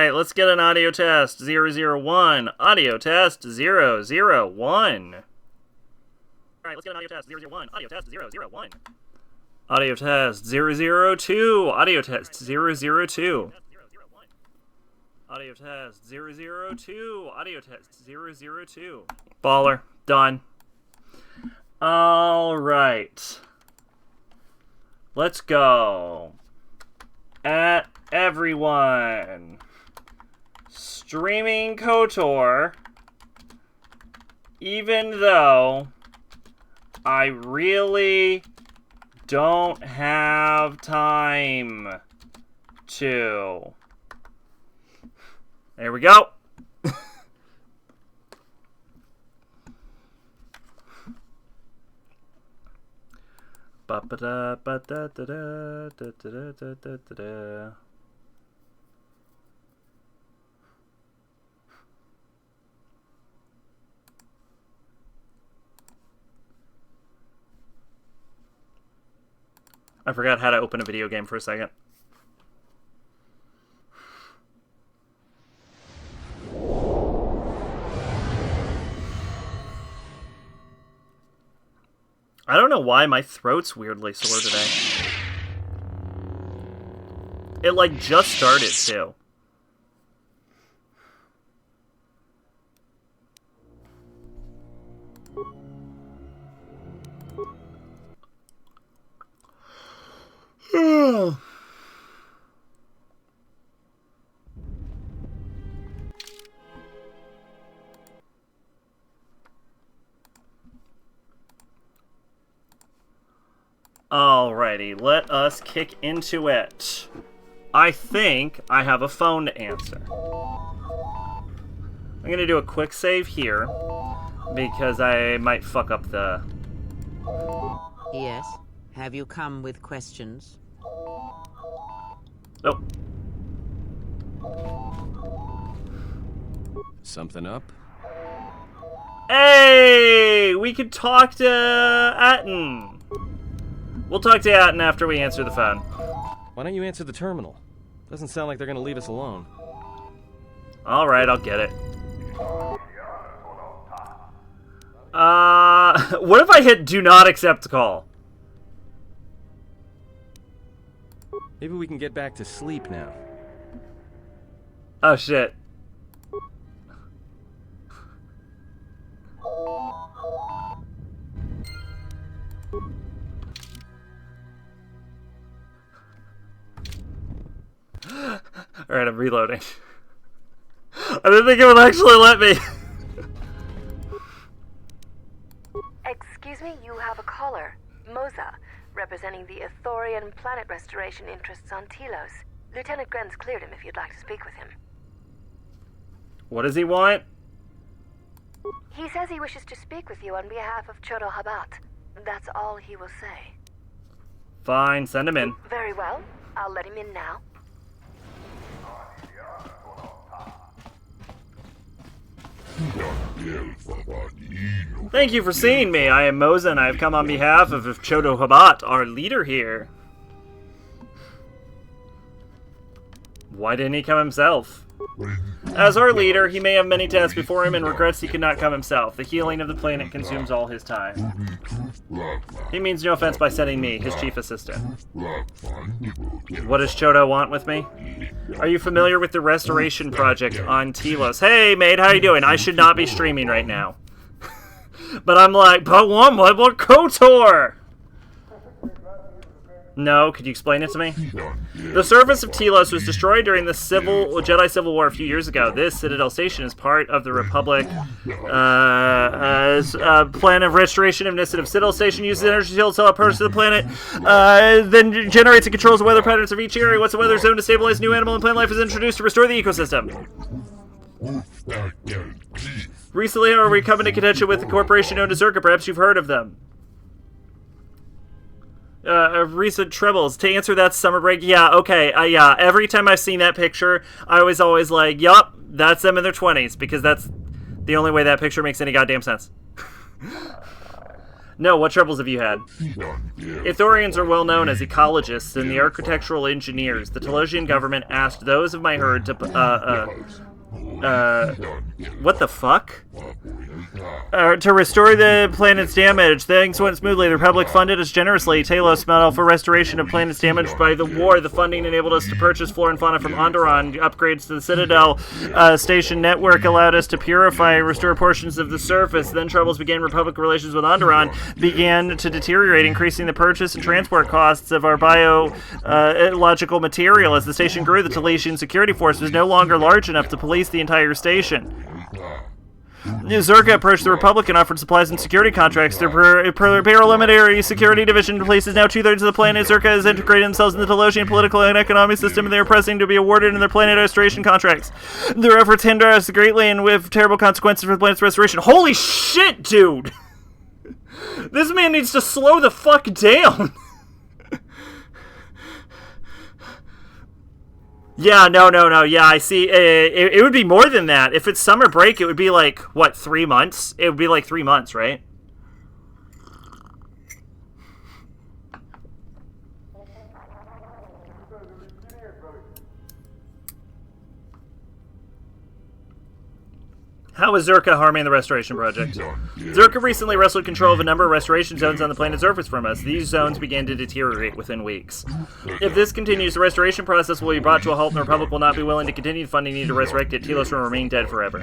Alright, let's get an audio test. 001. Audio test 001. Alright, let's get an audio test. 001. Audio test 001. Audio test 002. Audio test 002. Audio test 002. Audio test 002. Baller. Done. Alright. Let's go. At everyone. Streaming KOTOR. Even though I really don't have time to. There we go. Ba-ba-da-ba-da-da-da-da-da-da-da. I forgot how to open a video game for a second. I don't know why my throat's weirdly sore today. It, like, just started, too. Alrighty, let us kick into it. I think I have a phone to answer. I'm gonna do a quick save here, because I might fuck up the... Yes? Have you come with questions? Oh. Something up? Hey! We could talk to Atten. We'll talk to Atten after we answer the phone. Why don't you answer the terminal? Doesn't sound like they're gonna leave us alone. Alright, I'll get it. What if I hit do not accept call? Maybe we can get back to sleep now. Oh, shit. Alright, I'm reloading. I didn't think it would actually let me. Excuse me, you have a caller. Moza, representing the Ithorian planet restoration interests on Telos. Lieutenant Grenz cleared him if you'd like to speak with him. What does he want? He says he wishes to speak with you on behalf of Chodo Habat. That's all he will say. Fine, send him in. Very well. I'll let him in now. Thank you for seeing me. I am Moza, and I have come on behalf of Chodo Habat, our leader here. Why didn't he come himself? As our leader, he may have many tasks before him and regrets he could not come himself. The healing of the planet consumes all his time. He means no offense by sending me, his chief assistant. What does Chodo want with me? Are you familiar with the restoration project on Telos? Hey, mate, how you doing? I should not be streaming right now. But I'm like, but what about KOTOR? No, could you explain it to me? The surface of Telos was destroyed during the Jedi Civil War a few years ago. This Citadel Station is part of the Republic plan of restoration of Initiative. Citadel Station uses energy to tell a purpose to the planet, then generates and controls the weather patterns of each area. Once the weather zone to stabilize new animal and plant life is introduced to restore the ecosystem. Recently, however, we come into contention with the corporation known as Zerka. Perhaps you've heard of them. Recent troubles. To answer that, summer break. Yeah, okay. Yeah, every time I've seen that picture, I was always like, yup, that's them in their 20s, because that's the only way that picture makes any goddamn sense. No, what troubles have you had? Ithorians are well known as ecologists and the architectural engineers. The Telosian government asked those of my herd to, what the fuck? To restore the planet's damage. Things went smoothly. The Republic funded us generously. Talos medal for restoration of planets damaged by the war. The funding enabled us to purchase flora and fauna from Onderon. Upgrades to the Citadel station network allowed us to purify and restore portions of the surface. Then troubles began. Republic relations with Onderon began to deteriorate, increasing the purchase and transport costs of our biological material. As the station grew, the Talesian security force was no longer large enough to police the entire station. Zerka approached the Republic and offered supplies and security contracts. Their parliamentary security division places now 2/3 of the planet. Zerka has integrated themselves in the Telosian political and economic system, and they are pressing to be awarded in their planet restoration contracts. Their efforts hinder us greatly and with terrible consequences for the planet's restoration. Holy shit, dude! This man needs to slow the fuck down! Yeah, no. Yeah, I see. It would be more than that. If it's summer break, it would be like, what, 3 months? It would be like 3 months, right? How is Zerka harming the restoration project? Zerka recently wrestled control of a number of restoration zones on the planet's surface from us. These zones began to deteriorate within weeks. If this continues, the restoration process will be brought to a halt and the Republic will not be willing to continue the funding needed to resurrect it. Telos will remain dead forever.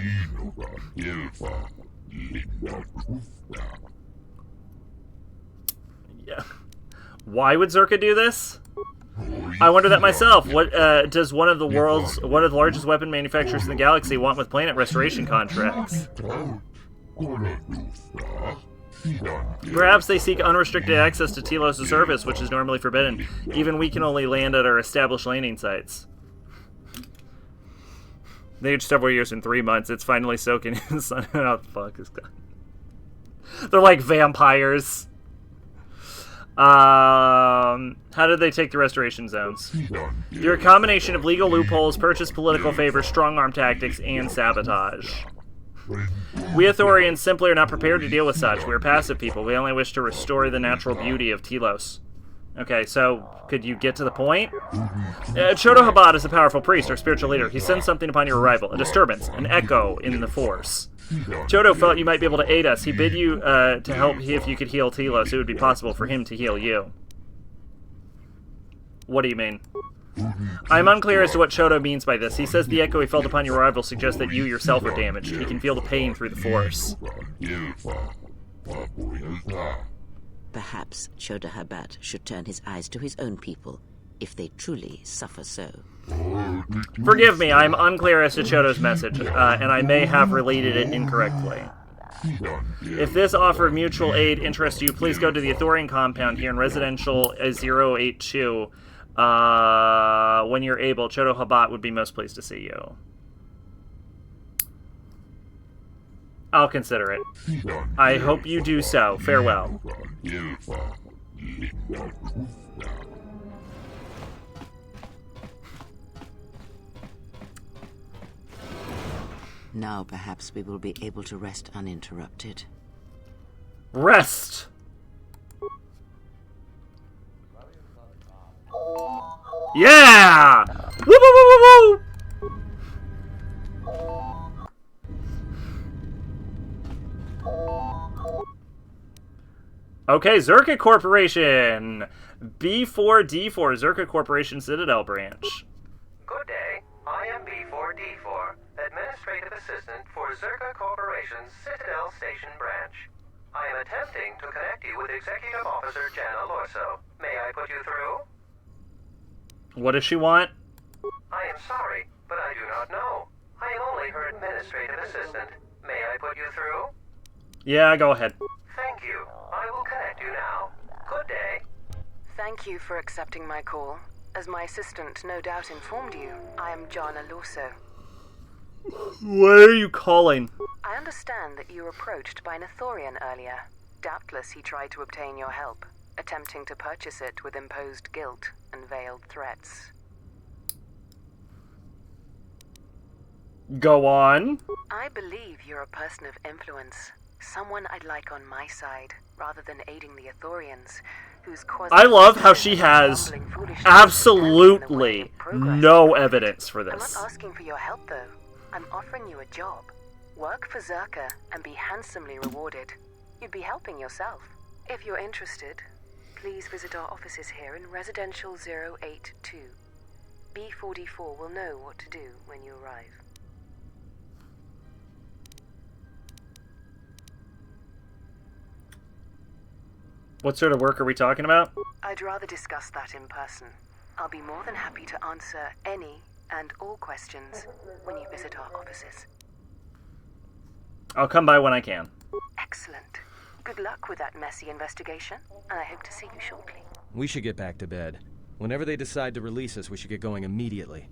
Yeah. Why would Zerka do this? I wonder that myself. What does one of the largest weapon manufacturers in the galaxy want with planet restoration contracts? Perhaps they seek unrestricted access to Telos' surface, which is normally forbidden. Even we can only land at our established landing sites. They aged several years in 3 months. It's finally soaking in the sun. Oh, fuck this guy. They're like vampires. How did they take the restoration zones? They're a combination of legal loopholes, purchased political favor, strong-arm tactics, and sabotage. We Ithorians simply are not prepared to deal with such. We are passive people. We only wish to restore the natural beauty of Telos. Okay, so, could you get to the point? Chodo Habad is a powerful priest, our spiritual leader. He sends something upon your arrival, a disturbance, an echo in the Force. Chodo felt you might be able to aid us. He bid you to help if you could heal Telos. It would be possible for him to heal you. What do you mean? I'm unclear as to what Chodo means by this. He says the echo he felt upon your arrival suggests that you yourself are damaged. He can feel the pain through the Force. Perhaps Chodo Habat should turn his eyes to his own people, if they truly suffer so. Forgive me, I'm unclear as to Chodo's message, and I may have related it incorrectly. If this offer of mutual aid interests you, please go to the Ithorian compound here in Residential 082. When you're able, Chodo Habat would be most pleased to see you. I'll consider it. I hope you do so. Farewell. Now perhaps we will be able to rest uninterrupted. Rest! Yeah! Woo woo woo woo woo! Okay, Zerka Corporation! B4D4, Zerka Corporation Citadel Branch. Good day. I am B4D4, Administrative Assistant for Zerka Corporation's Citadel Station Branch. I am attempting to connect you with Executive Officer Jana Lorso. May I put you through? What does she want? I am sorry, but I do not know. I am only her Administrative Assistant. May I put you through? Yeah, go ahead. Thank you. I will connect you now. Good day. Thank you for accepting my call. As my assistant no doubt informed you, I am Jana Lorso. What are you calling? I understand that you were approached by an Ithorian earlier. Doubtless he tried to obtain your help, attempting to purchase it with imposed guilt and veiled threats. Go on. I believe you're a person of influence. Someone I'd like on my side, rather than aiding the Ithorians, whose cause... I love how she has absolutely no evidence for I'm not this. asking for your help, though. I'm offering you a job. Work for Zerka and be handsomely rewarded. You'd be helping yourself. If you're interested, please visit our offices here in Residential 082. B44 will know what to do when you arrive. What sort of work are we talking about? I'd rather discuss that in person. I'll be more than happy to answer any and all questions when you visit our offices. I'll come by when I can. Excellent. Good luck with that messy investigation, and I hope to see you shortly. We should get back to bed. Whenever they decide to release us, we should get going immediately.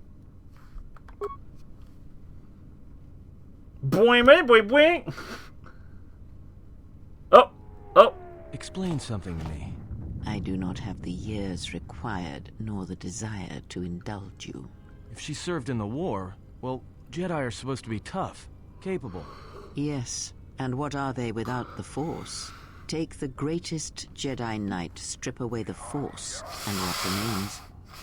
Boing, boing, boing, boing. Oh, oh. Explain something to me. I do not have the years required, nor the desire to indulge you. If she served in the war, well, Jedi are supposed to be tough, capable. Yes, and what are they without the Force? Take the greatest Jedi Knight, strip away the Force, and what remains?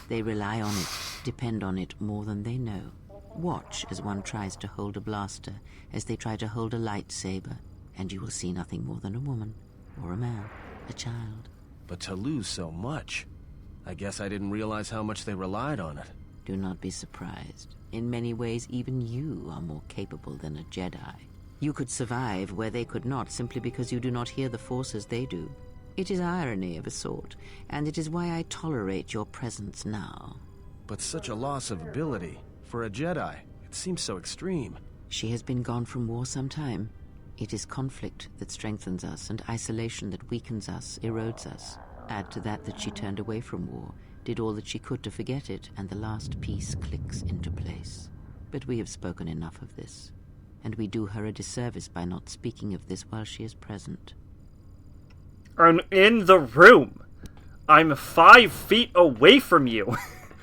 They rely on it, depend on it more than they know. Watch as one tries to hold a blaster, as they try to hold a lightsaber, and you will see nothing more than a woman, or a man, a child. But to lose so much, I guess I didn't realize how much they relied on it. Do not be surprised. In many ways, even you are more capable than a Jedi. You could survive where they could not, simply because you do not hear the Force as they do. It is irony of a sort, and it is why I tolerate your presence now. But such a loss of ability, for a Jedi, it seems so extreme. She has been gone from war some time. It is conflict that strengthens us, and isolation that weakens us, erodes us. Add to that she turned away from war, did all that she could to forget it, and the last piece clicks into place. But we have spoken enough of this, and we do her a disservice by not speaking of this while she is present. I'm in the room. I'm 5 feet away from you.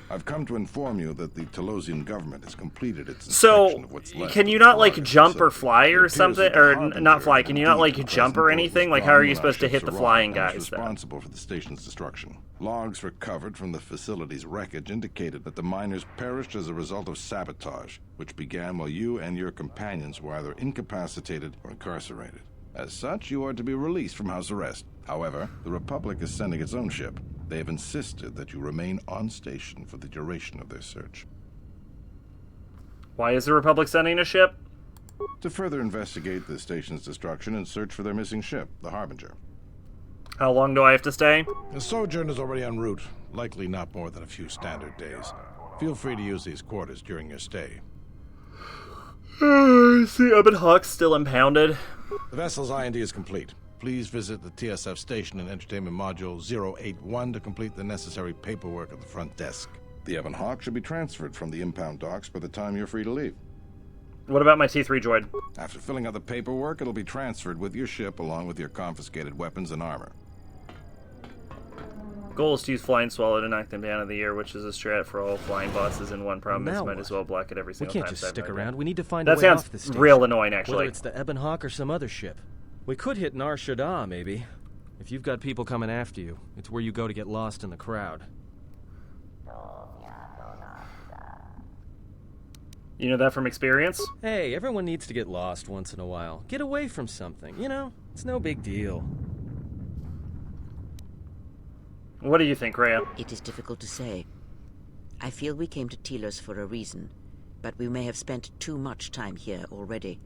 I've come to inform you that the Telosian government has completed its So, inspection of what's left. can you not, like, jump or fly or something? Or, not fly, can you not, like, jump or anything? Like, how are you supposed to hit the flying guys, though? Responsible for the station's destruction. Logs recovered from the facility's wreckage indicated that the miners perished as a result of sabotage, which began while you and your companions were either incapacitated or incarcerated. As such, you are to be released from house arrest. However, the Republic is sending its own ship. They have insisted that you remain on station for the duration of their search. Why is the Republic sending a ship? To further investigate the station's destruction and search for their missing ship, the Harbinger. How long do I have to stay? The sojourn is already en route, likely not more than a few standard days. Feel free to use these quarters during your stay. Is the Ebon Hawk still impounded? The vessel's IND is complete. Please visit the TSF station and entertainment module 081 to complete the necessary paperwork at the front desk. The Ebon Hawk should be transferred from the impound docks by the time you're free to leave. What about my T3 droid? After filling out the paperwork, it'll be transferred with your ship along with your confiscated weapons and armor. Goal is to use Flying Swallow to knock them down of the year, which is a strat for all flying bosses in one problem. Now Might what? as well block it every We single can't time. just stick around. We need to find That a way sounds off the station. real annoying, actually. Whether it's the Ebon Hawk or some other ship. We could hit Nar Shaddaa, maybe. If you've got people coming after you, it's where you go to get lost in the crowd. You know that from experience? Hey, everyone needs to get lost once in a while. Get away from something, you know? It's no big deal. What do you think, Rhea? It is difficult to say. I feel we came to Telos for a reason, but we may have spent too much time here already.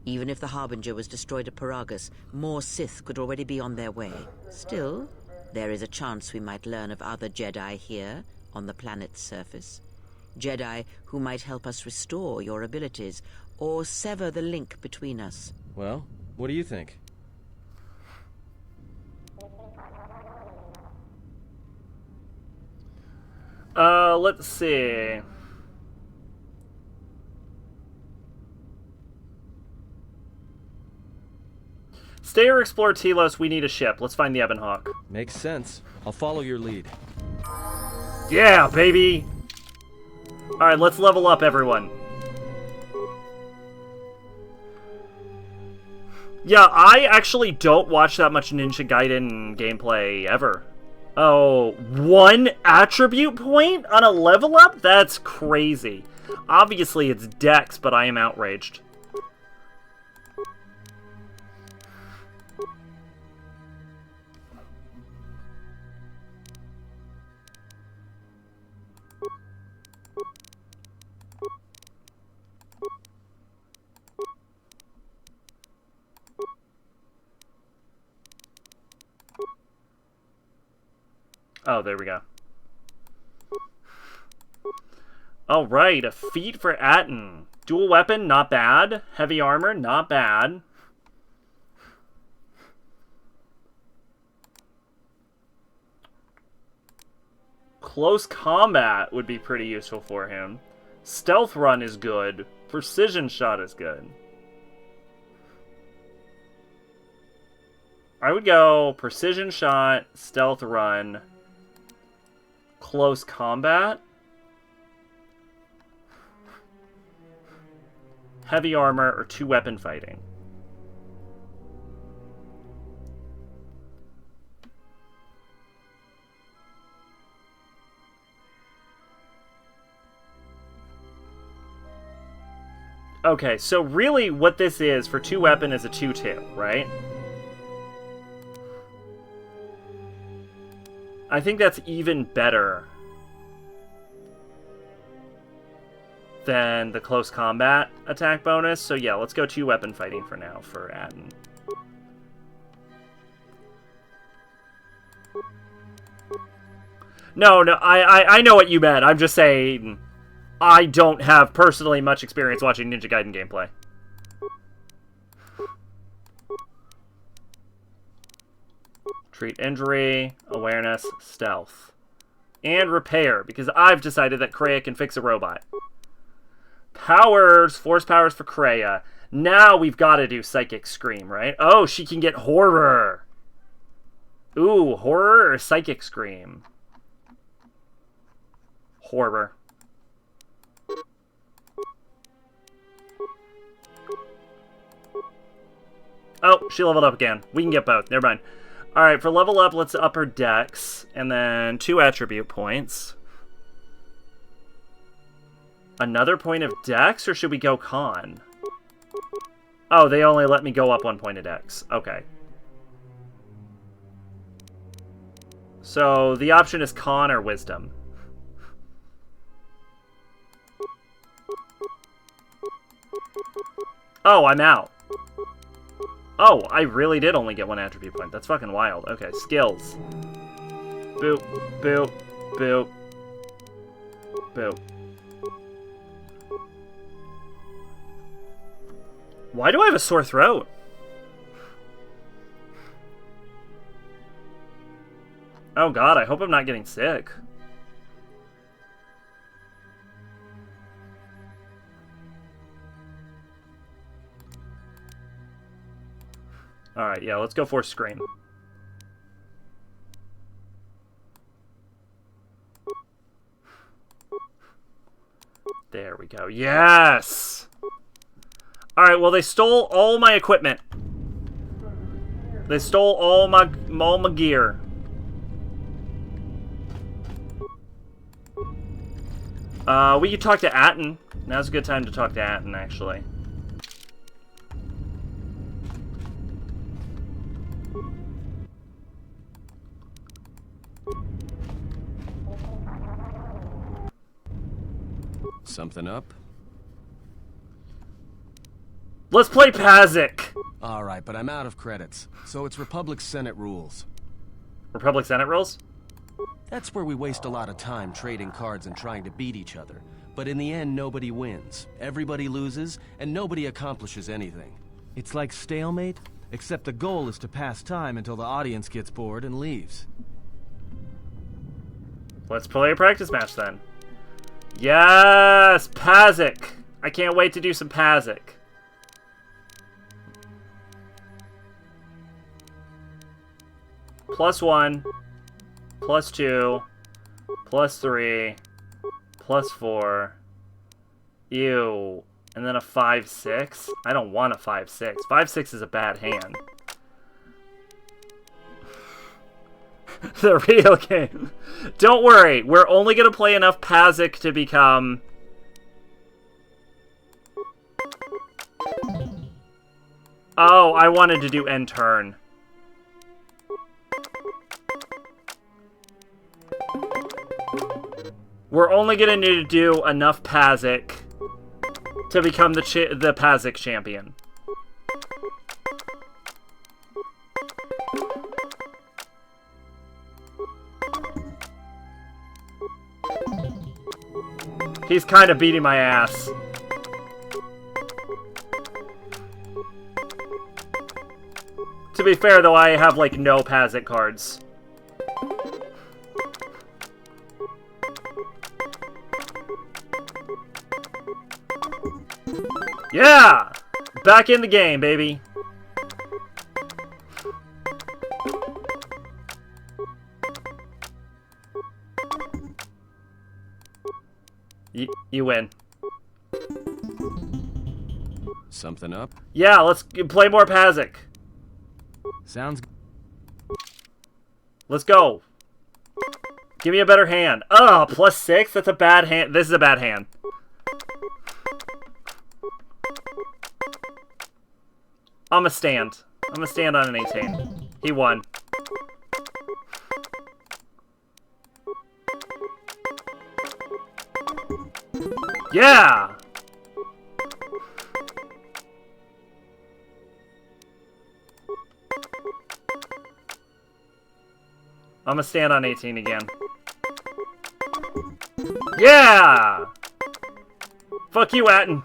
Even if the Harbinger was destroyed at Paragus, more Sith could already be on their way. Still, there is a chance we might learn of other Jedi here, on the planet's surface. Jedi who might help us restore your abilities, or sever the link between us. Well, what do you think? Let's see. Stay or explore Telos, we need a ship. Let's find the Ebon Hawk. Makes sense. I'll follow your lead. Yeah, baby! Alright, let's level up, everyone. Yeah, I actually don't watch that much Ninja Gaiden gameplay ever. Oh, 1 attribute point on a level up? That's crazy. Obviously it's Dex, but I am outraged. Oh, there we go. Alright, a feat for Atten. Dual weapon, not bad. Heavy armor, not bad. Close combat would be pretty useful for him. Stealth run is good. Precision shot is good. I would go precision shot, stealth run, close combat, heavy armor, or 2 weapon fighting. Okay, so really what this is for 2 weapon is a 2-2, right? I think that's even better than the close combat attack bonus. So yeah, let's go 2 weapon fighting for now for Atten. No, I know what you meant. I'm just saying I don't have personally much experience watching Ninja Gaiden gameplay. Treat injury, awareness, stealth. And repair, because I've decided that Kreia can fix a robot. Powers, force powers for Kreia. Now we've got to do Psychic Scream, right? Oh, she can get Horror. Ooh, Horror or Psychic Scream? Horror. Oh, she leveled up again. We can get both. Never mind. Alright, for level up, let's up her Dex. And then 2 attribute points. Another point of Dex, or should we go Con? Oh, they only let me go up 1 point of Dex. Okay. So, the option is Con or Wisdom. Oh, I'm out. Oh, I really did only get 1 attribute point. That's fucking wild. Okay, skills. Boop, boop, boop, boop. Why do I have a sore throat? Oh god, I hope I'm not getting sick. Alright, yeah, let's go for Scream. There we go. Yes! Alright, well, they stole all my equipment. They stole all my gear. We could talk to Atten. Now's a good time to talk to Atten, actually. Something up? Let's play Pazik! Alright, but I'm out of credits, so it's Republic Senate rules. Republic Senate rules? That's where we waste a lot of time trading cards and trying to beat each other. But in the end, nobody wins. Everybody loses, and nobody accomplishes anything. It's like stalemate, except the goal is to pass time until the audience gets bored and leaves. Let's play a practice match, then. Yes! Pazik! I can't wait to do some Pazik. +1, +2, +3, +4. Ew. And then a 5-6. I don't want a 5-6. 5-6 is a bad hand. The real game. Don't worry. We're only going to play enough Pazik to become... Oh, I wanted to do end turn. We're only going to need to do enough Pazik to become the Pazik champion. He's kind of beating my ass. To be fair, though, I have, like, no Pazik cards. Yeah! Back in the game, baby. You win. Something up? Yeah, let's play more Pazik. Sounds... Let's go. Give me a better hand. Oh, +6? That's a bad hand. This is a bad hand. I'm a stand. I'm a stand on an 18. He won. Yeah! I'm gonna stand on 18 again. Yeah! Fuck you, Atten.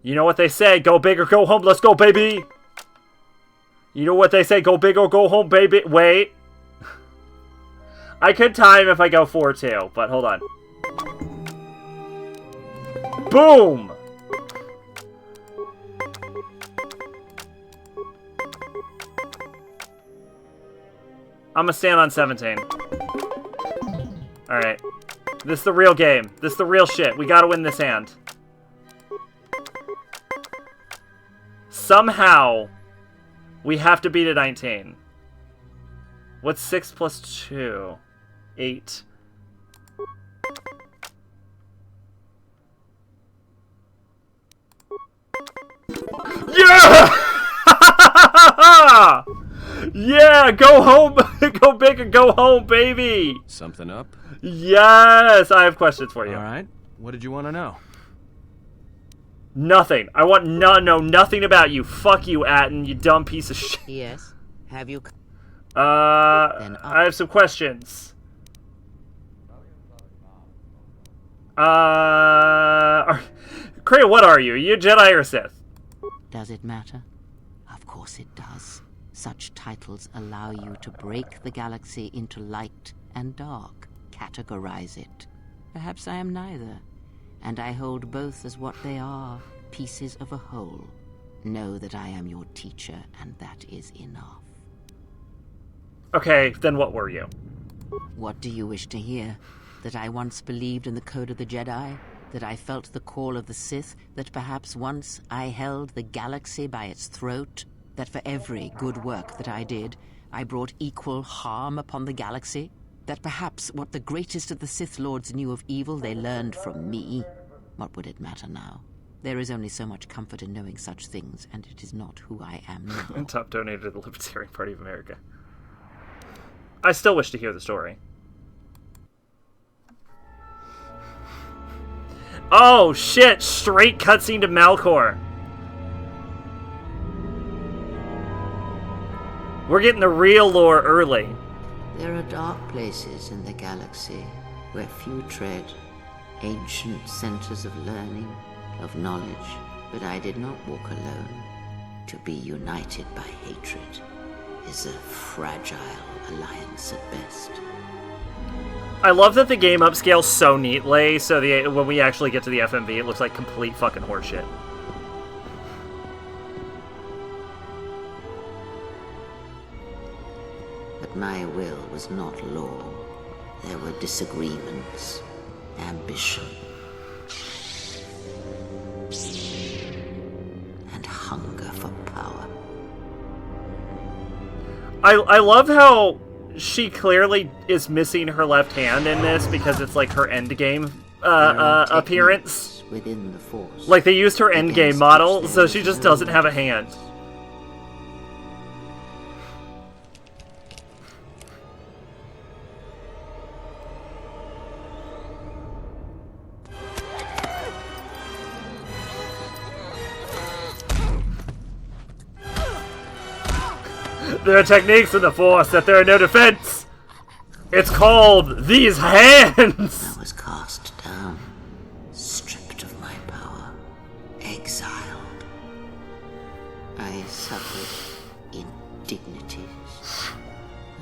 You know what they say, go big or go home, let's go, baby! You know what they say, go big or go home, baby. Wait. I could time if I go 4-2, but hold on. Boom! I'm gonna stand on 17. Alright. This is the real game. This is the real shit. We gotta win this hand. Somehow, we have to beat a 19. What's 6 plus 2? 8. Yeah! Yeah, go home, go big and go home, baby. Something up? Yes, I have questions for you. All right. What did you want to know? Nothing. I want know nothing about you. Fuck you, Atten, you dumb piece of shit. Yes. Have you? I have some questions. Kreia, what are you? Are you a Jedi or a Sith? Does it matter? Of course it does. Such titles allow you to break the galaxy into light and dark, categorize it. Perhaps I am neither, and I hold both as what they are, pieces of a whole. Know that I am your teacher, and that is enough. Okay, then what were you? What do you wish to hear? That I once believed in the code of the Jedi? That I felt the call of the Sith? That perhaps once I held the galaxy by its throat? That for every good work that I did, I brought equal harm upon the galaxy? That perhaps what the greatest of the Sith Lords knew of evil they learned from me? What would it matter now? There is only so much comfort in knowing such things, and it is not who I am now. Top donator to the Libertarian Party of America. I still wish to hear the story. Oh, shit! Straight cutscene to Malcor. We're getting the real lore early. There are dark places in the galaxy where few tread, ancient centers of learning, of knowledge, but I did not walk alone. To be united by hatred is a fragile alliance at best. I love that the game upscales so neatly, so when we actually get to the FMV, it looks like complete fucking horseshit. But my will was not law. There were disagreements, ambition, and hunger for power. I love how she clearly is missing her left hand in this because it's like her endgame appearance. Within the Force. Like they used her endgame model, so she just doesn't have a hand. There are techniques in the Force that there are no defense. It's called these hands. I was cast down, stripped of my power, exiled. I suffered indignities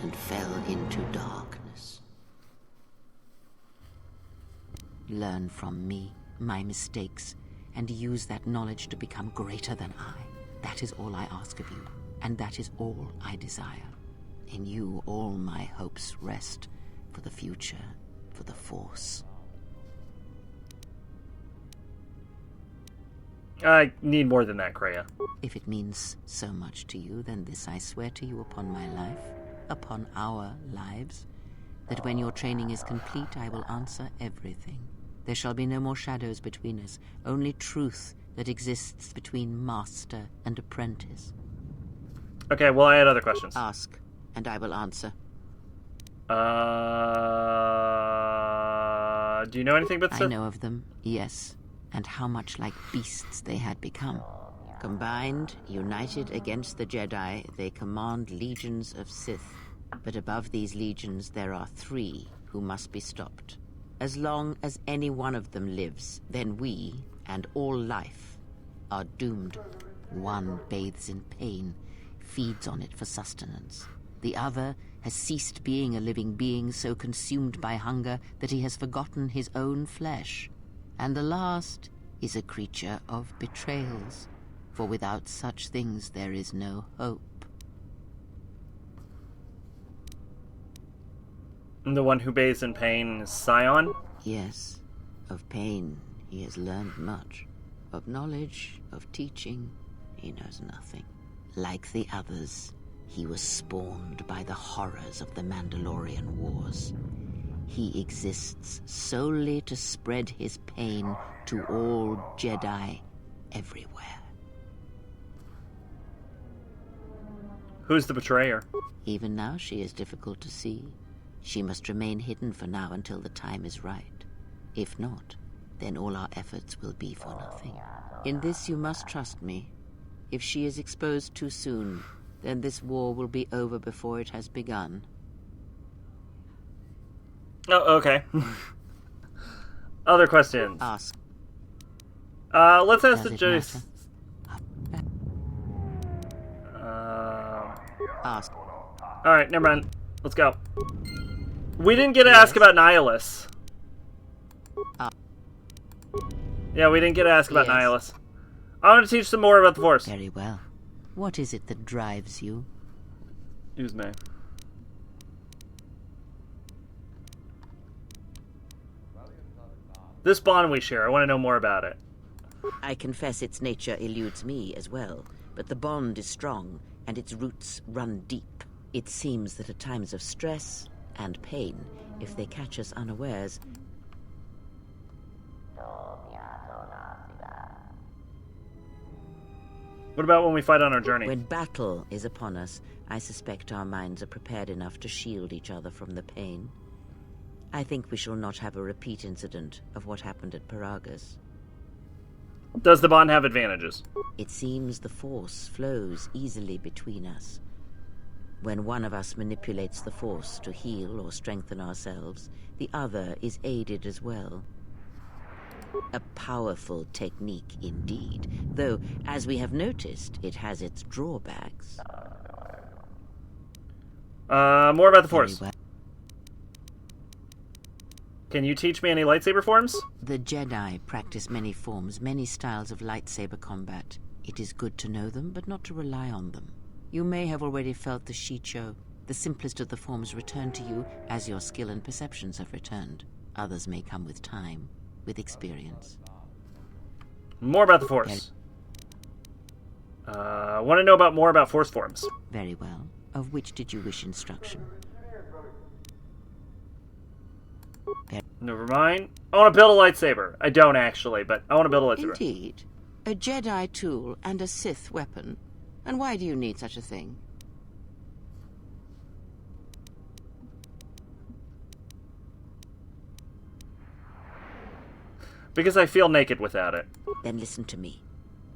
and fell into darkness. Learn from me, my mistakes, and use that knowledge to become greater than I. That is all I ask of you. And that is all I desire. In you all my hopes rest, for the future, for the Force. I need more than that, Kreia. If it means so much to you, then this I swear to you upon my life, upon our lives, that when your training is complete, I will answer everything. There shall be no more shadows between us, only truth that exists between master and apprentice. Okay, well, I had other questions. Ask, and I will answer. Do you know anything about Sith? I know of them, yes, and how much like beasts they had become. Combined, united against the Jedi, they command legions of Sith. But above these legions, there are 3 who must be stopped. As long as any one of them lives, then we, and all life, are doomed. One bathes in pain, feeds on it for sustenance. The other has ceased being a living being, so consumed by hunger that he has forgotten his own flesh. And the last is a creature of betrayals, for without such things there is no hope. And the one who bathes in pain is Scion? Yes, of pain he has learned much. Of knowledge, of teaching, he knows nothing. Like the others, he was spawned by the horrors of the Mandalorian Wars. He exists solely to spread his pain to all Jedi everywhere. Who's the betrayer? Even now she is difficult to see. She must remain hidden for now until the time is right. If not, then all our efforts will be for nothing. In this you must trust me. If she is exposed too soon, then this war will be over before it has begun. Oh, okay. Other questions? Ask. Let's ask Does the it Jedi. Ask. Alright, never mind. Let's go. We didn't get to ask about Nihilus. Yeah, we didn't get to ask about Yes. Nihilus. I want to teach some more about the Force. Very well. What is it that drives you? Excuse me. This bond we share, I want to know more about it. I confess its nature eludes me as well, but the bond is strong, and its roots run deep. It seems that at times of stress and pain, if they catch us unawares, What about when we fight on our journey? when battle is upon us, I suspect our minds are prepared enough to shield each other from the pain. I think we shall not have a repeat incident of what happened at Paragus. Does the bond have advantages? It seems the Force flows easily between us. When one of us manipulates the Force to heal or strengthen ourselves, the other is aided as well. A powerful technique indeed, though, as we have noticed, it has its drawbacks. More about the Very Force. well. Can you teach me any lightsaber forms? The Jedi practice many forms, many styles of lightsaber combat. It is good to know them, but not to rely on them. You may have already felt the Shicho, The simplest of the forms return to you as your skill and perceptions have returned. Others may come with time, with experience. More about the Force. Want to know about more about Force forms. Very well. Of which did you wish instruction? Never mind. I want to build a lightsaber. I don't actually, but I want to build a lightsaber. Indeed. A Jedi tool and a Sith weapon. And why do you need such a thing? Because I feel naked without it. Then listen to me.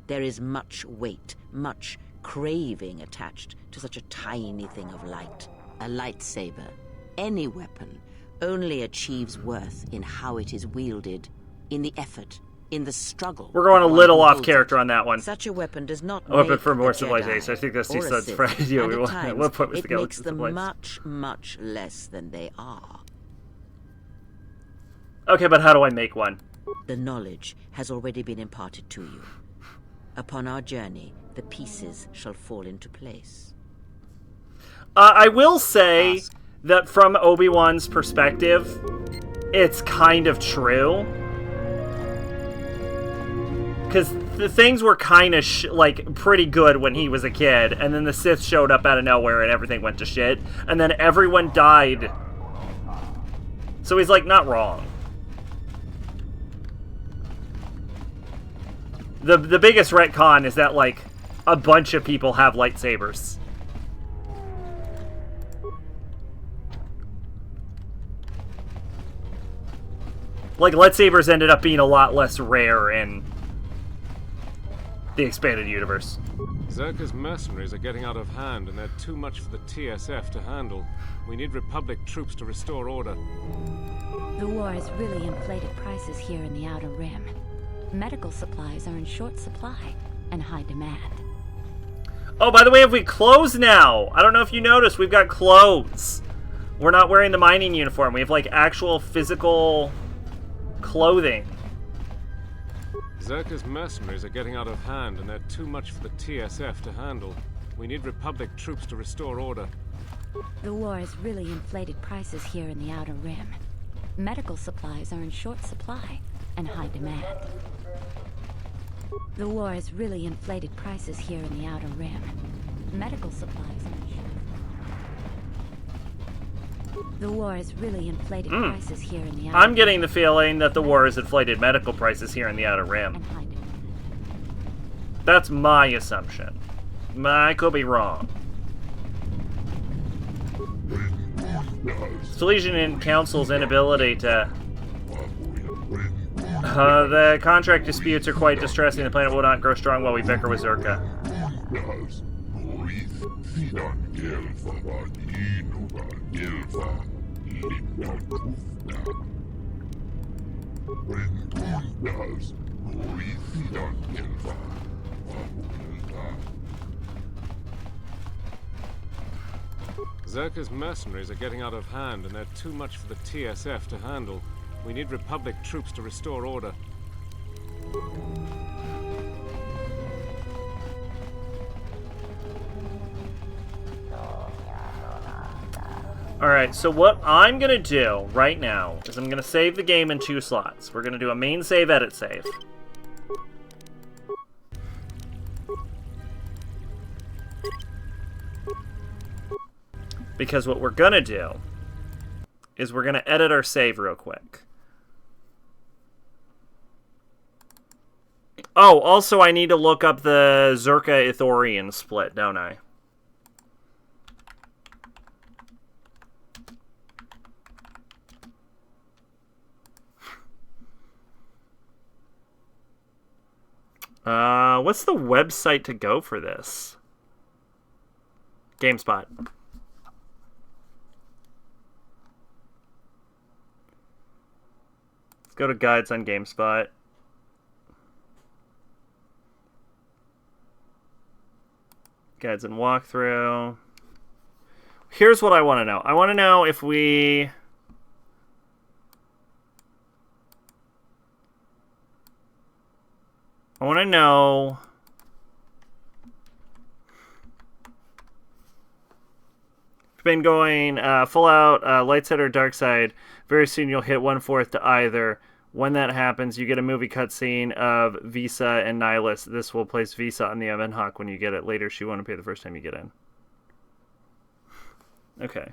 There is much weight, much craving attached to such a tiny thing of light. A lightsaber, any weapon, only achieves worth in how it is wielded, in the effort, in the struggle. We're going a one little who off holds character it. on that one. Such a weapon does not A weapon make for more a Jedi civilization. I think that's 2 or a cents Sith, for idea. and We at want. times What point was it the makes them place? much, much less than they are. Okay, but how do I make one? The knowledge has already been imparted to you. Upon our journey, the pieces shall fall into place. I will say that from Obi-Wan's perspective, it's kind of true. Because the things were kind of, like, pretty good when he was a kid, and then the Sith showed up out of nowhere and everything went to shit, and then everyone died. So he's, like, not wrong. The biggest retcon is that, like, a bunch of people have lightsabers. Like, lightsabers ended up being a lot less rare in the expanded universe. Zerka's mercenaries are getting out of hand, and they're too much for the TSF to handle. We need Republic troops to restore order. The war has really inflated prices here in the Outer Rim. Medical supplies are in short supply and high demand. Oh, by the way, have we clothes now? I don't know if you noticed, we've got clothes. We're not wearing the mining uniform. We have, like, actual physical clothing. Zerka's mercenaries are getting out of hand, and they're too much for the TSF to handle. We need Republic troops to restore order. The war has really inflated prices here in the Outer Rim. Medical supplies are in short supply and high demand. The war has really inflated prices here in the Outer Rim. Medical supplies are in short. The war has really inflated prices here in the Outer I'm getting the feeling that the war has inflated medical prices here in the Outer Rim. and high demand. That's my assumption. I could be wrong. Salesian Council's inability to... the contract disputes are quite distressing. The planet will not grow strong while we bicker with Zerka. Zerka's mercenaries are getting out of hand, and they're too much for the TSF to handle. We need Republic troops to restore order. Alright, so what I'm gonna do right now is I'm gonna save the game in 2 slots. We're gonna do a main save, edit save. Because what we're gonna do is we're gonna edit our save real quick. Oh, also I need to look up the Zerka Ithorian split, don't I? What's the website to go for this? GameSpot. Let's go to guides on GameSpot. Guides and walkthrough. Here's what I want to know. I want to know if we... I want to know... been going full out light side or dark side. Very soon you'll hit 1/4 to either. When that happens, you get a movie cutscene of Visa and Nihilus. This will place Visa on the event hawk when you get it. Later, she won't appear the first time you get in. Okay.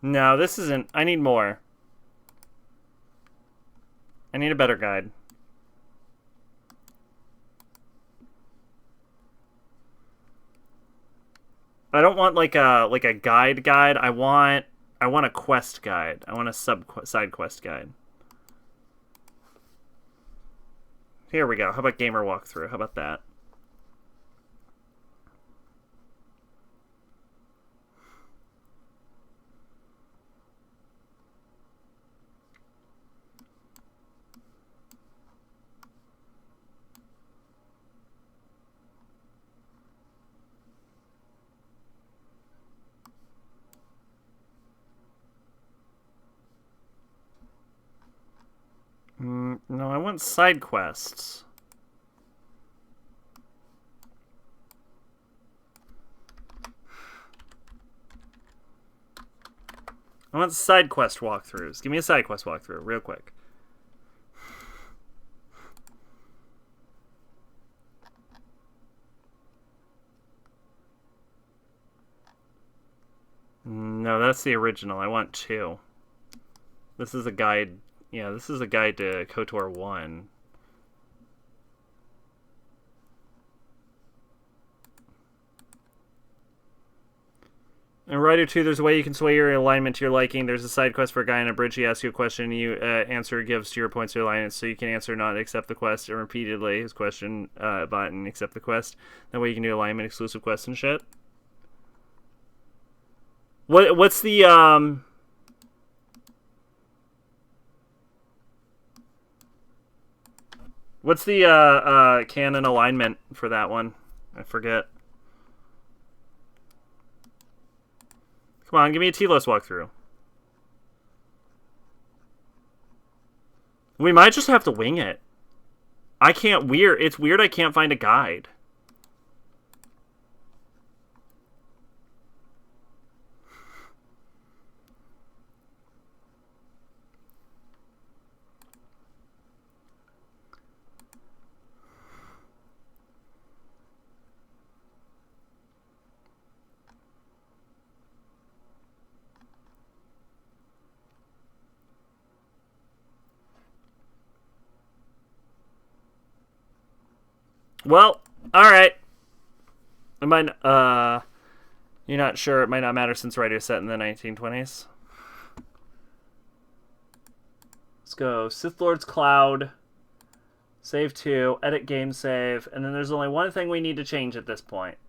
No, this isn't. I need more. I need a better guide. I don't want like a guide. I want a quest guide. I want a side quest guide. Here we go. How about gamer walkthrough? How about that? No, I want side quests. I want side quest walkthroughs. Give me a side quest walkthrough, real quick. No, that's the original. I want 2. This is a guide. Yeah, this is a guide to KOTOR 1. In Rider 2, there's a way you can sway your alignment to your liking. There's a side quest for a guy on a bridge. He asks you a question, and you answer gives to your points of alignment, so you can answer not accept the quest, and repeatedly his question button accept the quest. That way you can do alignment exclusive quests and shit. What's the What's the canon alignment for that one? I forget. Come on, give me a Telos walkthrough. We might just have to wing it. I can't It's weird I can't find a guide. Well, alright. It might, you're not sure. It might not matter since Rider is set in the 1920s. Let's go. Sith Lord's Cloud. Save 2. Edit game save. And then there's only one thing we need to change at this point.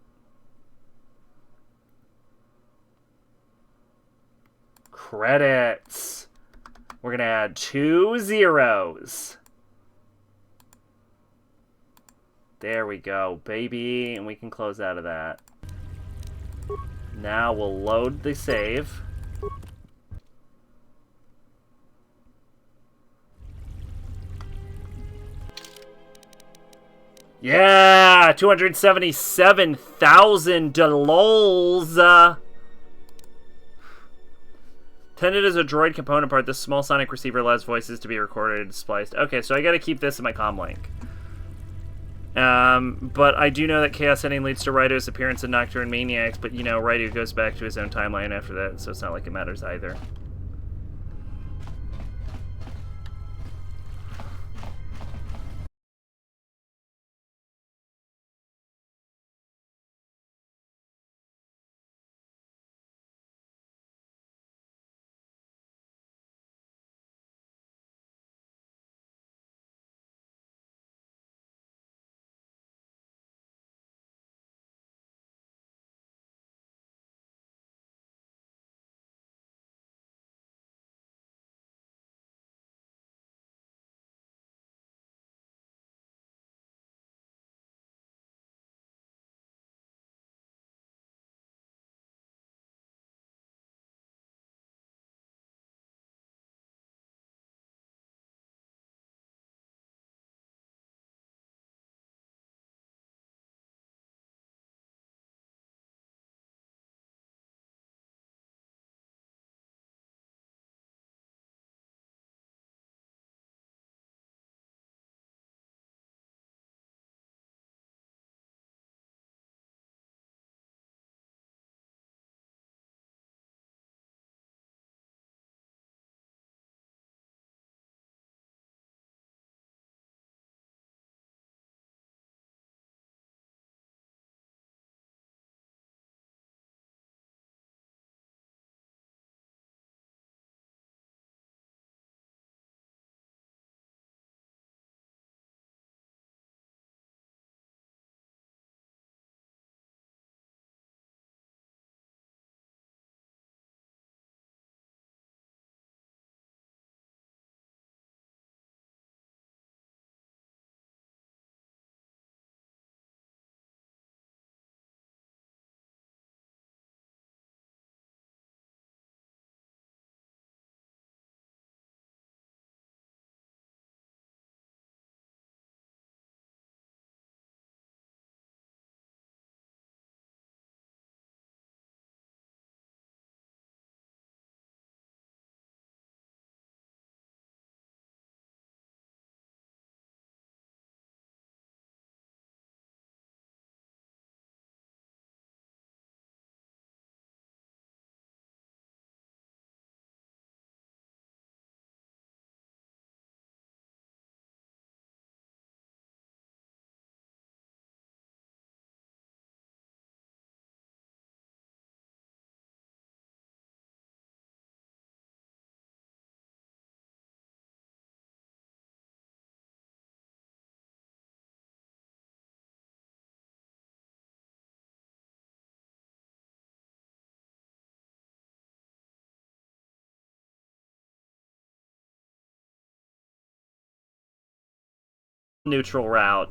Credits. We're going to add 2 zeros. There we go, baby. And we can close out of that. Now we'll load the save. Yeah! 277,000 DOLs! Intended as a droid component part, this small sonic receiver allows voices to be recorded and spliced. Okay, so I gotta keep this in my comm link. But I do know that Chaos Ending leads to Raido's appearance in Nocturne Maniacs, but you know, Raido goes back to his own timeline after that, so it's not like it matters either. neutral route.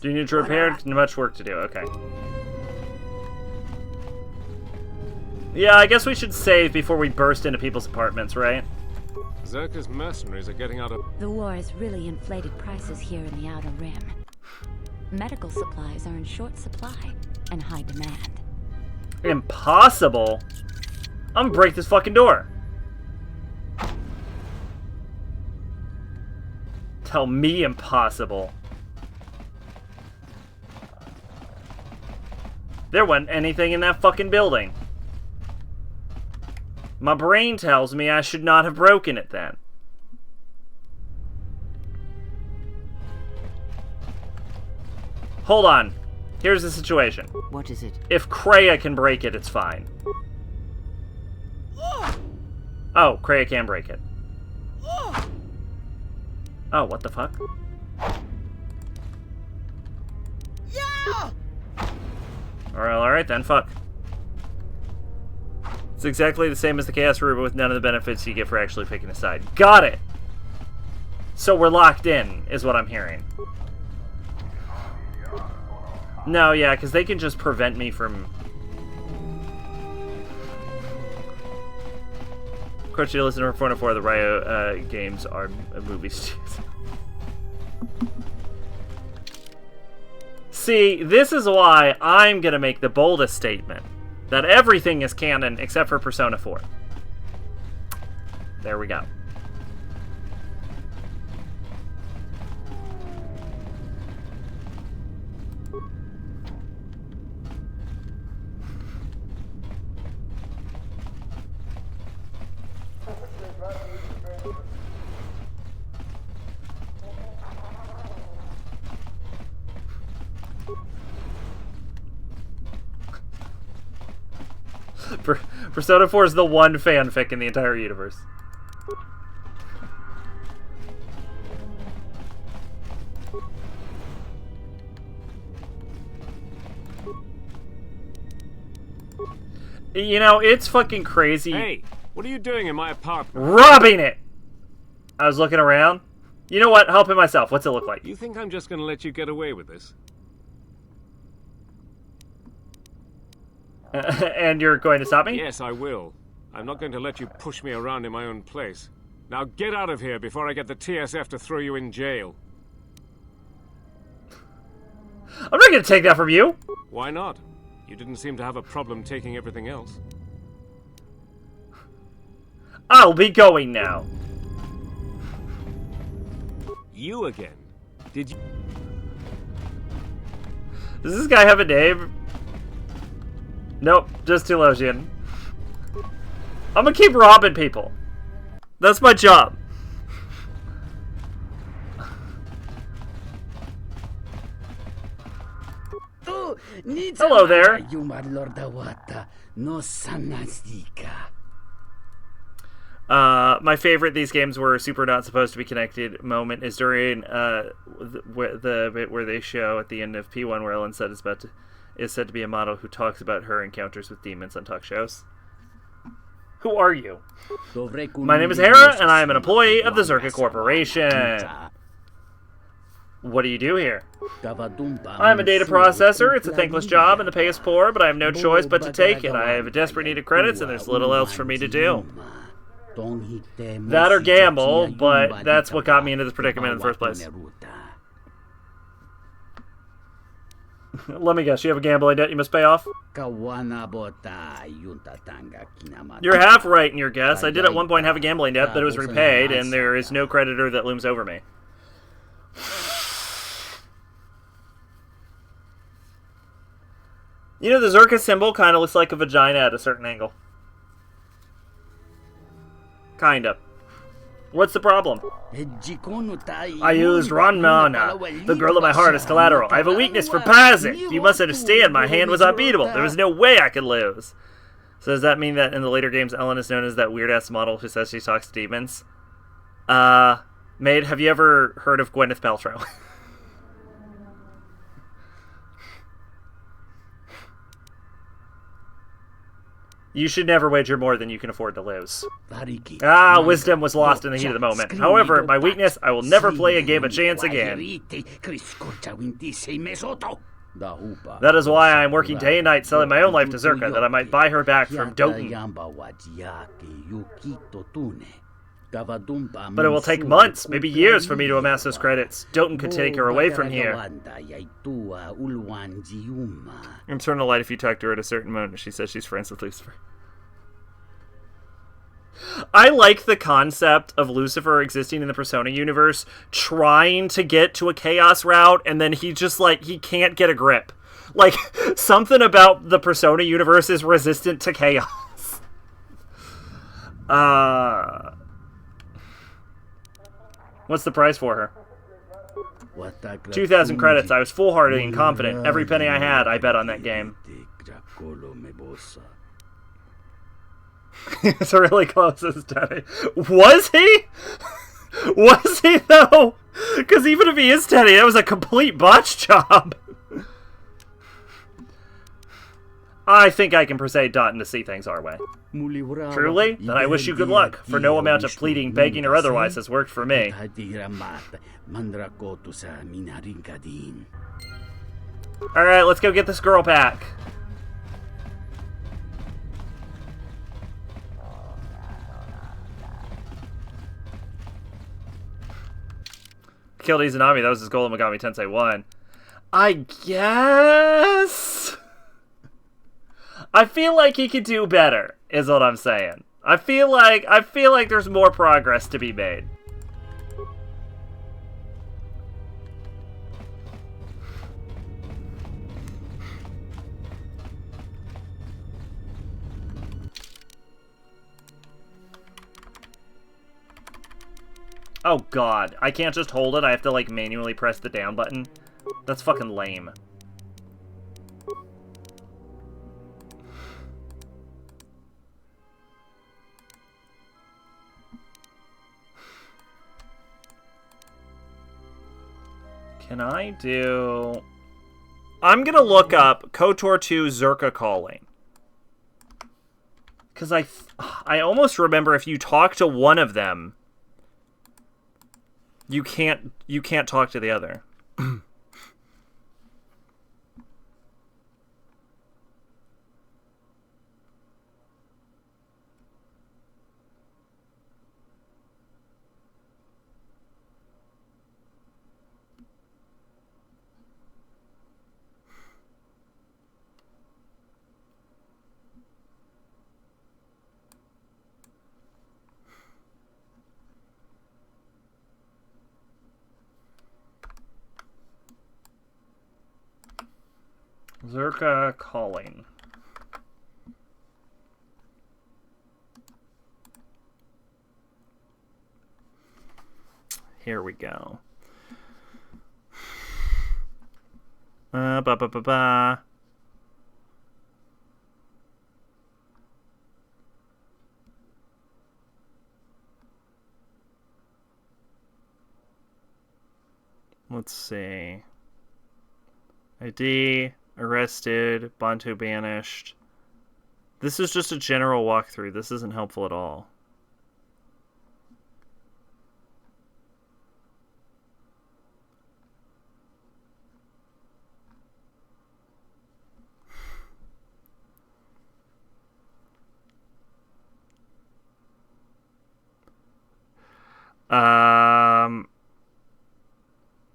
Do you need to repair? Much work to do. Okay. Yeah, I guess we should save before we burst into people's apartments, right? Zerka's mercenaries are getting out of... The war has really inflated prices here in the Outer Rim. Medical supplies are in short supply and high demand. Impossible? I'm gonna break this fucking door. Tell me impossible. There wasn't anything in that fucking building. My brain tells me I should not have broken it then. Hold on. Here's the situation. What is it? If Kreia can break it, it's fine. Oh, Kreia can break it. Oh, what the fuck? Alright then, fuck. It's exactly the same as the Chaos Root, but with none of the benefits you get for actually picking a side. Got it! So we're locked in, is what I'm hearing. No, yeah, because they can just prevent me from... Of course, you listen to 404, the Ryo games are movies. See, this is why I'm going to make the boldest statement. That everything is canon except for Persona 4. There we go. Persona 4 is the one fanfic in the entire universe. You know, it's fucking crazy. Hey, what are you doing in my apartment? Robbing it! I was looking around. You know what? Helping myself. What's it look like? You think I'm just gonna let you get away with this? And you're going to stop me? Yes, I will. I'm not going to let you push me around in my own place. Now get out of here before I get the TSF to throw you in jail. I'm not going to take that from you. Why not? You didn't seem to have a problem taking everything else. I'll be going now. You again? Did you... Does this guy have a name? Nope, just Tulosian. I'm gonna keep robbing people. That's my job. Hello there. My favorite of these games where super not supposed to be connected moment is during the bit where they show at the end of P1 where Ellen is said to be a model who talks about her encounters with demons on talk shows. Who are you? My name is Hera, and I am an employee of the Zerka Corporation. What do you do here? I'm a data processor. It's a thankless job, and the pay is poor, but I have no choice but to take it. I have a desperate need of credits, and there's little else for me to do. That or gamble, but that's what got me into this predicament in the first place. Let me guess, you have a gambling debt you must pay off? You're half right in your guess. I did at one point have a gambling debt, but it was repaid, and there is no creditor that looms over me. You know, the Zerka symbol kind of looks like a vagina at a certain angle. Kinda. What's the problem? I used Ranmana. The girl of my heart is collateral. I have a weakness for Pazik. You must understand, my hand was unbeatable. There was no way I could lose. So does that mean that in the later games, Ellen is known as that weird-ass model who says she talks to demons? Maid, have you ever heard of Gwyneth Paltrow? You should never wager more than you can afford to lose. Ah, wisdom was lost in the heat of the moment. However, my weakness, I will never play a game a chance again. That is why I am working day and night selling my own life to Zerka, that I might buy her back from Doten. But it will take months, maybe years, for me to amass those credits. Doten could take her away from here. Turn the light if you talk to her at a certain moment. She says she's friends with Lucifer. I like the concept of Lucifer existing in the Persona universe, trying to get to a Chaos route, and then he just, like, he can't get a grip. Like, something about the Persona universe is resistant to Chaos. What's the price for her? 2,000 credits. I was foolhardy and confident. Every penny I had, I bet on that game. It's really close, Teddy. Was he? Was he, though? Because even if he is Teddy, that was a complete botch job. I think I can persuade Dalton to see things our way. Truly? Then I wish you good luck, for no amount of pleading, begging, or otherwise has worked for me. Alright, let's go get this girl back. Killed Izanami, that was his goal in Megami Tensei 1. I guess... I feel like he could do better, is what I'm saying. I feel like there's more progress to be made. Oh god, I can't just hold it, I have to like manually press the down button. That's fucking lame. Can I do... I'm gonna look up KOTOR 2 Zerka Calling. Because I almost remember if you talk to one of them, you can't talk to the other. Zerka Calling. Here we go. Ba. Let's see. ID, arrested, Bantu banished. This is just a general walkthrough. This isn't helpful at all.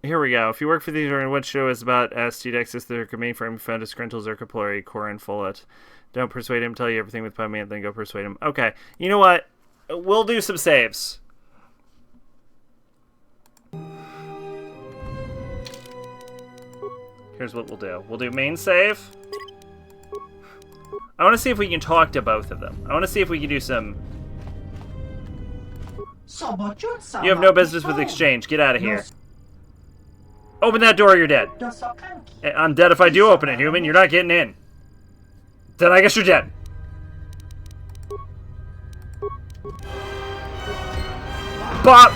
Here we go. If you work for these, or what show is about Astudexis, the mainframe found a Skrental Zerkapolari, Corin Follet. Don't persuade him, tell you everything with Pummy, and then go persuade him. Okay. You know what? We'll do some saves. Here's what we'll do. We'll do main save. I want to see if we can talk to both of them. I want to see if we can do some... You have no business with exchange. Get out of here. Open that door or you're dead. I'm dead if I do open it, human. You're not getting in. Then I guess you're dead. Bop!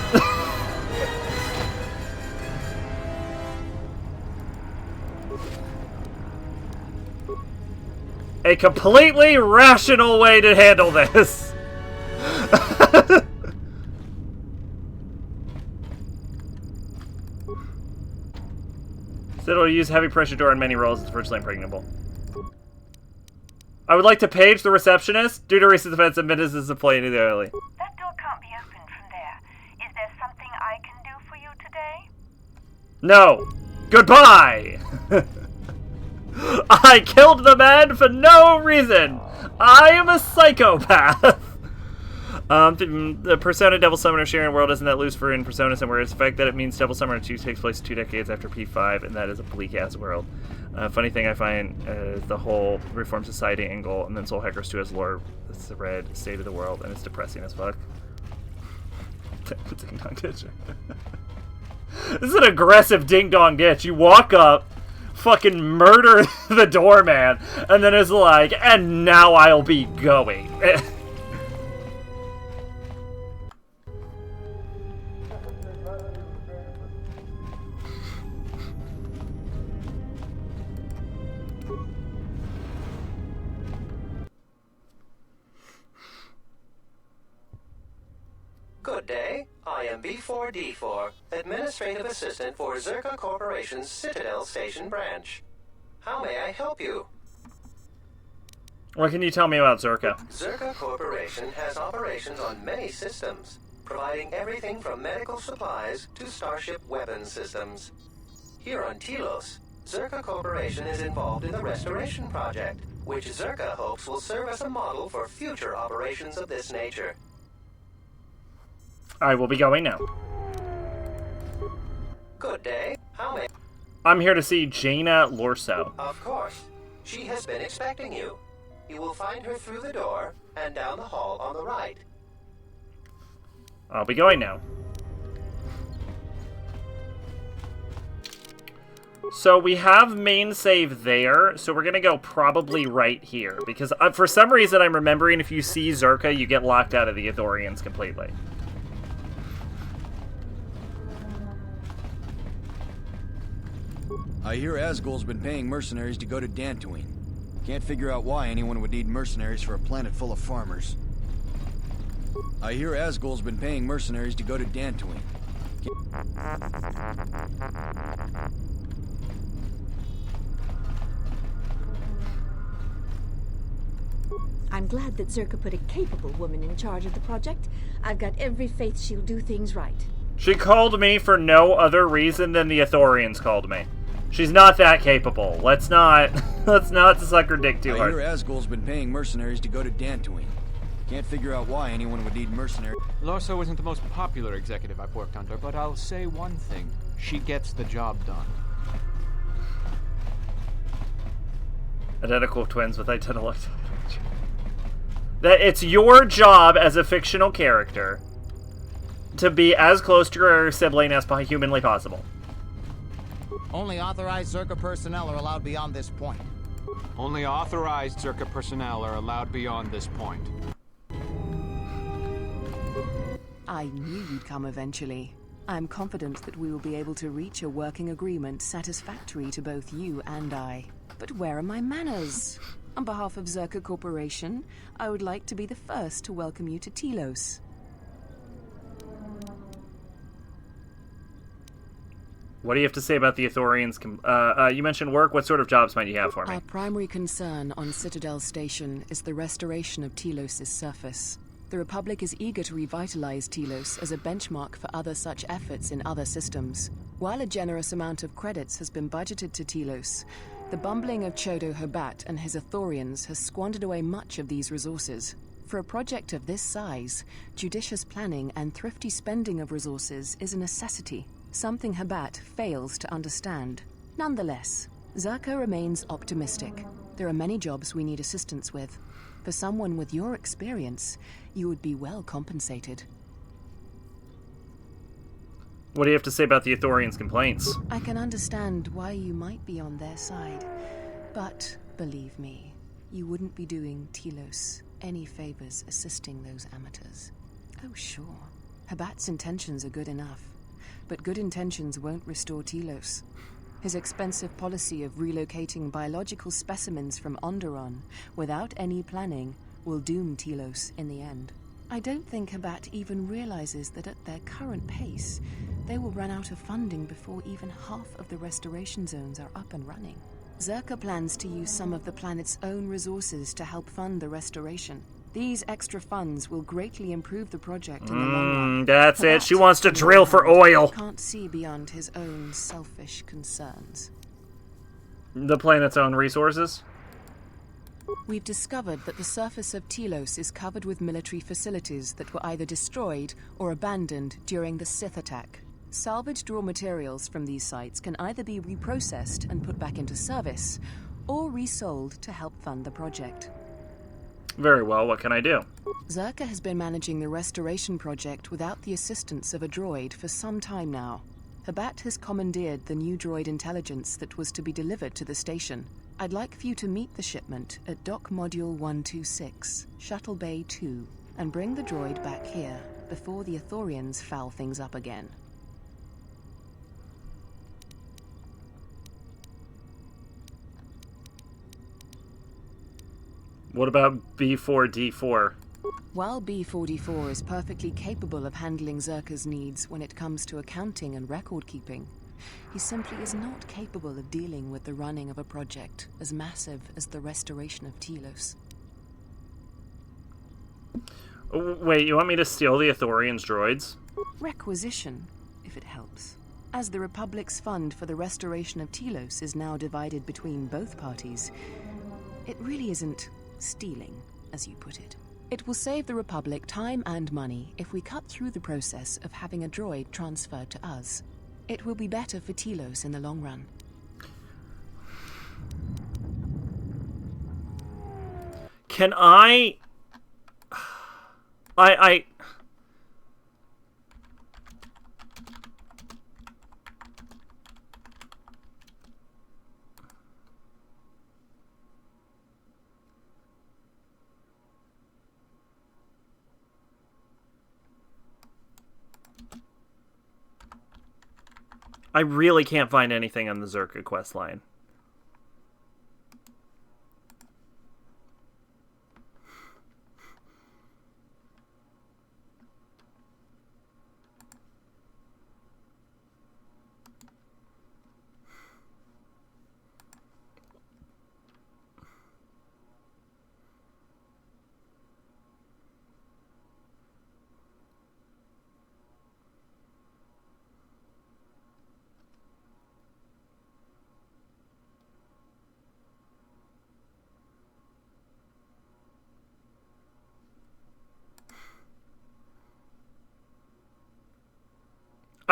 a completely rational way to handle this. Sith will use heavy pressure door in many roles. It's virtually impregnable. I would like to page the receptionist. Due to recent events, admittance is deployed early. That door can't be opened from there. Is there something I can do for you today? No. Goodbye. I killed the man for no reason. I am a psychopath. The Persona Devil Summoner sharing world isn't that loose for in Persona somewhere. It's the fact that it means Devil Summoner 2 takes place 2 decades after P5, and that is a bleak-ass world. Funny thing I find is the whole Reformed Society angle, and then Soul Hackers 2 has lore. It's the red state of the world, and it's depressing as fuck. Ding-dong ditch. This is an aggressive ding-dong ditch. You walk up, fucking murder the doorman, and then it's like, and now I'll be going. Good day. I am B4D4, Administrative Assistant for Zerka Corporation's Citadel Station branch. How may I help you? What can you tell me about Zerka? Zerka Corporation has operations on many systems, providing everything from medical supplies to starship weapons systems. Here on Telos, Zerka Corporation is involved in the Restoration Project, which Zerka hopes will serve as a model for future operations of this nature. I will be going now. Good day. How may... I'm here to see Jaina Lorso. Of course. She has been expecting you. You will find her through the door and down the hall on the right. I'll be going now. So we have main save there, so we're gonna go probably right here. Because for some reason I'm remembering if you see Zerka, you get locked out of the Ithorians completely. I hear Asgul's been paying mercenaries to go to Dantooine. Can't figure out why anyone would need mercenaries for a planet full of farmers. I hear Asgul's been paying mercenaries to go to Dantooine. I'm glad that Zerka put a capable woman in charge of the project. I've got every faith she'll do things right. She called me for no other reason than the Ithorians called me. She's not that capable. Let's not suck her dick too hard. I hear Asgul's been paying mercenaries to go to Dantooine. Can't figure out why anyone would need mercenaries. Lorso isn't the most popular executive I've worked under, but I'll say one thing. She gets the job done. Identical twins with identical... That it's your job as a fictional character to be as close to your sibling as humanly possible. Only authorized Zerka personnel are allowed beyond this point. Only authorized Zerka personnel are allowed beyond this point. I knew you'd come eventually. I'm confident that we will be able to reach a working agreement satisfactory to both you and I. But where are my manners? On behalf of Zerka Corporation, I would like to be the first to welcome you to Telos. What do you have to say about the Ithorians? You mentioned work. What sort of jobs might you have for me? Our primary concern on Citadel Station is the restoration of Telos' surface. The Republic is eager to revitalize Telos as a benchmark for other such efforts in other systems. While a generous amount of credits has been budgeted to Telos, the bumbling of Chodo Habat and his Ithorians has squandered away much of these resources. For a project of this size, judicious planning and thrifty spending of resources is a necessity. Something Habat fails to understand. Nonetheless, Zerka remains optimistic. There are many jobs we need assistance with. For someone with your experience, you would be well compensated. What do you have to say about the Ithorians' complaints? I can understand why you might be on their side, but believe me, you wouldn't be doing Telos any favors assisting those amateurs. Oh sure, Habat's intentions are good enough. But good intentions won't restore Telos. His expensive policy of relocating biological specimens from Onderon without any planning will doom Telos in the end. I don't think Habat even realizes that at their current pace, they will run out of funding before even half of the restoration zones are up and running. Zerka plans to use some of the planet's own resources to help fund the restoration. These extra funds will greatly improve the project in the long run. That's it. She wants to drill for oil. Can't see beyond his own selfish concerns. The planet's own resources? We've discovered that the surface of Telos is covered with military facilities that were either destroyed or abandoned during the Sith attack. Salvaged raw materials from these sites can either be reprocessed and put back into service, or resold to help fund the project. Very well, what can I do? Zerka has been managing the restoration project without the assistance of a droid for some time now. Habat has commandeered the new droid intelligence that was to be delivered to the station. I'd like for you to meet the shipment at Dock Module 126, Shuttle Bay 2, and bring the droid back here before the Ithorians foul things up again. What about B4D4? While B44 is perfectly capable of handling Zerka's needs when it comes to accounting and record keeping, he simply is not capable of dealing with the running of a project as massive as the restoration of Telos. Wait, you want me to steal the Ithorians' droids? Requisition, if it helps. As the Republic's fund for the restoration of Telos is now divided between both parties, it really isn't stealing, as you put it. It will save the Republic time and money if we cut through the process of having a droid transferred to us. It will be better for Telos in the long run. Can I really can't find anything on the Zerka quest line.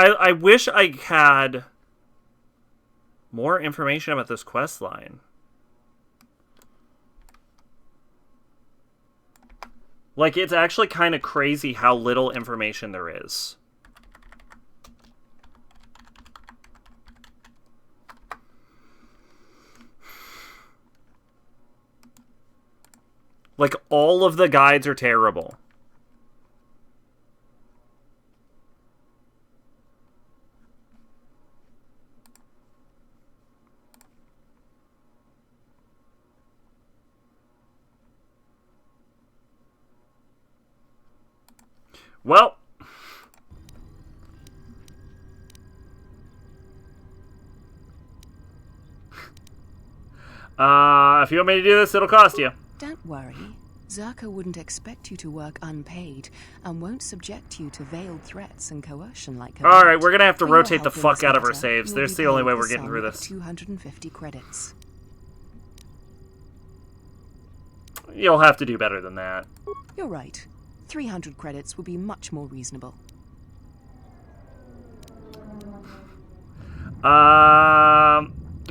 I wish I had more information about this quest line. Like, it's actually kind of crazy how little information there is. Like, all of the guides are terrible. Well, if you want me to do this, it'll cost you. Don't worry. Zerka wouldn't expect you to work unpaid and won't subject you to veiled threats and coercion like her. Alright, we're gonna have to rotate the fuck out of our saves. There's the only way we're getting through this. 250 credits. You'll have to do better than that. You're right. 300 credits would be much more reasonable. Well,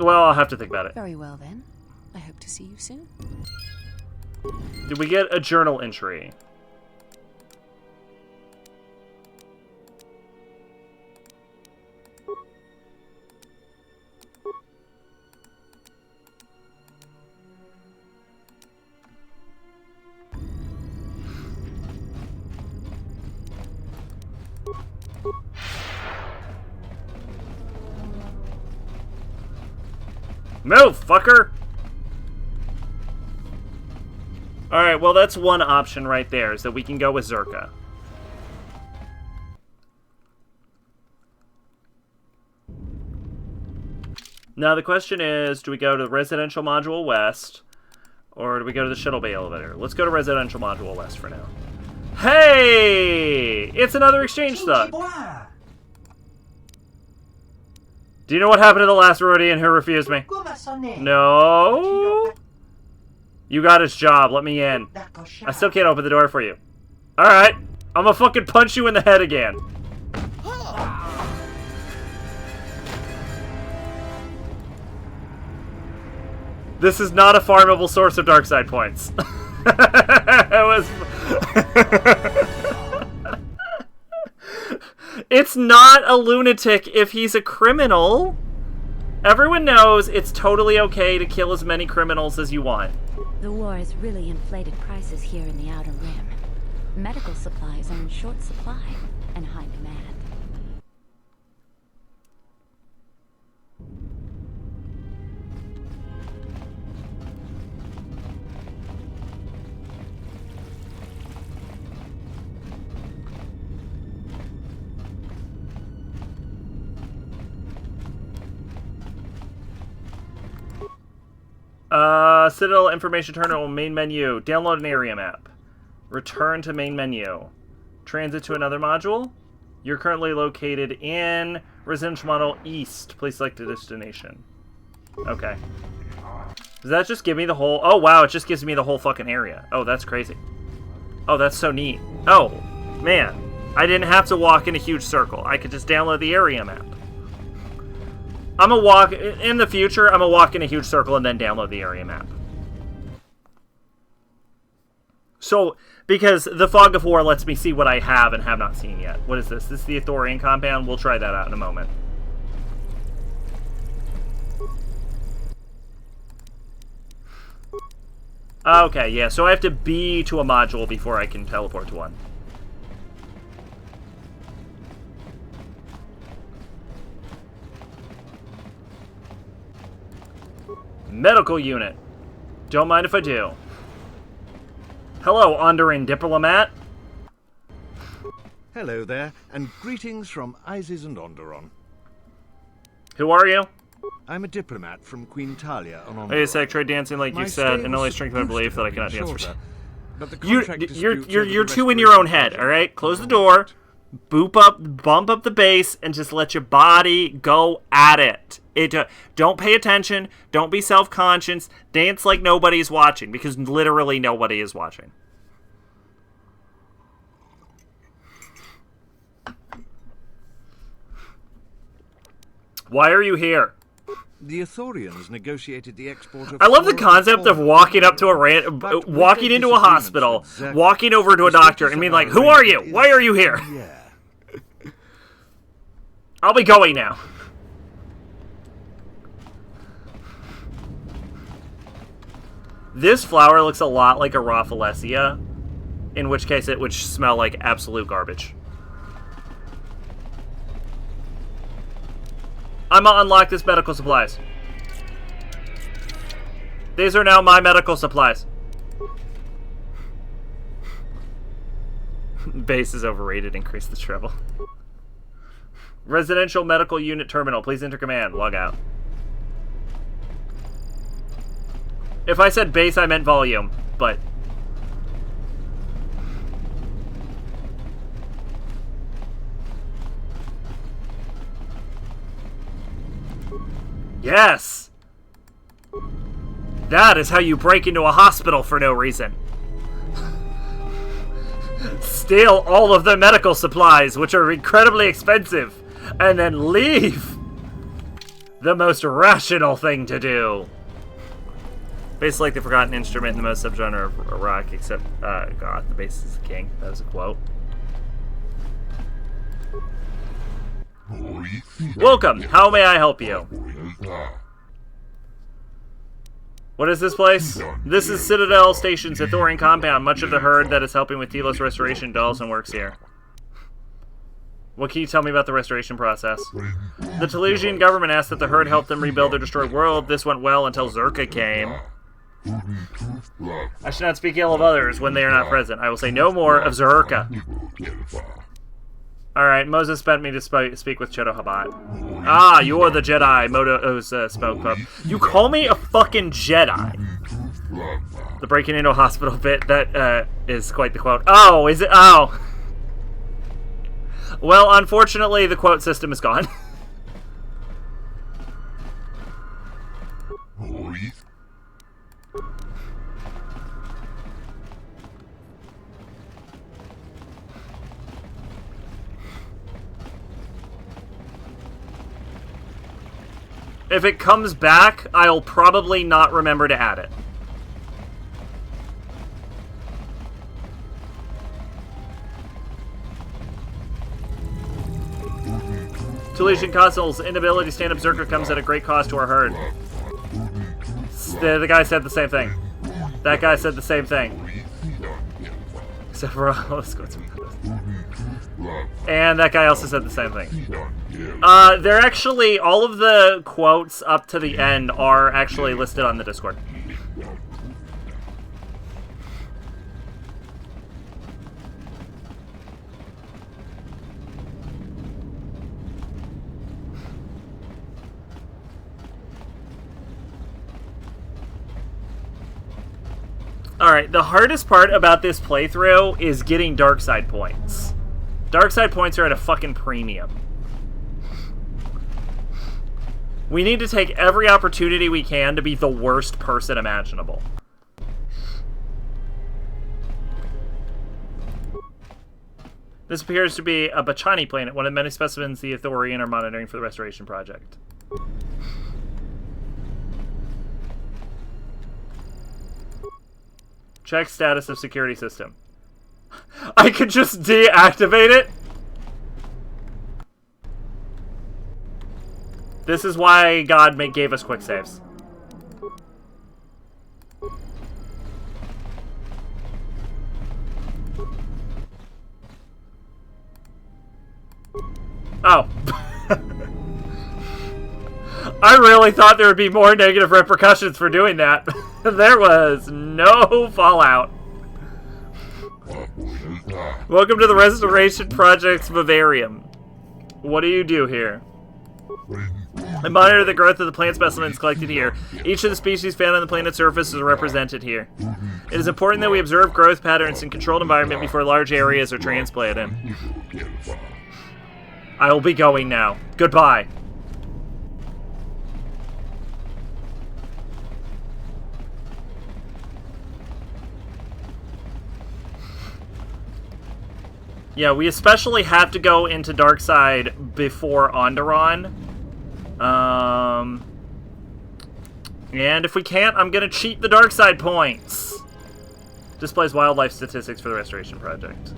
I'll have to think about it. Very well then. I hope to see you soon. Did we get a journal entry? Move, fucker! Alright, well that's one option right there, is that we can go with Zerka. Now the question is, do we go to the Residential Module West, or do we go to the Shuttle Bay Elevator? Let's go to Residential Module West for now. Hey! It's another exchange thug! Do you know what happened to the last Rodian who refused me? No? You got his job. Let me in. I still can't open the door for you. Alright. I'm gonna fucking punch you in the head again. This is not a farmable source of dark side points. It was... It's not a lunatic if he's a criminal. Everyone knows it's totally okay to kill as many criminals as you want. The war has really inflated prices here in the Outer Rim. Medical supplies are in short supply and high demand. Citadel Information Terminal, main menu. Download an area map. Return to main menu. Transit to another module. You're currently located in Residential Model East. Please select a destination. Okay. Does that just give me the whole... Oh, wow, it just gives me the whole fucking area. Oh, that's crazy. Oh, that's so neat. Oh, man. I didn't have to walk in a huge circle. I could just download the area map. I'm gonna walk... In the future, I'm gonna walk in a huge circle and then download the area map. So, because the Fog of War lets me see what I have and have not seen yet. What is this? This is the Athorian compound? We'll try that out in a moment. Okay, yeah, so I have to be to a module before I can teleport to one. Medical unit. Don't mind if I do. Hello, Onderan diplomat. Hello there, and greetings from Isis and Onderon. Who are you? I'm a diplomat from Queen Talia on Onderon. Wait a sec, try dancing like you said, and only strength my belief that I cannot dance for... You're too in your own head, alright? Close the door, bump up the bass, and just let your body go at it. Don't pay attention, don't be self-conscious, dance like nobody's watching, because literally nobody is watching. Why are you here? The Athorians negotiated the export of... I love the concept of walking up to a walking into a hospital, walking over to a doctor, and being like, "Who are you? Why are you here?" Yeah. I'll be going now. This flower looks a lot like a Rafflesia, in which case it would smell like absolute garbage. I'm gonna unlock this medical supplies. These are now my medical supplies. Base is overrated. Increase the treble. Residential medical unit terminal. Please enter command. Log out. If I said base, I meant volume, but... Yes! That is how you break into a hospital for no reason. Steal all of the medical supplies, which are incredibly expensive, and then leave! The most rational thing to do. Basically like the forgotten instrument in the most subgenre of rock, except, God, the bass is the king. That was a quote. Welcome! How may I help you? What is this place? This is Citadel Station's Athorian compound. Much of the herd that is helping with Telos restoration dwells and works here. What can you tell me about the restoration process? The Telesian government asked that the herd help them rebuild their destroyed world. This went well until Zerka came. I should not speak ill of others when they are not present. I will say no more of Zerka. Alright, Moses spent me to speak with Chodo Habat. Ah, you're the Jedi, Moto's spoke up. You call me a fucking Jedi? The breaking into a hospital bit, that is quite the quote. Oh, is it? Oh. Well, unfortunately, the quote system is gone. If it comes back, I'll probably not remember to add it. Telesian Consul's inability to stand up Zerka comes at a great cost to our herd. The guy said the same thing. That guy said the same thing. Except for let's go to and that guy also said the same thing. They're actually, all of the quotes up to the end are actually listed on the Discord. Alright, the hardest part about this playthrough is getting dark side points. Dark side points are at a fucking premium. We need to take every opportunity we can to be the worst person imaginable. This appears to be a Bachani planet, one of the many specimens the Ithorian are monitoring for the restoration project. Check status of security system. I could just deactivate it? This is why God gave us quick saves. Oh. I really thought there would be more negative repercussions for doing that. There was no fallout. Welcome to the Restoration Project's Vivarium. What do you do here? I monitor the growth of the plant specimens collected here. Each of the species found on the planet's surface is represented here. It is important that we observe growth patterns in controlled environment before large areas are transplanted. I will be going now. Goodbye. Yeah, we especially have to go into Darkside before Onderon. And if we can't, I'm gonna cheat the Darkside points. Displays wildlife statistics for the Restoration Project.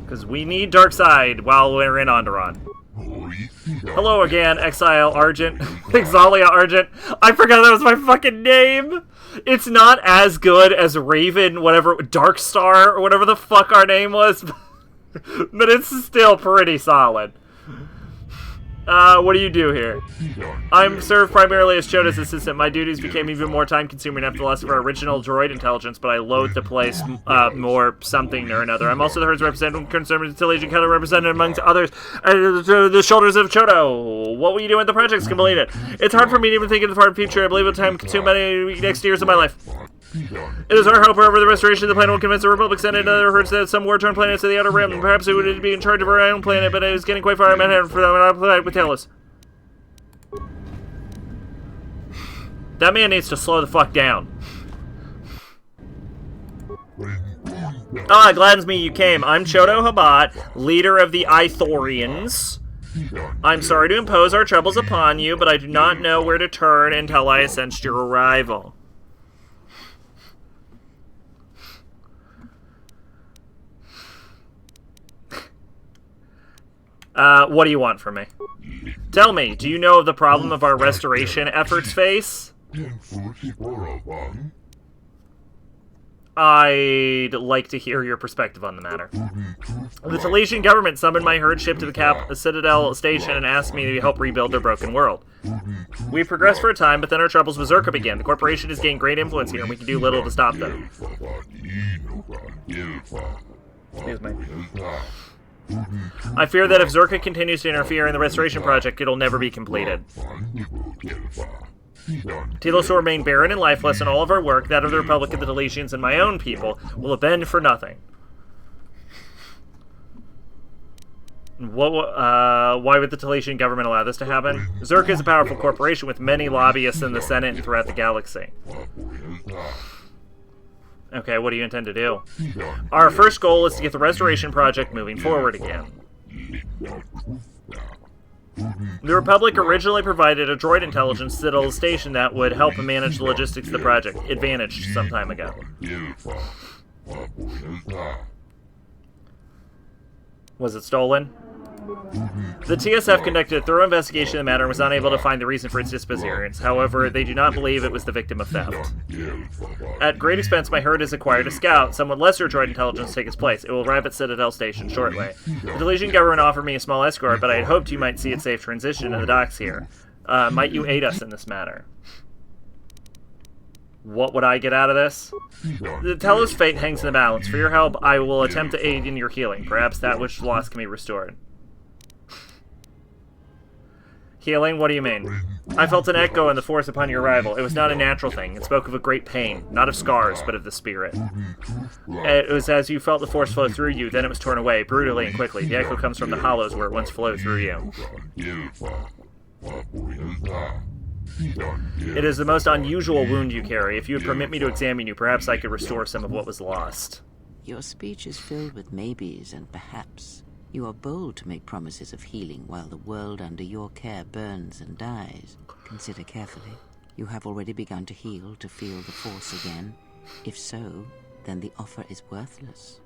Because we need Darkside while we're in Onderon. Hello again, Exile Argent. Exalia Argent. I forgot that was my fucking name! It's not as good as Raven, whatever, Darkstar, or whatever the fuck our name was. But it's still pretty solid. What do you do here? I'm served primarily as Chodo's assistant. My duties became even more time-consuming after the loss of our original droid intelligence, but I loathe the place more something or another. I'm also the herd's representative concerned with the Telesian Kettle represented amongst others the shoulders of Chodo. What will you do when the project's completed? It's hard for me to even think of the far future. I believe it'll time consume many next years of my life. It is our hope, however, the restoration of the planet will convince the Republic Senate and other herds that some war-torn planets to the Outer Rim. Perhaps we would be in charge of our own planet, but it is getting quite far. I'm ahead for them, and I'll play with Talos. That man needs to slow the fuck down. Ah, it gladdens me you came. I'm Chodo Habat, leader of the Ithorians. I'm sorry to impose our troubles upon you, but I do not know where to turn until I sensed your arrival. What do you want from me? Tell me, do you know of the problem of our restoration efforts face? I'd like to hear your perspective on the matter. The Talesian government summoned my herd ship to the Citadel station and asked me to help rebuild their broken world. We progressed for a time, but then our troubles with Zerka began. The corporation has gained great influence here, and we can do little to stop them. Excuse me. I fear that if Zerka continues to interfere in the restoration project, it'll never be completed. Telos will remain barren and lifeless, and all of our work, that of the Republic of the Talesians and my own people, will have been for nothing. Why would the Talesian government allow this to happen? Zerka is a powerful corporation with many lobbyists in the Senate and throughout the galaxy. Okay, what do you intend to do? Our first goal is to get the restoration project moving forward again. The Republic originally provided a droid intelligence Citadel station that would help manage the logistics of the project. It vanished some time ago. Was it stolen? The TSF conducted a thorough investigation of the matter and was unable to find the reason for its disappearance. However, they do not believe it was the victim of theft. At great expense, my herd has acquired a scout. Somewhat lesser droid intelligence to take its place. It will arrive at Citadel Station shortly. The Talesian government offered me a small escort, but I had hoped you might see its safe transition to the docks here. Might you aid us in this matter? What would I get out of this? The Telos' fate hangs in the balance. For your help, I will attempt to aid in your healing. Perhaps that which is lost can be restored. Healing? What do you mean? I felt an echo in the Force upon your arrival. It was not a natural thing. It spoke of a great pain, not of scars, but of the spirit. It was as you felt the Force flow through you, then it was torn away, brutally and quickly. The echo comes from the hollows where it once flowed through you. It is the most unusual wound you carry. If you would permit me to examine you, perhaps I could restore some of what was lost. Your speech is filled with maybes and perhaps. You are bold to make promises of healing while the world under your care burns and dies. Consider carefully. You have already begun to heal, to feel the Force again. If so, then the offer is worthless.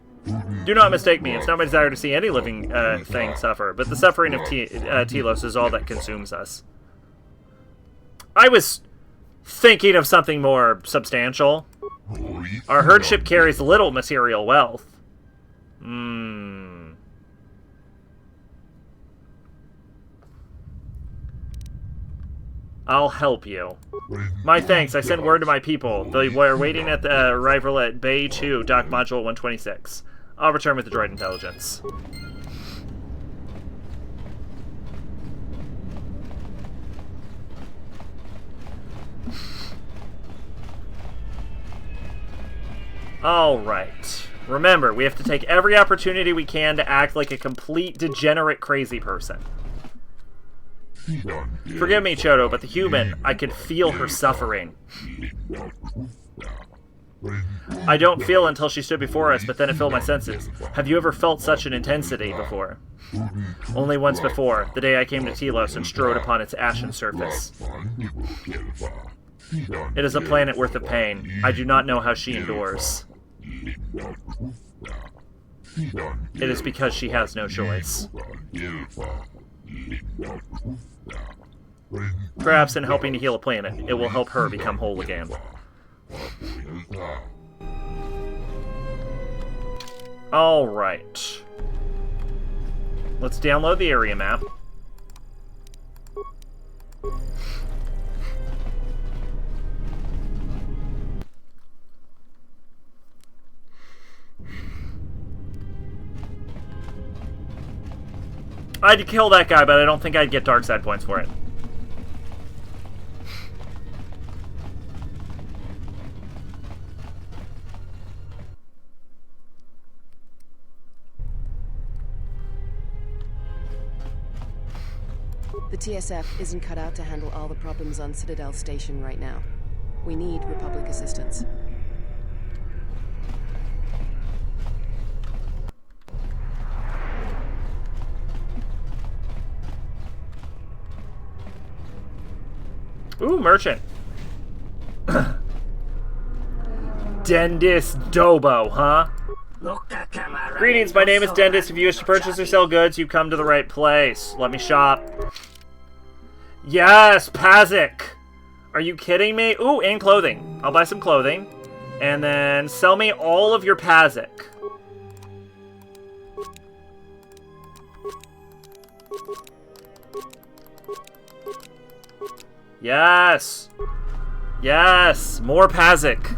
Do not mistake me. It's not my desire to see any living thing suffer, but the suffering of Telos is all that consumes us. I was thinking of something more substantial. Our herd ship carries little material wealth. I'll help you. My thanks. I sent word to my people. They were waiting at the arrival at Bay 2, Dock Module 126. I'll return with the droid intelligence. Alright. Remember, we have to take every opportunity we can to act like a complete degenerate crazy person. Forgive me, Chodo, but the human, I could feel her suffering. I don't feel until she stood before us, but then it filled my senses. Have you ever felt such an intensity before? Only once before, the day I came to Telos and strode upon its ashen surface. It is a planet worth of pain. I do not know how she endures. It is because she has no choice. Perhaps in helping to heal a planet, it will help her become whole again. Alright. Let's download the area map. I'd kill that guy, but I don't think I'd get dark side points for it. The TSF isn't cut out to handle all the problems on Citadel Station right now. We need Republic assistance. Ooh, merchant. Dendis Dobo, huh? Greetings, my name is Dendis. If you wish to purchase or sell goods, you've come to the right place. Let me shop. Yes, Pazik! Are you kidding me? Ooh, and clothing. I'll buy some clothing. And then sell me all of your Pazik. Yes! Yes! More Pazik.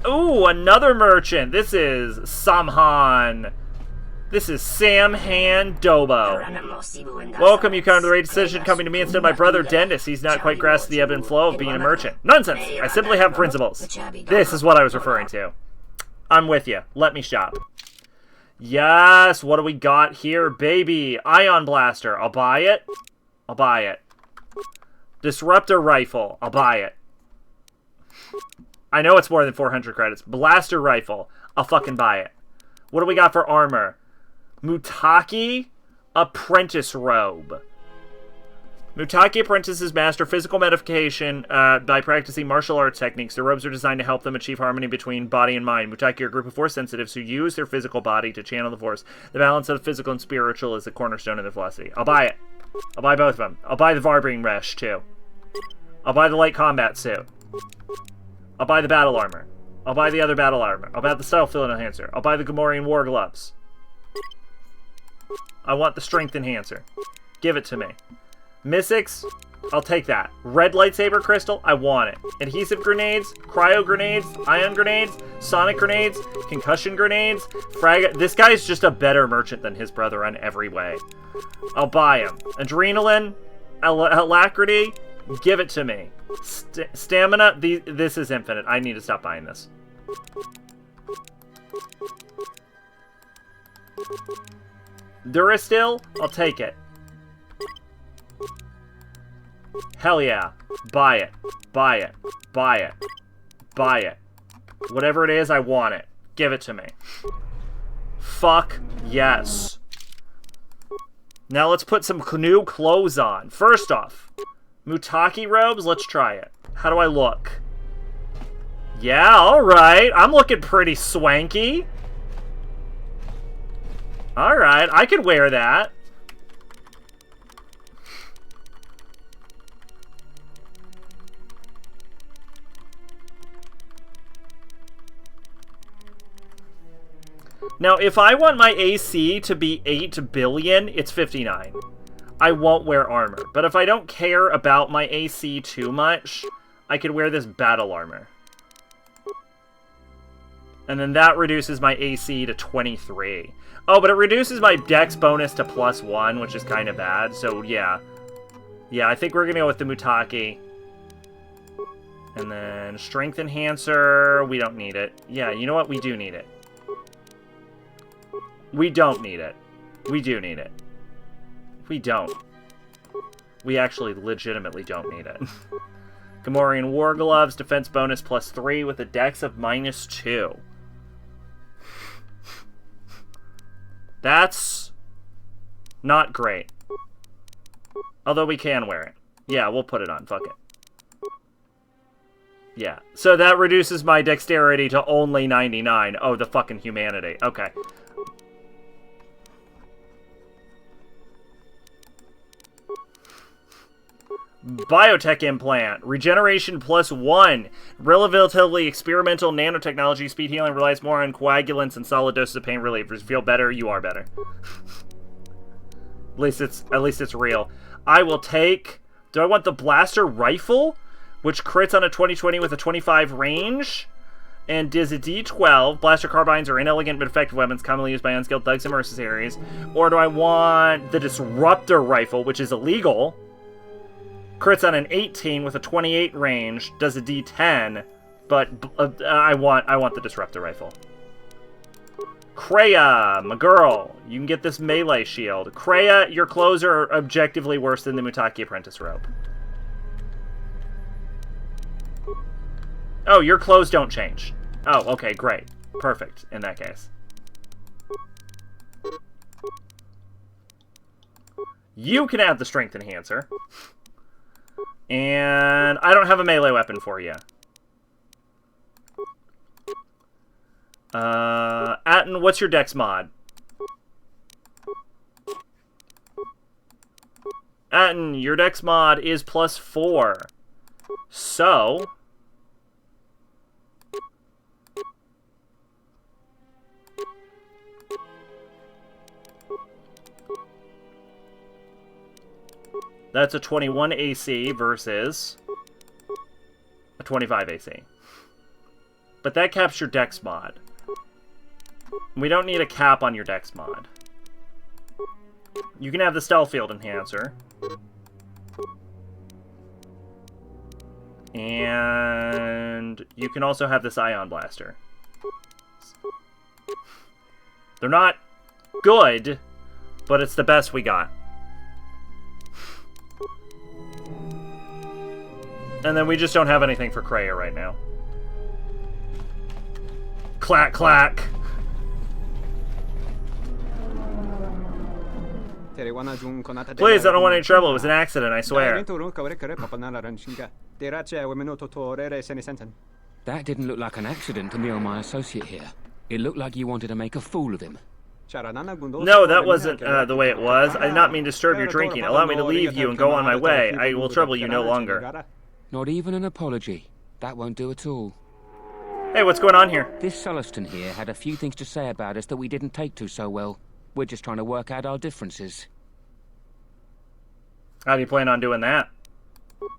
Ooh, another merchant. This is Samhan. This is Samhan Dobo. Welcome, you come to the raid decision coming to me instead of my brother Dennis. He's not quite grasped the ebb and flow of being a merchant. Nonsense! I simply have principles. This is what I was referring to. I'm with you. Let me shop. Yes, what do we got here, baby? Ion Blaster. I'll buy it. I'll buy it. Disruptor Rifle. I'll buy it. I know it's more than 400 credits. Blaster Rifle. I'll fucking buy it. What do we got for armor? Mutaki Apprentice Robe. Mutaki apprentices master physical modification by practicing martial arts techniques. The robes are designed to help them achieve harmony between body and mind. Mutaki are a group of force sensitives who use their physical body to channel the force. The balance of the physical and spiritual is the cornerstone of their philosophy. I'll buy it. I'll buy both of them. I'll buy the Varbring Resh, too. I'll buy the light combat suit. I'll buy the battle armor. I'll buy the other battle armor. I'll buy the stealth field enhancer. I'll buy the Gamorrean war gloves. I want the strength enhancer. Give it to me. Mystics, I'll take that. Red lightsaber crystal, I want it. Adhesive grenades, cryo grenades, ion grenades, sonic grenades, concussion grenades, frag. This guy's just a better merchant than his brother in every way. I'll buy him. Adrenaline, alacrity, give it to me. Stamina, this is infinite. I need to stop buying this. Durasteel, I'll take it. Hell yeah. Buy it. Buy it. Buy it. Buy it. Whatever it is, I want it. Give it to me. Fuck yes. Now let's put some new clothes on. First off, Mutaki robes, let's try it. How do I look? Yeah, alright. I'm looking pretty swanky. Alright, I could wear that. Now, if I want my AC to be 8 billion, it's 59. I won't wear armor. But if I don't care about my AC too much, I could wear this battle armor. And then that reduces my AC to 23. Oh, but it reduces my dex bonus to +1, which is kind of bad. So, yeah. Yeah, I think we're going to go with the Mutaki. And then strength enhancer. We don't need it. Yeah, you know what? We do need it. We don't need it. We do need it. We don't. We actually legitimately don't need it. Gamorrean War Gloves, defense bonus +3 with a dex of -2. That's not great. Although we can wear it. Yeah, we'll put it on. Fuck it. Yeah. So that reduces my dexterity to only 99. Oh, the fucking humanity. Okay. Biotech implant. Regeneration +1. Relatively experimental nanotechnology. Speed healing relies more on coagulants and solid doses of pain relief. If you feel better, you are better. At least it's real. I will take... Do I want the blaster rifle? Which crits on a 20/20 with a 25 range. And does a D12. Blaster carbines are inelegant but effective weapons commonly used by unskilled thugs and mercenaries. Or do I want the disruptor rifle, which is illegal? Crits on an 18 with a 28 range, does a D10, but I want the disruptor rifle. Kreia, my girl, you can get this melee shield. Kreia, your clothes are objectively worse than the Mutaki apprentice robe. Oh, your clothes don't change. Oh, okay, great. Perfect, in that case. You can have the strength enhancer. And I don't have a melee weapon for you. Atten, what's your dex mod? Atten, your dex mod is +4. So... that's a 21 AC versus a 25 AC. But that caps your dex mod. We don't need a cap on your dex mod. You can have the stealth field enhancer. And you can also have this ion blaster. They're not good, but it's the best we got. And then we just don't have anything for Kreia right now. Clack, clack. Please, I don't want any trouble. It was an accident, I swear. That didn't look like an accident to me or my associate here. It looked like you wanted to make a fool of him. No, that wasn't the way it was. I did not mean to disturb your drinking. Allow me to leave you and go on my way. I will trouble you no longer. Not even an apology. That won't do at all. Hey, what's going on here? This Sulluston here had a few things to say about us that we didn't take to so well. We're just trying to work out our differences. How do you plan on doing that?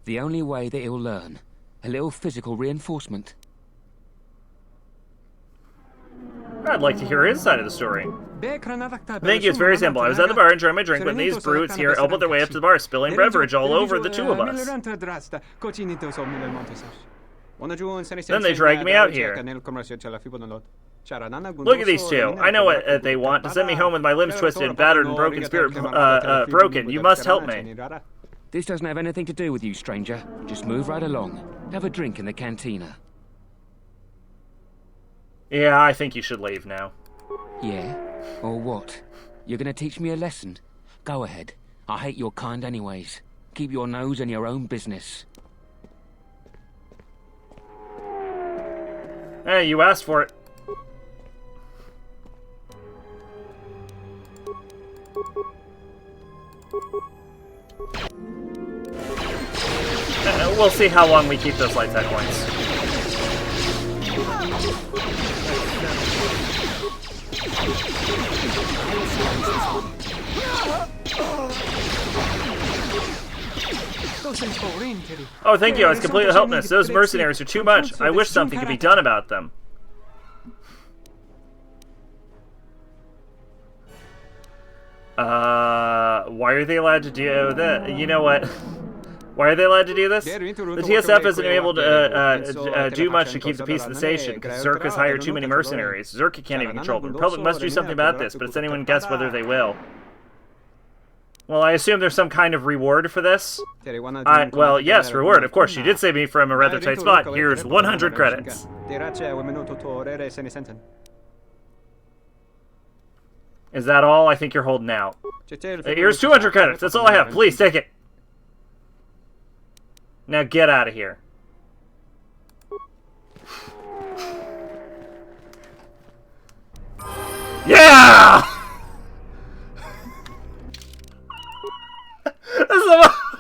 The only way that he'll learn. A little physical reinforcement. I'd like to hear his side of the story. Thank you, it's very simple. I was at the bar enjoying my drink when these brutes here elbowed their way up to the bar, spilling beverage all over the two of us. Then they dragged me out here. Look at these two. I know what they want, to send me home with my limbs twisted, battered, and broken spirit broken. You must help me. This doesn't have anything to do with you, stranger. Just move right along. Have a drink in the cantina. Yeah, I think you should leave now. Yeah? Or what? You're gonna teach me a lesson? Go ahead. I hate your kind anyways. Keep your nose in your own business. Hey, you asked for it. We'll see how long we keep those light set points. Oh, thank you. I was completely helpless. Those mercenaries are too much. I wish something could be done about them. Why are they allowed to do that? You know what? Why are they allowed to do this? The TSF isn't able to do much to keep the peace of the station, because Zerka's hired too many mercenaries. Zerka can't even control them. The Republic must do something about this, but it's anyone guess whether they will. Well, I assume there's some kind of reward for this? Well, yes, reward. Of course, she did save me from a rather tight spot. Here's 100 credits. Is that all? I think you're holding out. Here's 200 credits. That's all I have. Please, take it. Now get out of here. Yeah!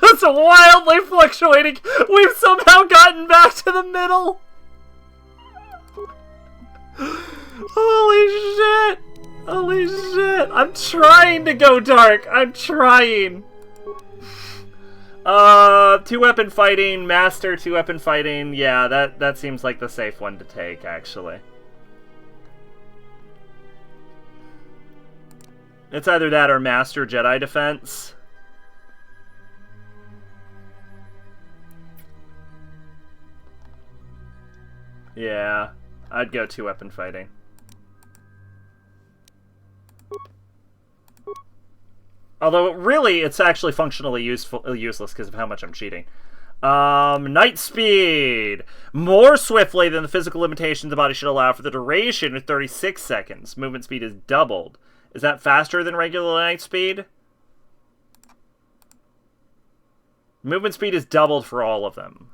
That's a wildly fluctuating. We've somehow gotten back to the middle. Holy shit. Holy shit. I'm trying to go dark. I'm trying. Two-weapon fighting, master two-weapon fighting. Yeah, that seems like the safe one to take, actually. It's either that or master Jedi defense. Yeah, I'd go two-weapon fighting. Although, really, it's actually functionally useless because of how much I'm cheating. Night speed! More swiftly than the physical limitations the body should allow for the duration of 36 seconds. Movement speed is doubled. Is that faster than regular night speed? Movement speed is doubled for all of them.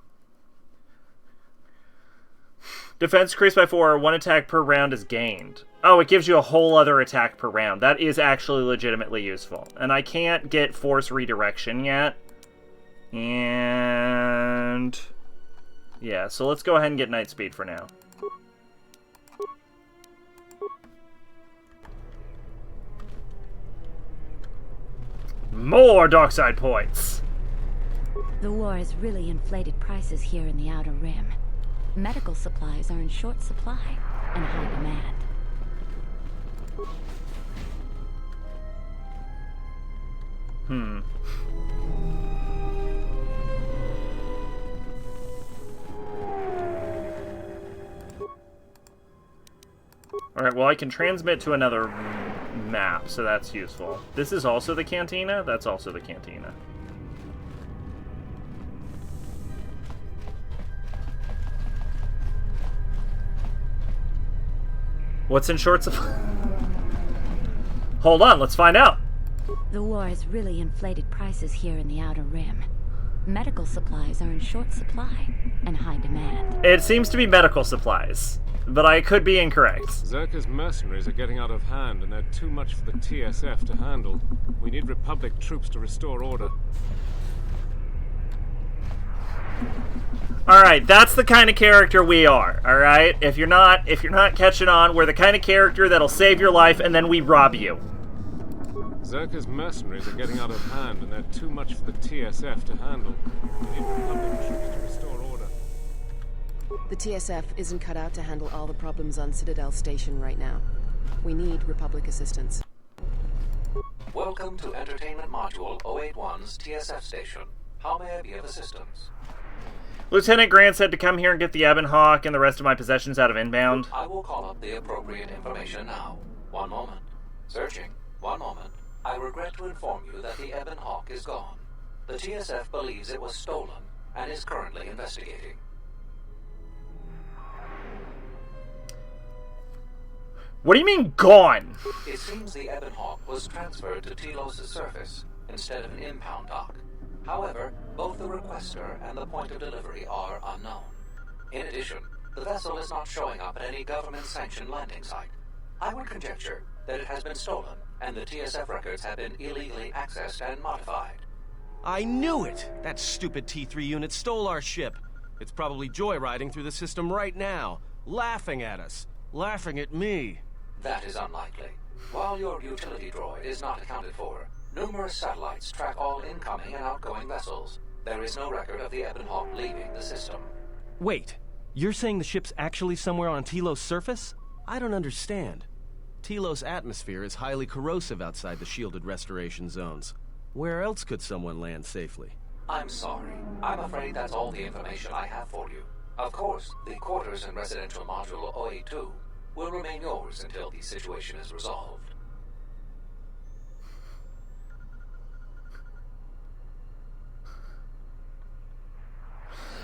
Defense increased by 4, 1 attack per round is gained. Oh, it gives you a whole other attack per round. That is actually legitimately useful. And I can't get force redirection yet. And Yeah, so let's go ahead and get night speed for now. More dark side points! The war has really inflated prices here in the Outer Rim. Medical supplies are in short supply and high demand. Alright, well I can transmit to another map, so that's useful. This is also the cantina? That's also the cantina. What's in short supply? Hold on, let's find out. The war has really inflated prices here in the Outer Rim. Medical supplies are in short supply and high demand. It seems to be medical supplies, but I could be incorrect. Zerka's mercenaries are getting out of hand, and they're too much for the TSF to handle. We need Republic troops to restore order. Alright, that's the kind of character we are, alright? If you're not catching on, we're the kind of character that'll save your life and then we rob you. Zerka's mercenaries are getting out of hand, and they're too much for the TSF to handle. We need Republic troops to restore order. The TSF isn't cut out to handle all the problems on Citadel Station right now. We need Republic assistance. Welcome to Entertainment Module 081's TSF station. How may I be of assistance? Lieutenant Grant said to come here and get the Ebon Hawk and the rest of my possessions out of inbound. I will call up the appropriate information now. One moment. Searching. One moment. I regret to inform you that the Ebon Hawk is gone. The TSF believes it was stolen and is currently investigating. What do you mean, gone? It seems the Ebon Hawk was transferred to Telos' surface instead of an impound dock. However, both the requester and the point of delivery are unknown. In addition, the vessel is not showing up at any government-sanctioned landing site. I would conjecture that it has been stolen, and the TSF records have been illegally accessed and modified. I knew it! That stupid T3 unit stole our ship. It's probably joyriding through the system right now, laughing at us, laughing at me. That is unlikely. While your utility droid is not accounted for, numerous satellites track all incoming and outgoing vessels. There is no record of the Ebon Hawk leaving the system. Wait, you're saying the ship's actually somewhere on Telos' surface? I don't understand. Telos' atmosphere is highly corrosive outside the shielded restoration zones. Where else could someone land safely? I'm sorry. I'm afraid that's all the information I have for you. Of course, the quarters in Residential Module 082 will remain yours until the situation is resolved.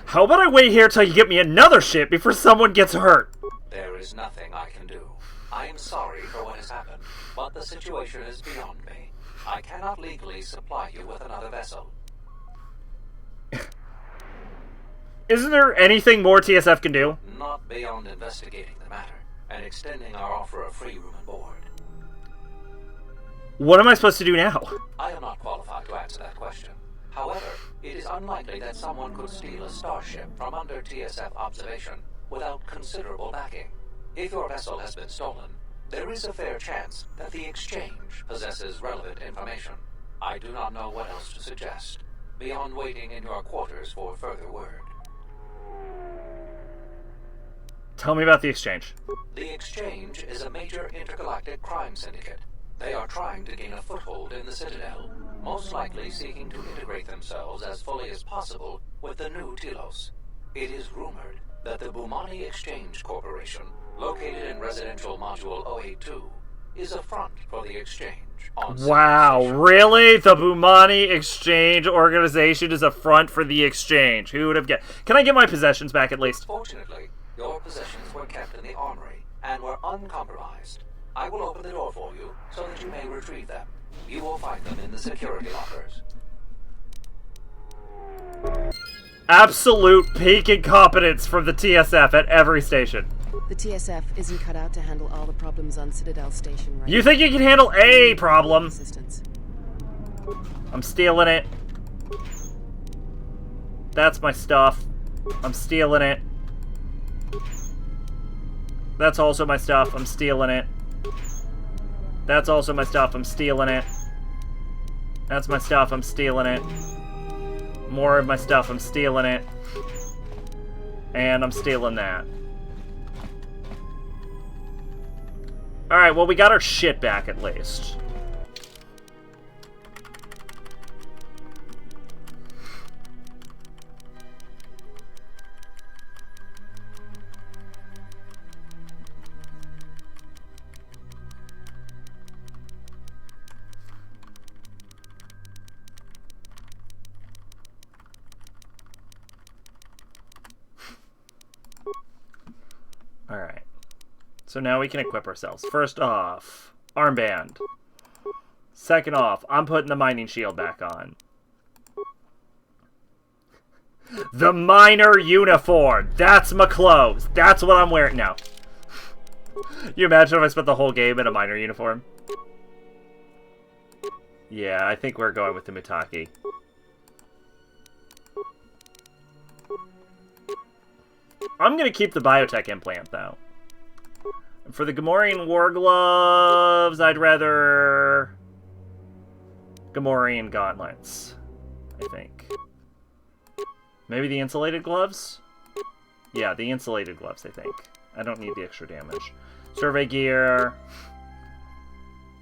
How about I wait here till you get me another ship before someone gets hurt? There is nothing I can do. I am sorry for what has happened, but the situation is beyond me. I cannot legally supply you with another vessel. Isn't there anything more TSF can do? Not beyond investigating the matter and extending our offer of free room and board. What am I supposed to do now? I am not qualified to answer that question. However, it is unlikely that someone could steal a starship from under TSF observation without considerable backing. If your vessel has been stolen, there is a fair chance that the exchange possesses relevant information. I do not know what else to suggest, beyond waiting in your quarters for further word. Tell me about the exchange. The exchange is a major intergalactic crime syndicate. They are trying to gain a foothold in the Citadel, most likely seeking to integrate themselves as fully as possible with the new Telos. It is rumored that the Bumani Exchange Corporation, located in Residential Module 082, is a front for the exchange. Wow, really? The Bumani Exchange Organization is a front for the exchange. Who would have guessed? Can I get my possessions back at least? Fortunately, your possessions were kept in the armory and were uncompromised. I will open the door for you so that you may retrieve them. You will find them in the security lockers. Absolute peak incompetence from the TSF at every station. The TSF isn't cut out to handle all the problems on Citadel Station right now. You think you can handle a problem? I'm stealing it. That's my stuff. I'm stealing it. That's also my stuff. I'm stealing it. That's also my stuff. I'm stealing it. That's my stuff. I'm stealing it. More of my stuff. I'm stealing it. And I'm stealing that. Alright, well, we got our shit back at least. Alright. So now we can equip ourselves. First off, armband. Second off, I'm putting the mining shield back on. The miner uniform! That's my clothes! That's what I'm wearing now. You imagine if I spent the whole game in a miner uniform? Yeah, I think we're going with the Mutaki. I'm gonna keep the biotech implant, though. For the Gamorrean war gloves, I'd rather Gamorrean gauntlets, I think. Maybe the insulated gloves? Yeah, the insulated gloves, I think. I don't need the extra damage. Survey gear,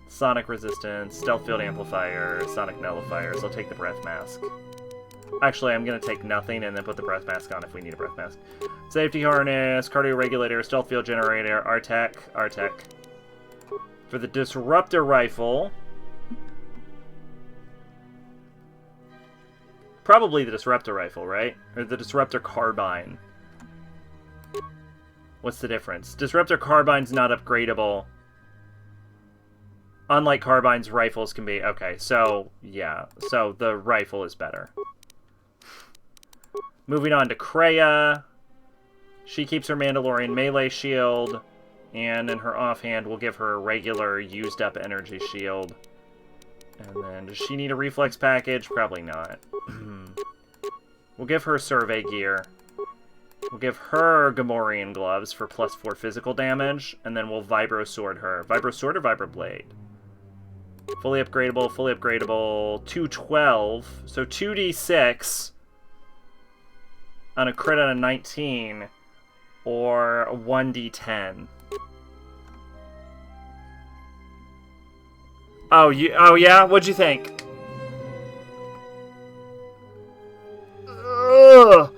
sonic resistance, stealth field amplifier, sonic nullifiers. I'll take the breath mask. Actually, I'm going to take nothing and then put the breath mask on if we need a breath mask. Safety harness, cardio regulator, stealth field generator, Artec. For the disruptor rifle, probably the disruptor rifle, right? Or the disruptor carbine. What's the difference? Disruptor carbine's not upgradable. Unlike carbines, rifles can be... Okay, so, yeah. So, the rifle is better. Moving on to Kreia. She keeps her Mandalorian melee shield. And in her offhand, we'll give her a regular used-up energy shield. And then, does she need a reflex package? Probably not. We'll give her survey gear. We'll give her Gamorrean gloves for +4 physical damage. And then we'll Vibro Sword her. Vibro Sword or Vibro Blade? Fully upgradable, fully upgradable. 212. So 2d6 on a crit on a 19. Or 1d10. Oh, yeah? What'd you think? Ugh.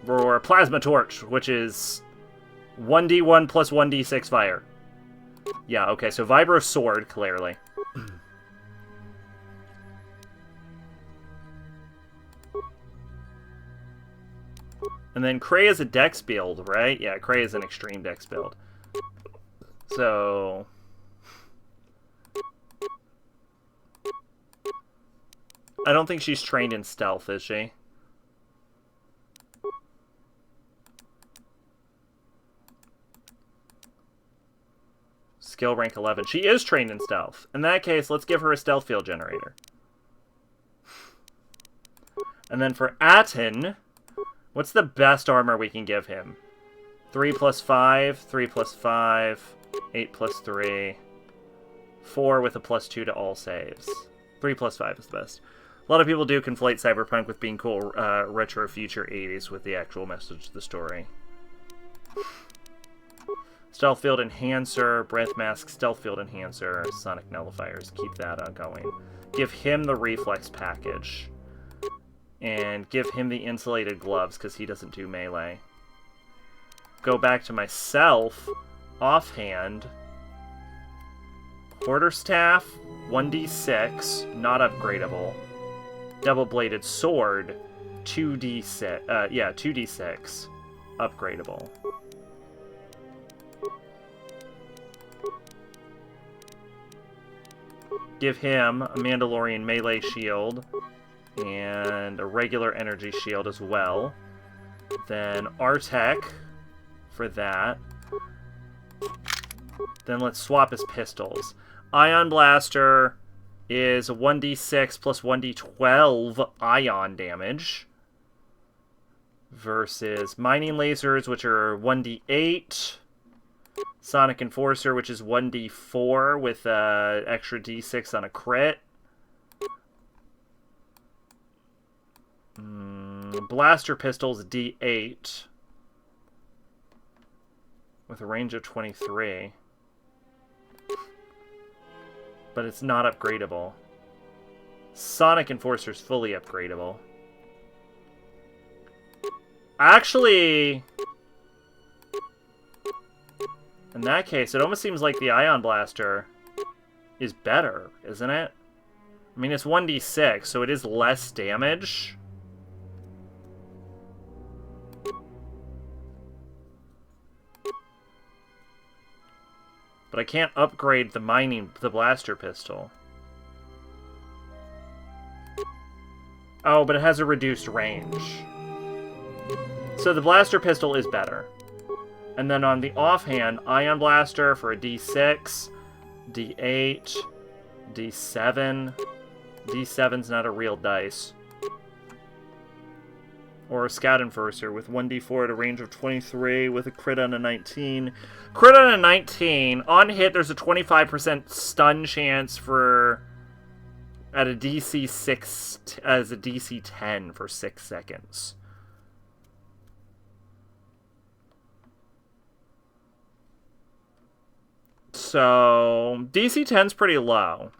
Or Plasma Torch, which is 1d1 plus 1d6 fire. Yeah, okay, so Vibro Sword, clearly. And then Kreia's a dex build, right? Yeah, Kreia's an extreme dex build. So... I don't think she's trained in stealth, is she? Skill rank 11. She is trained in stealth. In that case, let's give her a stealth field generator. And then for Aten... What's the best armor we can give him? 3 plus 5, 3 plus 5, 8 plus 3, 4 with a +2 to all saves. 3 plus 5 is the best. A lot of people do conflate Cyberpunk with being cool retro future 80s with the actual message of the story. Stealth Field Enhancer, Breath Mask, Stealth Field Enhancer, Sonic Nullifiers. Keep that going. Give him the Reflex Package. And give him the insulated gloves, because he doesn't do melee. Go back to myself. Offhand. Quarterstaff, 1d6, not upgradable. Double-bladed sword, 2d6. 2d6, upgradable. Give him a Mandalorian melee shield. And a regular energy shield as well. Then Artec for that. Then let's swap his pistols. Ion Blaster, is 1d6 plus 1d12 ion damage versus mining lasers, which are 1d8, sonic enforcer, which is 1d4 with extra d6 on a crit, blaster pistols d8 with a range of 23. But it's not upgradable. Sonic Enforcer's fully upgradable. Actually, in that case, it almost seems like the Ion Blaster is better, isn't it? I mean, it's 1d6, so it is less damage. But I can't upgrade the blaster pistol. Oh, but it has a reduced range. So the blaster pistol is better. And then on the offhand, Ion Blaster for a D6, D8, D7. D7's not a real dice. Or a Scout Enforcer with 1d4 at a range of 23 with a crit on a 19. Crit on a 19. On hit, there's a 25% stun chance for at a DC 6 as a DC 10 for 6 seconds. So DC 10's pretty low.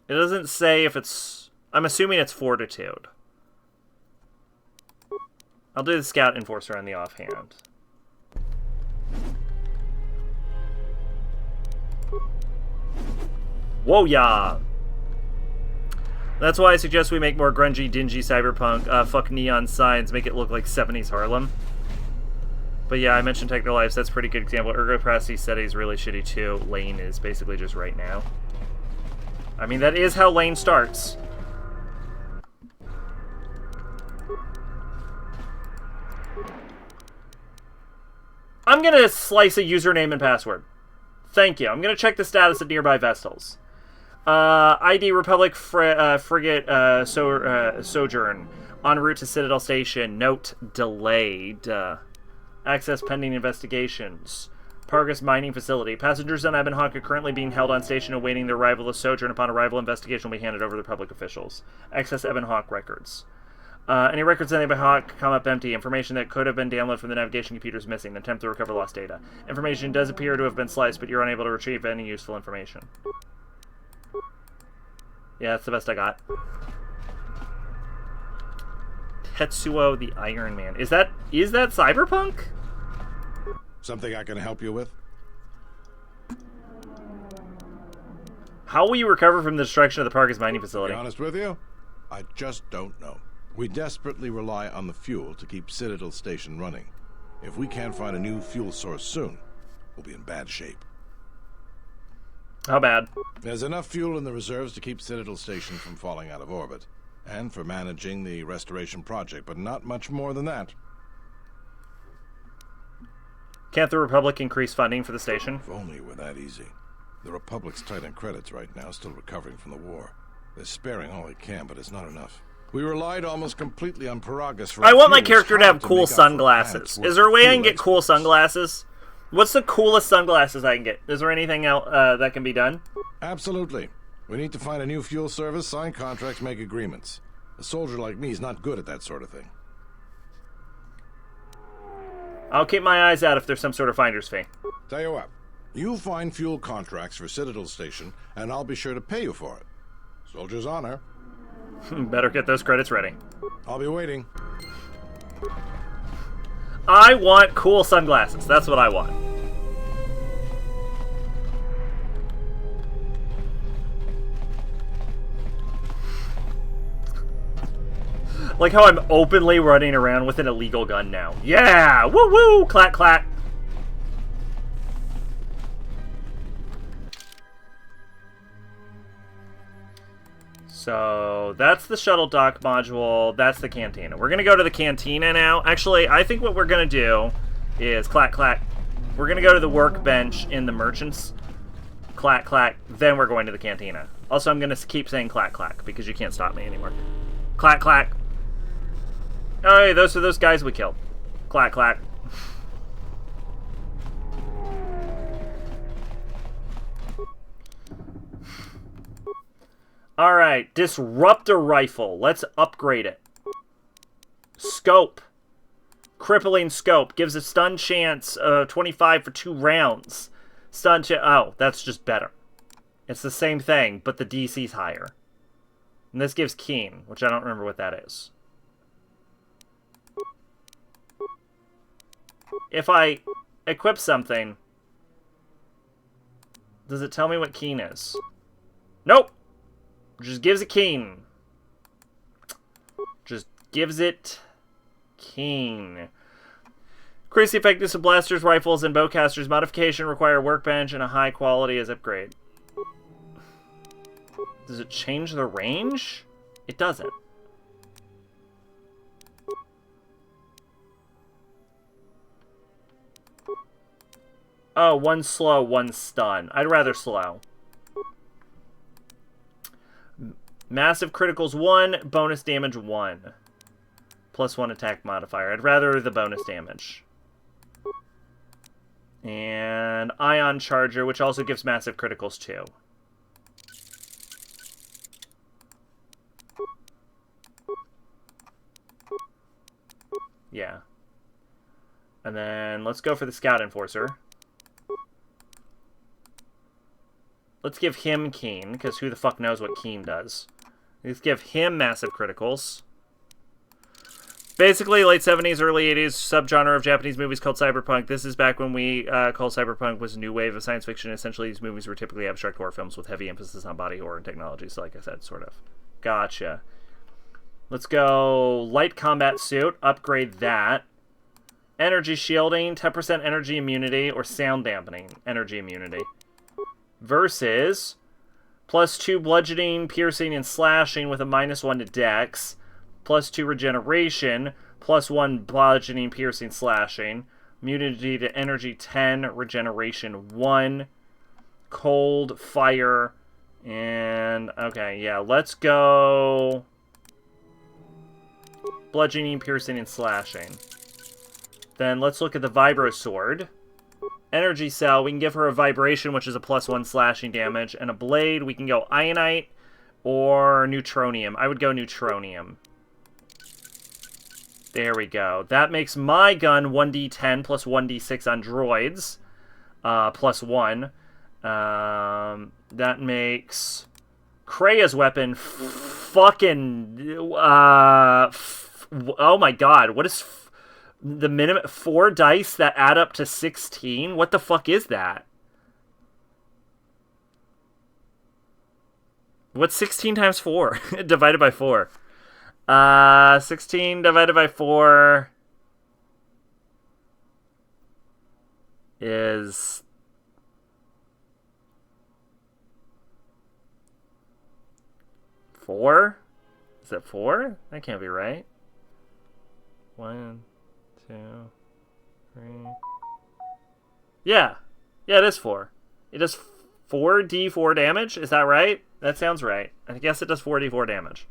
It doesn't say if it's... I'm assuming it's Fortitude. I'll do the Scout Enforcer on the offhand. Whoa, yeah! That's why I suggest we make more grungy, dingy cyberpunk. Fuck neon signs, make it look like 70s Harlem. But yeah, I mentioned Techno Lives, that's a pretty good example. Ergopressy said he's really shitty too. Lane is basically just right now. I mean, that is how Lane starts. I'm gonna slice a username and password. Thank you. I'm gonna check the status of nearby Vestals. ID Republic Frigate Sojourn. En route to Citadel Station. Note delayed. Access pending investigations. Pargus Mining Facility. Passengers on Ebon Hawk are currently being held on station awaiting the arrival of Sojourn. Upon arrival, investigation will be handed over to public officials. Access Ebon Hawk records. Any records on Ebon Hawk come up empty. Information that could have been downloaded from the navigation computer is missing. Attempt to recover lost data. Information does appear to have been sliced, but you're unable to retrieve any useful information. Yeah, that's the best I got. Tetsuo the Iron Man. Is that Cyberpunk? Something I can help you with? How will you recover from the destruction of the Pargus mining facility? To be honest with you, I just don't know. We desperately rely on the fuel to keep Citadel Station running. If we can't find a new fuel source soon, we'll be in bad shape. How bad? There's enough fuel in the reserves to keep Citadel Station from falling out of orbit, and for managing the restoration project, but not much more than that. Can't the Republic increase funding for the station? If only it were that easy. The Republic's tight on credits right now, still recovering from the war. They're sparing all they can, but it's not enough. We relied almost completely on Paragus for... I want my character to have cool sunglasses. Is there a way I can get cool sunglasses? What's the coolest sunglasses I can get? Is there anything else that can be done? Absolutely. We need to find a new fuel service, sign contracts, make agreements. A soldier like me is not good at that sort of thing. I'll keep my eyes out if there's some sort of finder's fee. Tell you what, you find fuel contracts for Citadel Station, and I'll be sure to pay you for it. Soldier's honor. Better get those credits ready. I'll be waiting. I want cool sunglasses. That's what I want. Like how I'm openly running around with an illegal gun now. Yeah! Woo woo! Clack clack! So that's the shuttle dock module. That's the cantina. We're gonna go to the cantina now. Actually, I think what we're gonna do is clack clack. We're going to go to the workbench in the merchants. Clack, clack. Then we're going to the cantina. Also, I'm going to keep saying clack, clack, because you can't stop me anymore. Clack, clack. Oh, hey, those are those guys we killed. Clack, clack. Alright, Disruptor Rifle. Let's upgrade it. Scope. Crippling Scope. Gives a stun chance of 25 for 2 rounds. Stun chance... Oh, that's just better. It's the same thing, but the DC's higher. And this gives Keen, which I don't remember what that is. If I equip something... Does it tell me what Keen is? Nope! Just gives it Keen. Just gives it Keen. Increase the effectiveness of blasters, rifles, and bowcasters. Modification require workbench and a high quality as upgrade. Does it change the range? It doesn't. Oh, 1 slow, 1 stun. I'd rather slow. Massive criticals 1, bonus damage 1. Plus 1 attack modifier. I'd rather the bonus damage. And Ion Charger, which also gives massive criticals 2. Yeah. And then let's go for the Scout Enforcer. Let's give him Keen, because who the fuck knows what Keen does. Let's give him massive criticals. Basically, late 70s, early 80s, subgenre of Japanese movies called cyberpunk. This is back when we called cyberpunk was a new wave of science fiction. Essentially, these movies were typically abstract horror films with heavy emphasis on body horror and technology. So like I said, sort of. Gotcha. Let's go light combat suit. Upgrade that. Energy shielding, 10% energy immunity, or sound dampening energy immunity. Versus +2 bludgeoning, piercing, and slashing with a -1 to dex. +2 regeneration, +1 bludgeoning, piercing, slashing. Immunity to energy 10, regeneration 1. Cold, fire, and... Okay, yeah, let's go... Bludgeoning, piercing, and slashing. Then let's look at the Vibro Sword. Energy Cell, we can give her a Vibration, which is a +1 slashing damage. And a Blade, we can go Ionite or Neutronium. I would go Neutronium. There we go. That makes my gun 1d10 plus 1d6 on droids. +1. That makes Krea's weapon fucking... oh my god, what is... The minimum 4 dice that add up to 16? What the fuck is that? What's 16 times 4? Divided by 4. 16 divided by 4 is 4? Is it 4? That can't be right. 1, 2, 3. Yeah. Yeah, it is 4. It does 4d4 damage? Is that right? That sounds right. I guess it does 4d4 damage.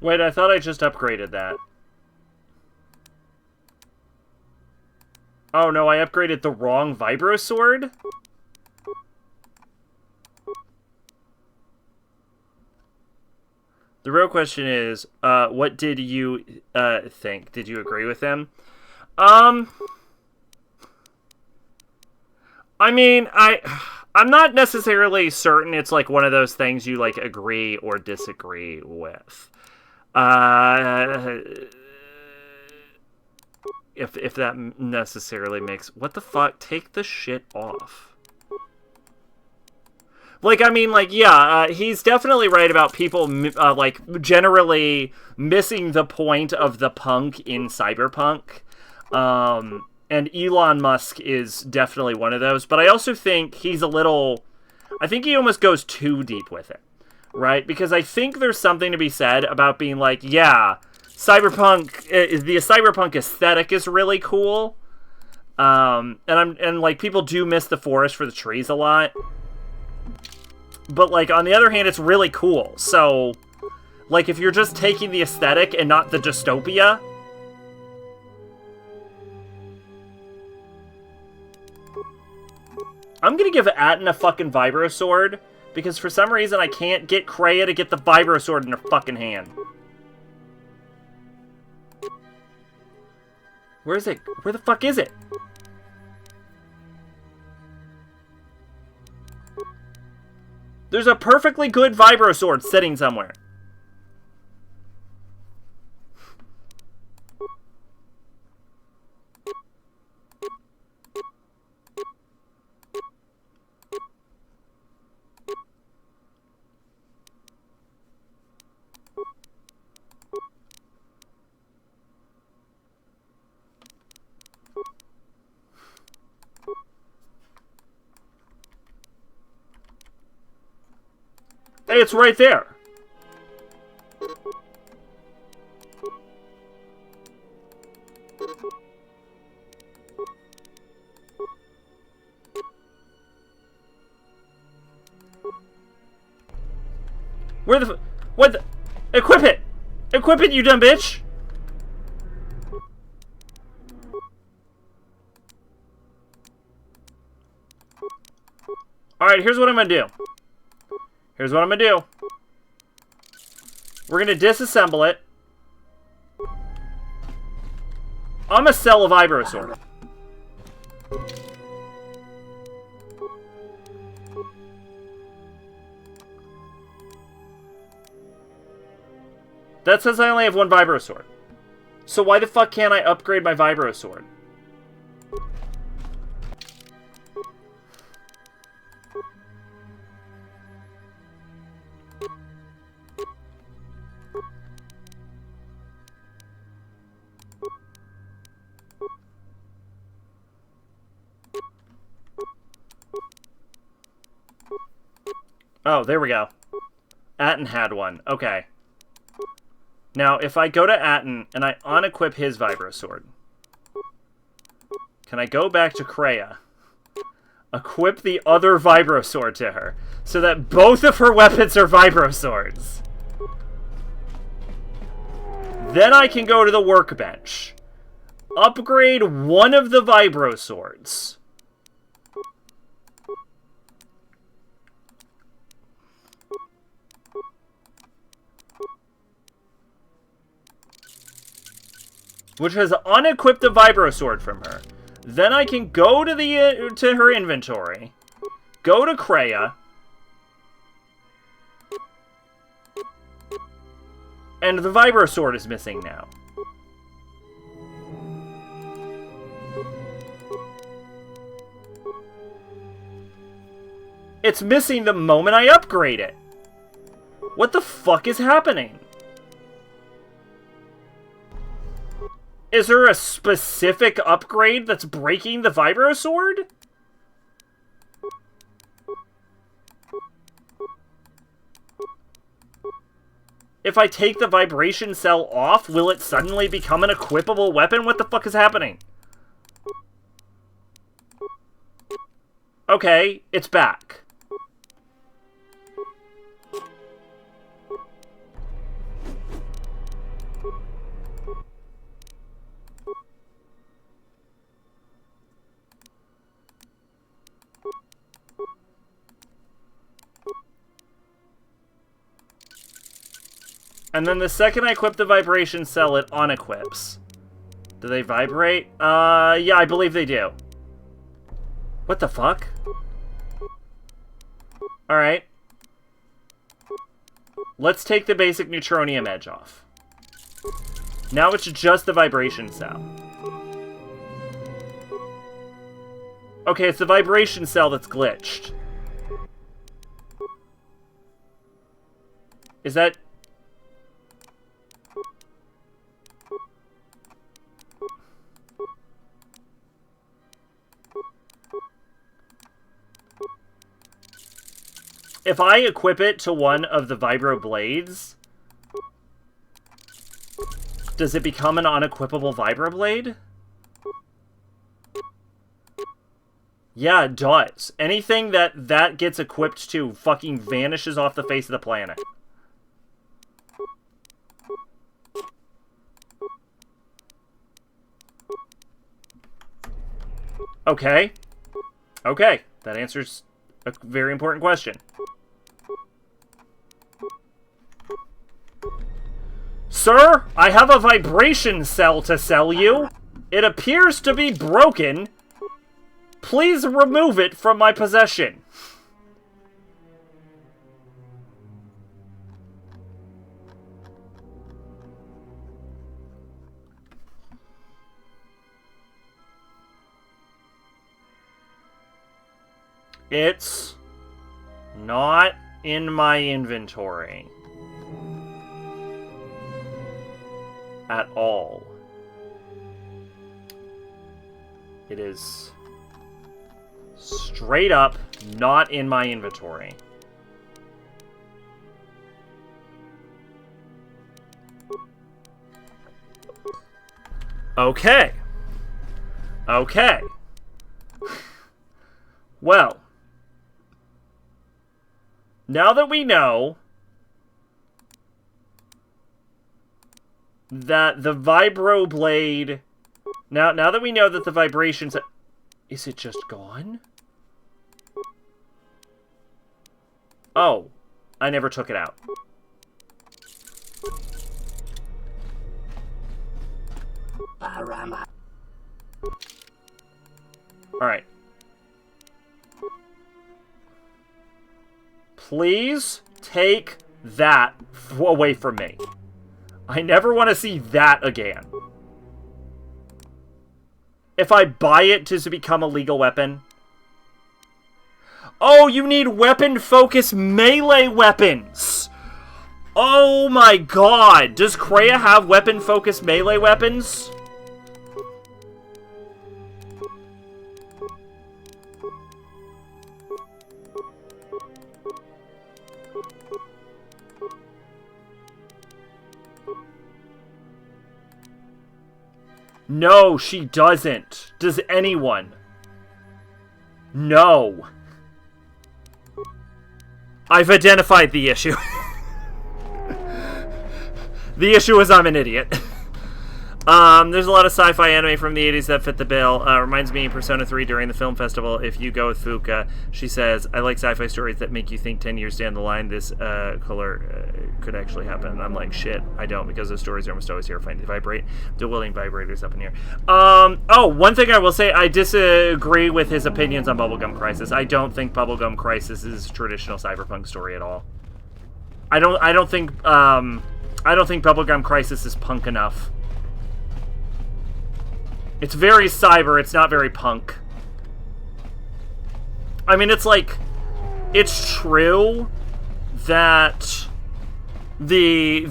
Wait, I thought I just upgraded that. Oh no, I upgraded the wrong Vibro Sword? The real question is, what did you think? Did you agree with them? I mean, I'm not necessarily certain it's like one of those things you like agree or disagree with. If that necessarily makes... What the fuck? Take the shit off. Like, I mean, like, yeah, he's definitely right about people, like, generally missing the point of the punk in Cyberpunk. And Elon Musk is definitely one of those. But I also think he's a little... I think he almost goes too deep with it, right? Because I think there's something to be said about being like, yeah, Cyberpunk... the Cyberpunk aesthetic is really cool. And like, people do miss the forest for the trees a lot. But, like, on the other hand, it's really cool. So, like, if you're just taking the aesthetic and not the dystopia... I'm gonna give Atten a fucking Vibro Sword, because for some reason I can't get Kreia to get the Vibro Sword in her fucking hand. Where is it? Where the fuck is it? There's a perfectly good Vibro Sword sitting somewhere. Hey, it's right there. Where the... What the... Equip it! Equip it, you dumb bitch! Alright, here's what I'm gonna do. Here's what I'm gonna do. We're gonna disassemble it. I'm gonna sell a Vibro Sword. That says I only have one Vibro Sword. So why the fuck can't I upgrade my Vibro Sword? Oh, there we go. Atten had one. Okay. Now, if I go to Atten and I unequip his Vibro Sword, can I go back to Kreia, equip the other Vibro Sword to her, so that both of her weapons are Vibro Swords? Then I can go to the workbench, upgrade one of the Vibro Swords, which has unequipped the Vibro Sword from her. Then I can go to the to her inventory, go to Kreia, and the Vibro Sword is missing now. It's missing the moment I upgrade it. What the fuck is happening? Is there a specific upgrade that's breaking the Vibro Sword? If I take the vibration cell off, will it suddenly become an equipable weapon? What the fuck is happening? Okay, it's back. And then the second I equip the vibration cell, it unequips. Do they vibrate? Yeah, I believe they do. What the fuck? Alright. Let's take the basic neutronium edge off. Now it's just the vibration cell. Okay, it's the vibration cell that's glitched. Is that... If I equip it to one of the vibro blades, does it become an unequipable vibro blade? Yeah, it does. Anything that gets equipped to fucking vanishes off the face of the planet. Okay. Okay. That answers a very important question. Sir, I have a vibration cell to sell you. It appears to be broken. Please remove it from my possession. It's not in my inventory. At all. It is straight up not in my inventory. Okay. Okay. Well, now that we know that the vibro blade... Now that we know that the vibrations... Is it just gone? Oh. I never took it out. Alright. Please take that away from me. I never want to see that again. If I buy it to become a legal weapon. Oh, you need weapon-focused melee weapons! Oh my god! Does Kreia have weapon-focused melee weapons? No, she doesn't. Does anyone? No. I've identified the issue. The issue is I'm an idiot. There's a lot of sci-fi anime from the 80s that fit the bill. Reminds me of Persona 3 during the film festival. If you go with Fuka, she says, I like sci-fi stories that make you think 10 years down the line this color could actually happen. And I'm like, shit, I don't, because those stories are almost always terrifying. They vibrate. The willing vibrators up in here. Oh, one thing I will say, I disagree with his opinions on Bubblegum Crisis. I don't think Bubblegum Crisis is a traditional cyberpunk story at all. I don't think Bubblegum Crisis is punk enough. It's very cyber, it's not very punk. I mean, it's like, it's true that the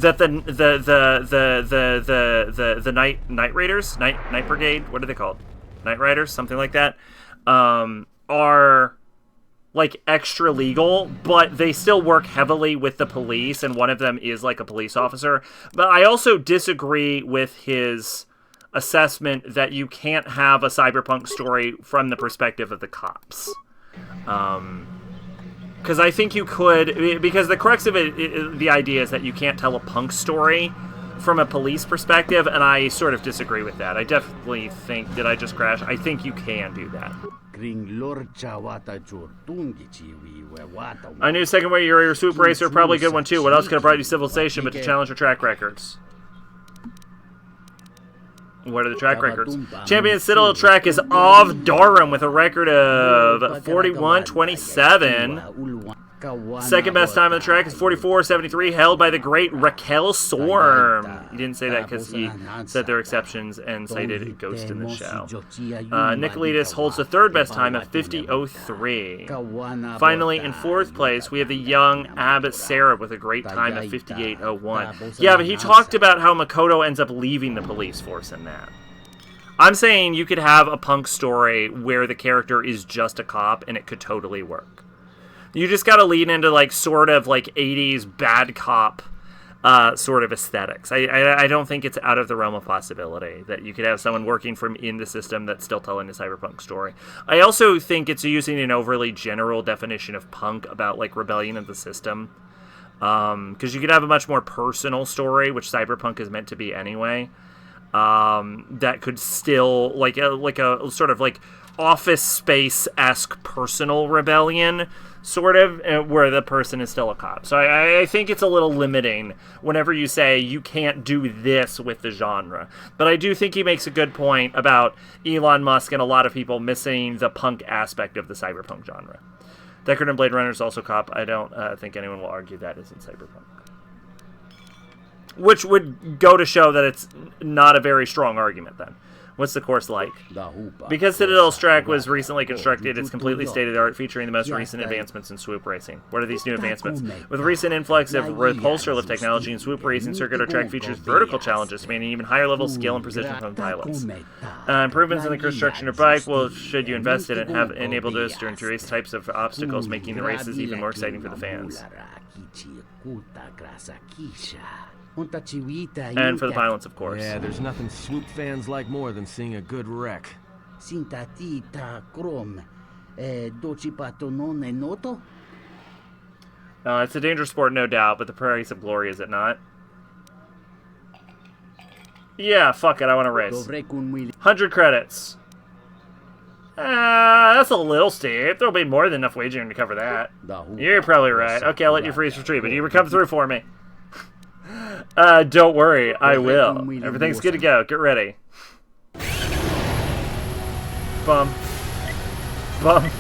Night Raiders, Night Brigade, what are they called? Night Riders, something like that, are like extra legal, but they still work heavily with the police, and one of them is like a police officer. But I also disagree with his assessment that you can't have a cyberpunk story from the perspective of the cops. Because I think you could, because the crux of it, the idea is that you can't tell a punk story from a police perspective, and I sort of disagree with that. I definitely think, did I just crash? I think you can do that. I knew Second Way Your Swoop Racer, probably a good one too. What else could have brought you Civilization but to challenge your track records? What are the track records? Champion Citadel track is of Durham with a record of 41-27. Second best time on the track is 44.73, held by the great Raquel Sorm. He didn't say that because he said there are exceptions and cited Ghost in the Shell. Nicolaitis holds the third best time at 50.03. Finally, in fourth place, we have the young Abbott Sarah with a great time at 58.01. Yeah, but he talked about how Makoto ends up leaving the police force in that. I'm saying you could have a punk story where the character is just a cop and it could totally work. You just gotta lean into, like, sort of, like, 80s bad cop sort of aesthetics. I don't think it's out of the realm of possibility that you could have someone working from in the system that's still telling a cyberpunk story. I also think it's using an overly general definition of punk about, like, rebellion of the system. Because you could have a much more personal story, which cyberpunk is meant to be anyway. That could still, like a sort of, like, Office Space-esque personal rebellion, sort of, where the person is still a cop. So I think it's a little limiting whenever you say you can't do this with the genre. But I do think he makes a good point about Elon Musk and a lot of people missing the punk aspect of the cyberpunk genre. Deckard and Blade Runner is also cop. I don't think anyone will argue that isn't cyberpunk. Which would go to show that it's not a very strong argument, then. What's the course like? Because Citadel's track was recently constructed, it's completely state-of-the-art, featuring the most recent advancements in swoop racing. What are these new advancements? With the recent influx of repulsor lift technology in swoop racing, circuit or track features vertical challenges, demanding even higher level skill and precision from pilots. Improvements in the construction of bike will, should you invest in it, have enabled us to race types of obstacles, making the races even more exciting for the fans. And for the pilots, of course. Yeah, there's nothing swoop fans like more than seeing a good wreck. It's a dangerous sport, no doubt, but the price of glory, is it not? Yeah, fuck it, I want to race. 100 credits. That's a little steep. There'll be more than enough wagering to cover that. You're probably right. Okay, I'll let you freeze retreat, but you come through for me. Don't worry, I will. Everything's good to go. Get ready. Bum. Bum.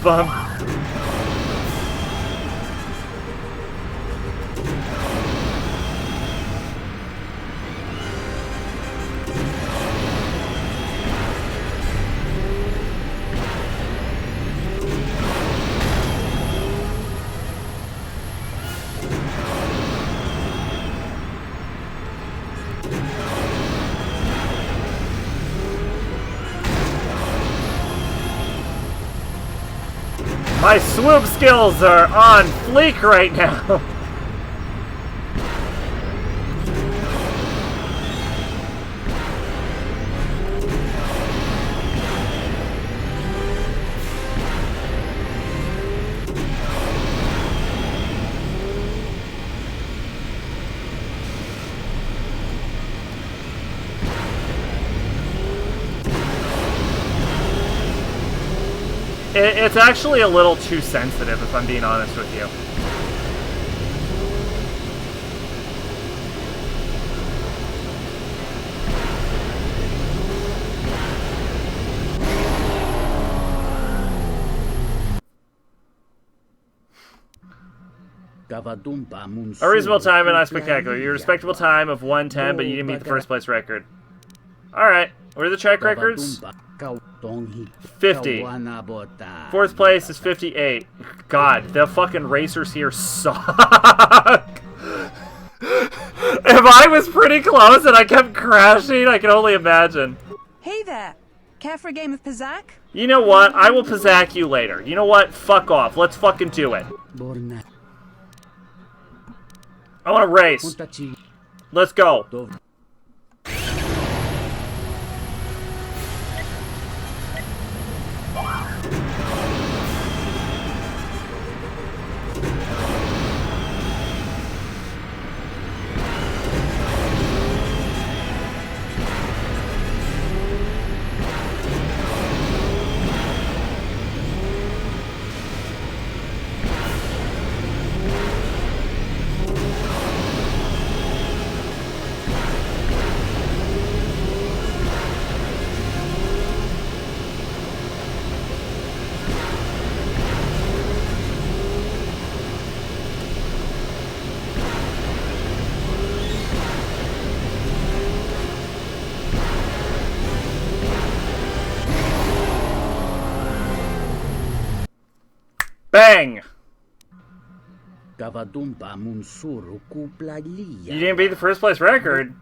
Bum. My swoop skills are on fleek right now. It's actually a little too sensitive, if I'm being honest with you. A reasonable time and not spectacular. Your respectable time of 1:10, but you didn't meet the first place record. Alright, what are the track records? 50. Fourth place is 58. God, the fucking racers here suck. If I was pretty close and I kept crashing, I can only imagine. Hey there. Care for a game of Pizzak? You know what? I will Pizzak you later. You know what? Fuck off. Let's fucking do it. I want to race. Let's go. Bang! You didn't beat the first place record?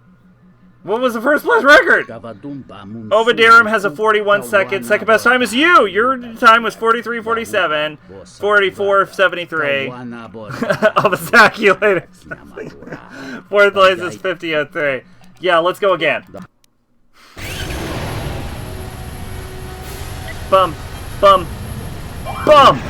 What was the first place record? Ovadirum has a 41 second. Second best time is you! Your time was 43:47, 44:73. I'll attack you later. Fourth place is 50:03. Yeah, let's go again. Bum, bum, bum!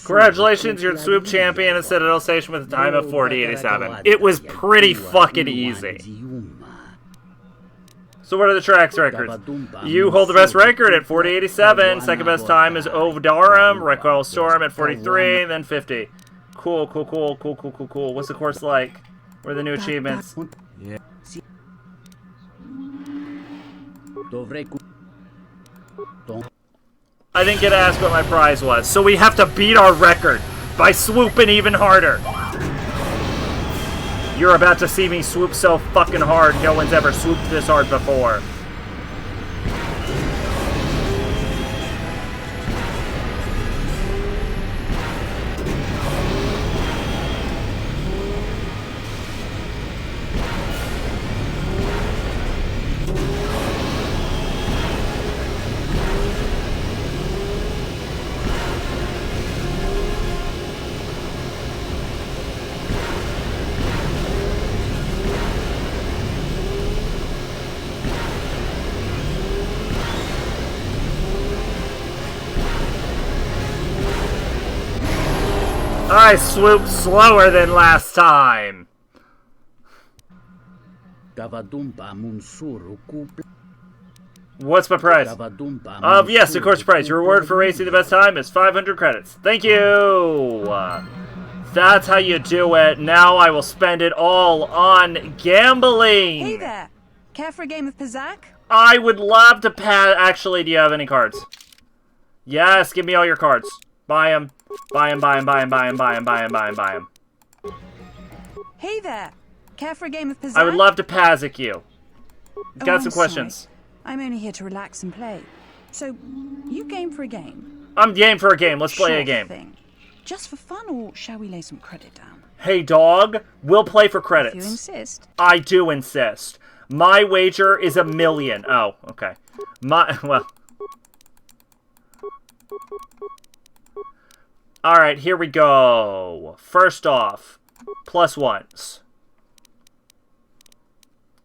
Congratulations, you're Swoop Champion at Citadel Station with a time of 40:87. It was pretty fucking easy. So what are the tracks records? You hold the best record at 40:87. Second best time is Ovdarum. Recoil Storm at 43, then 50. Cool. What's the course like? What are the new achievements? Yeah. I didn't get to ask what my prize was, so we have to beat our record by swooping even harder. You're about to see me swoop so fucking hard, no one's ever swooped this hard before. I swooped slower than last time. What's my prize? Yes, of course, prize. Your reward for racing the best time is 500 credits. Thank you. That's how you do it. Now I will spend it all on gambling. Hey there. Care for a game of Pizzak? I would love to Actually, do you have any cards? Yes, give me all your cards. Buy them. Buy them. Hey there. Care for a game of Pizzak? I would love to Pazic you. Got some I'm questions. Sorry. I'm only here to relax and play. So, you game for a game? I'm game for a game. Let's play a game. Thing. Just for fun, or shall we lay some credit down? Hey, dog. We'll play for credits. If you insist. I do insist. My wager is 1,000,000. Oh, okay. Well. Alright, here we go. First off, +1s.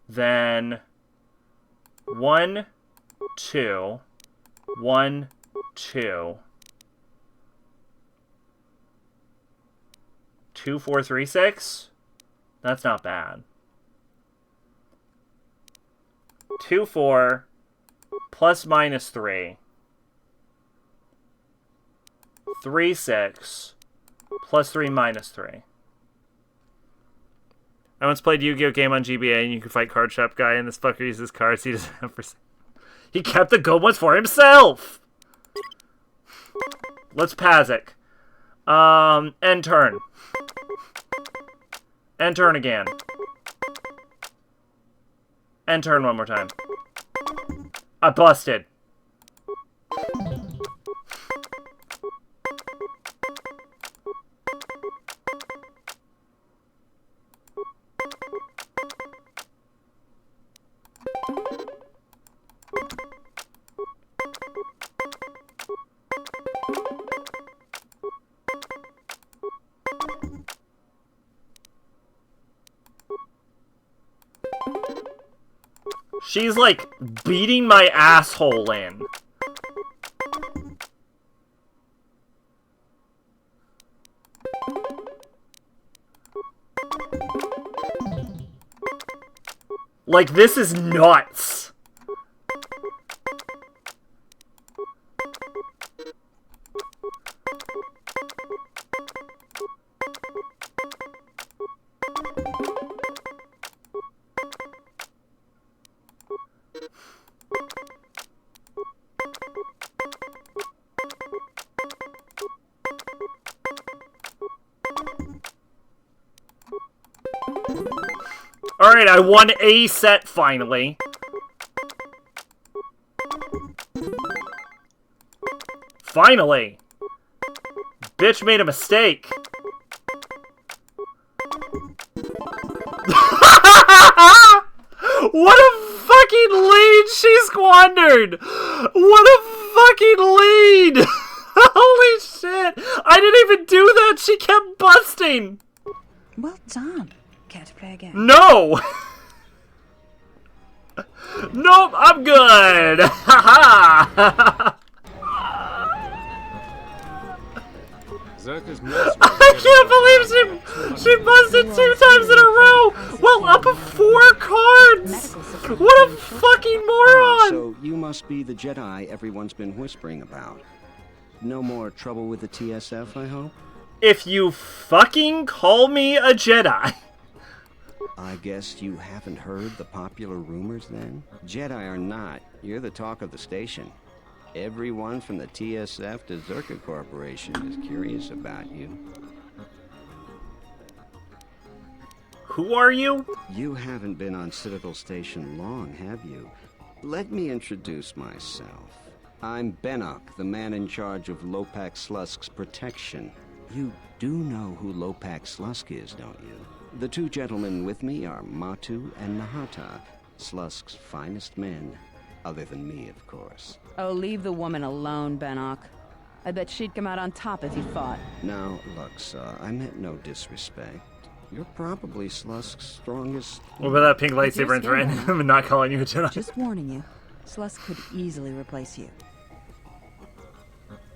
Then 1, 2, 1, 2. 2, 4, 3, 6. That's not bad. 2, 4, ±3. 3, 6, +3, -3. I once played Yu-Gi-Oh! Game on GBA, and you can fight Card Shop Guy, and this fucker uses cards he doesn't have for... He kept the good ones for himself! Let's Pazic. End turn. End turn again. End turn one more time. I busted. She's like beating my asshole in. Like, this is nuts. Alright, I won a set finally. Finally! Bitch made a mistake. What a fucking lead she squandered! What a fucking lead! Holy shit! I didn't even do that! She kept busting! Well done. Care to play again? No! Nope, I'm good! Haha! I can't believe she busted 2 times in a row! Well, up of 4 cards! What a fucking moron! So you must be the Jedi everyone's been whispering about. No more trouble with the TSF, I hope? If you fucking call me a Jedi. I guess you haven't heard the popular rumors then? Jedi or not, you're the talk of the station. Everyone from the TSF to Zerka Corporation is curious about you. Who are you? You haven't been on Citadel Station long, have you? Let me introduce myself. I'm Benok, the man in charge of Lopak Slusk's protection. You do know who Lopak Slusk is, don't you? The 2 gentlemen with me are Matu and Nahata, Slusk's finest men. Other than me, of course. Oh, leave the woman alone, Benok. I bet she'd come out on top if you fought. Now, Lux, I meant no disrespect. You're probably Slusk's strongest... What about that pink lightsaber in threat? I'm not calling you a Jedi. Just warning you, Slusk could easily replace you.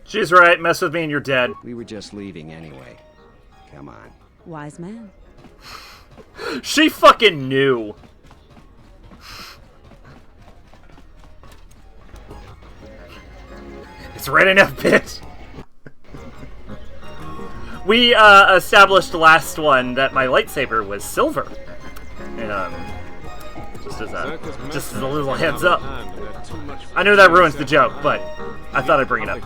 She's right. Mess with me and you're dead. We were just leaving anyway. Come on. Wise man. She fucking knew. It's red enough, bitch. We established last one that my lightsaber was silver. Just as a little heads up. I know that ruins the joke, but I thought I'd bring it up.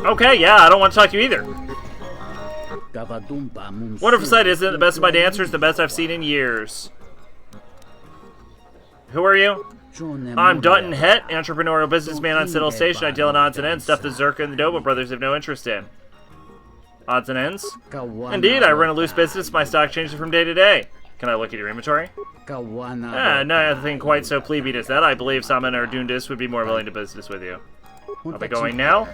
Okay, yeah, I don't want to talk to you either. Wonderful sight, isn't it? The best of my dancers, the best I've seen in years. Who are you? I'm Dutton Het, entrepreneurial businessman on Citadel Station. I deal in odds and ends, stuff the Zerka and the Doba brothers have no interest in. Odds and ends? Indeed, I run a loose business. My stock changes from day to day. Can I look at your inventory? Nothing quite so plebeian as that. I believe Saman or Dundis would be more willing to business with you. I'll be going now.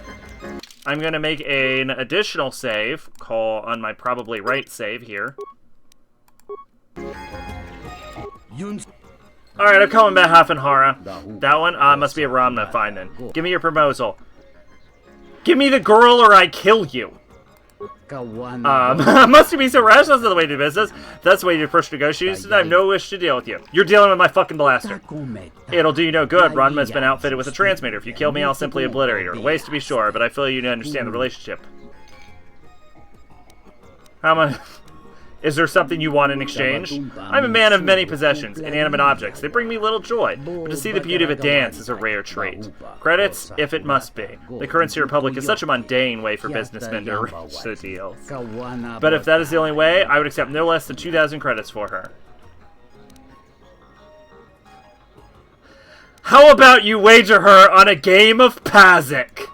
I'm going to make an additional save, call on my probably right save here. Alright, I'm coming back, Hafenhara. That one? Must be a Ramna. Fine then. Give me your proposal. Give me the girl or I kill you. Must you be so rash? That's not the way to do business. That's the way you approach negotiations. I have no wish to deal with you. You're dealing with my fucking blaster. It'll do you no good. Ranma's been outfitted with a transmitter. If you kill me, I'll simply obliterate her. A waste to be sure, but I feel you understand the relationship. How much? Is there something you want in exchange? I'm a man of many possessions, inanimate objects. They bring me little joy, but to see the beauty of a dance is a rare trait. Credits, if it must be. The currency republic is such a mundane way for businessmen to arrange the deals. But if that is the only way, I would accept no less than 2,000 credits for her. How about you wager her on a game of Pazik?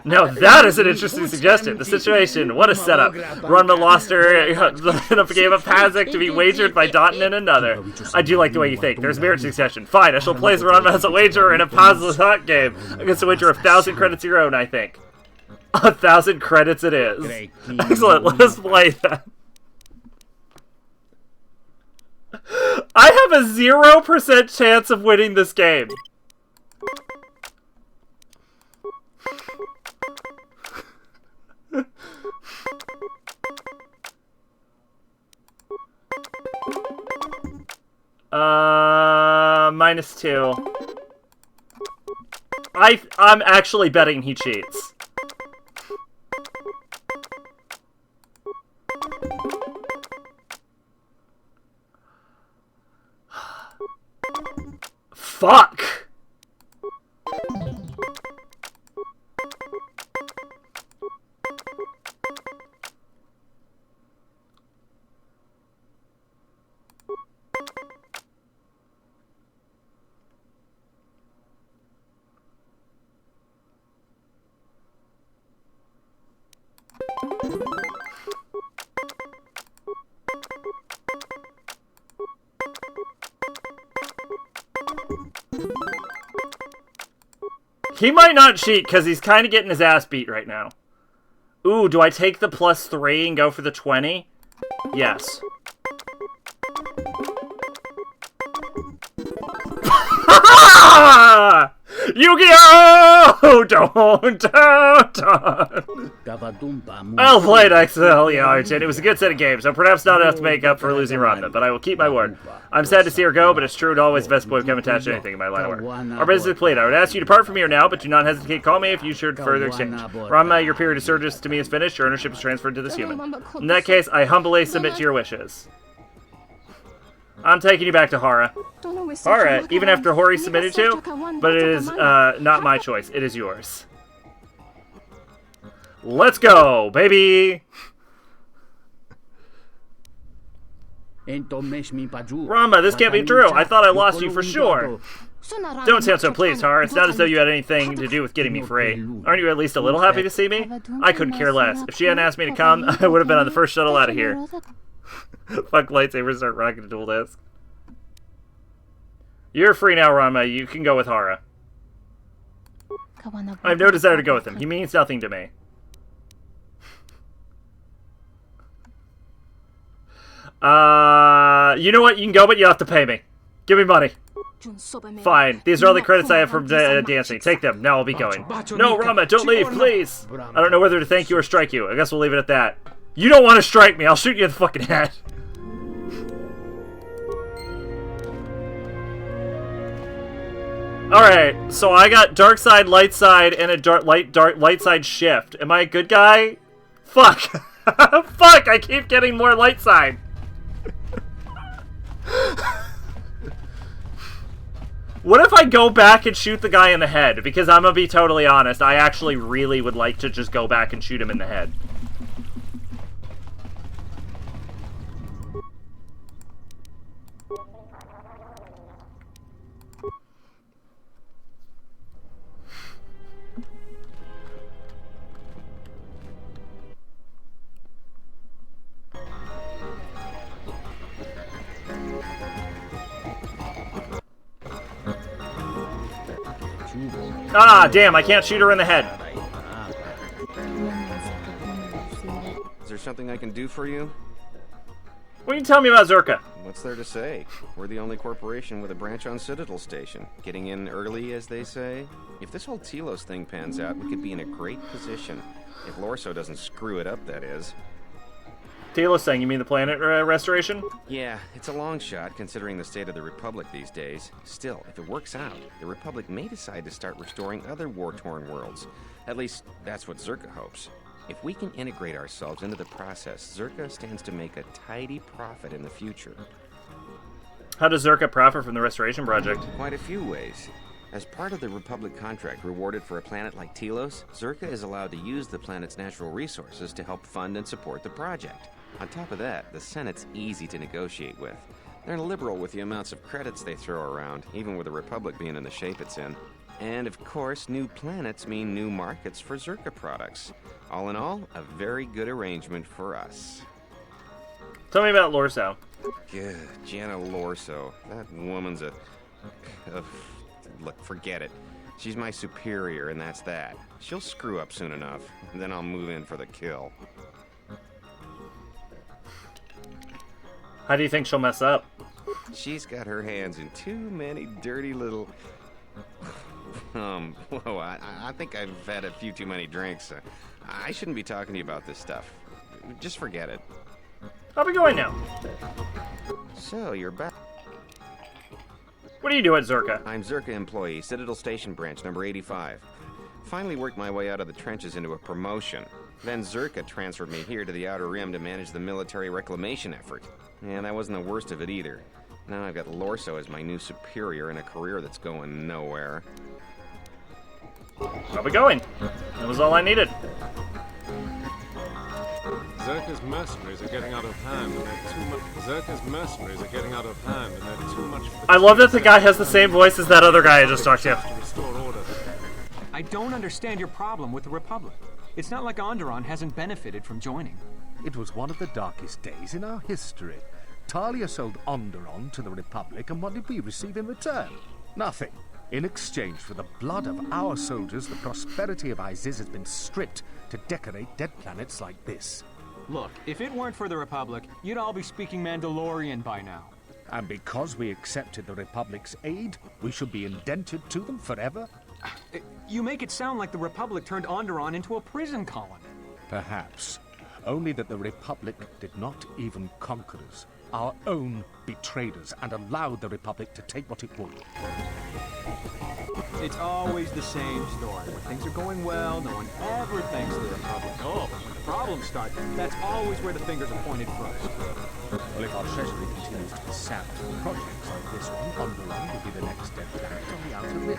Now that is an interesting suggestion. The situation, what a setup. Ranma lost her in a game of Pazik to be wagered by Dotton in another. I do like the way you think. There's merit succession. Fine, I shall place Ranma as a wagerer in a Pazik game against a wager of 1,000 credits your own, I think. 1,000 credits it is. Excellent, let us play that. I have a 0% chance of winning this game. -2. I'm actually betting he cheats. Fuck! He might not cheat because he's kind of getting his ass beat right now. Ooh, do I take the +3 and go for the 20? Yes. Yu-Gi-Oh! Don't. I'll play it XL, yeah, Argent. It was a good set of games, so perhaps not enough to make up for losing Rhonda, but I will keep my word. I'm sad to see her go, but it's true to always the best boy become attached to anything in my line of work. Our business is complete. I would ask you to depart from here now, but do not hesitate to call me if you should further exchange. Rama, your period of service to me is finished. Your ownership is transferred to this human. In that case, I humbly submit to your wishes. I'm taking you back to Hara. Hara, even after Hori submitted to, but it is not my choice. It is yours. Let's go, baby! Rama, this can't be true. I thought I lost you for sure. Don't sound so pleased, Hara. It's not as though you had anything to do with getting me free. Aren't you at least a little happy to see me? I couldn't care less. If she hadn't asked me to come, I would have been on the first shuttle out of here. Fuck lightsabers, start rocking a dual disc. You're free now, Rama. You can go with Hara. I have no desire to go with him. He means nothing to me. You know what? You can go, but you have to pay me. Give me money. Fine. These are all the credits I have from dancing. Take them. Now I'll be going. No, Rama, don't leave, please. I don't know whether to thank you or strike you. I guess we'll leave it at that. You don't want to strike me. I'll shoot you in the fucking head. Alright, so I got dark side, light side, and a light side shift. Am I a good guy? Fuck. Fuck, I keep getting more light side. What if I go back and shoot the guy in the head? Because I'm gonna be totally honest, I actually really would like to just go back and shoot him in the head. Ah, damn, I can't shoot her in the head. Is there something I can do for you? What can you tell me about Zerka? What's there to say? We're the only corporation with a branch on Citadel Station. Getting in early, as they say. If this whole Telos thing pans out, we could be in a great position. If Lorso doesn't screw it up, that is. Telos thing, you mean the planet restoration? Yeah, it's a long shot considering the state of the Republic these days. Still, if it works out, the Republic may decide to start restoring other war-torn worlds. At least, that's what Zerka hopes. If we can integrate ourselves into the process, Zerka stands to make a tidy profit in the future. How does Zerka profit from the restoration project? Quite a few ways. As part of the Republic contract rewarded for a planet like Telos, Zerka is allowed to use the planet's natural resources to help fund and support the project. On top of that, the Senate's easy to negotiate with. They're liberal with the amounts of credits they throw around, even with the Republic being in the shape it's in. And of course, new planets mean new markets for Zerka products. All in all, a very good arrangement for us. Tell me about Lorso. Yeah, Jana Lorso. That woman's a... Look, forget it. She's my superior, and that's that. She'll screw up soon enough, and then I'll move in for the kill. How do you think she'll mess up? She's got her hands in too many dirty little... Whoa, I think I've had a few too many drinks. I shouldn't be talking to you about this stuff. Just forget it. I'll be going now. So, you're back. What do you do at Zerka? I'm Zerka employee, Citadel Station Branch, number 85. Finally worked my way out of the trenches into a promotion. Then Zerka transferred me here to the Outer Rim to manage the military reclamation effort. And that wasn't the worst of it either. Now I've got Lorso as my new superior in a career that's going nowhere. Where are we going? That was all I needed. Zerka's mercenaries are getting out of hand, and they're too much. Zerka's mercenaries are getting out of hand, and they're too much. I love that the guy has the same voice as that other guy I just talked to. Restore order. I don't understand your problem with the Republic. It's not like Onderon hasn't benefited from joining. It was one of the darkest days in our history. Talia sold Onderon to the Republic, and what did we receive in return? Nothing. In exchange for the blood of our soldiers, the prosperity of Iziz has been stripped to decorate dead planets like this. Look, if it weren't for the Republic, you'd all be speaking Mandalorian by now. And because we accepted the Republic's aid, we should be indented to them forever? You make it sound like the Republic turned Onderon into a prison colony. Perhaps. Only that the Republic did not even conquer us. Our own betrayed us and allowed the Republic to take what it would. It's always the same story. When things are going well, no one ever thanks the Republic. Oh, but when the problems start, that's always where the fingers are pointed first. Well, if our treasury continues to be sapped, projects like this one, Onderon will be the next dead planet on the Outer Rim.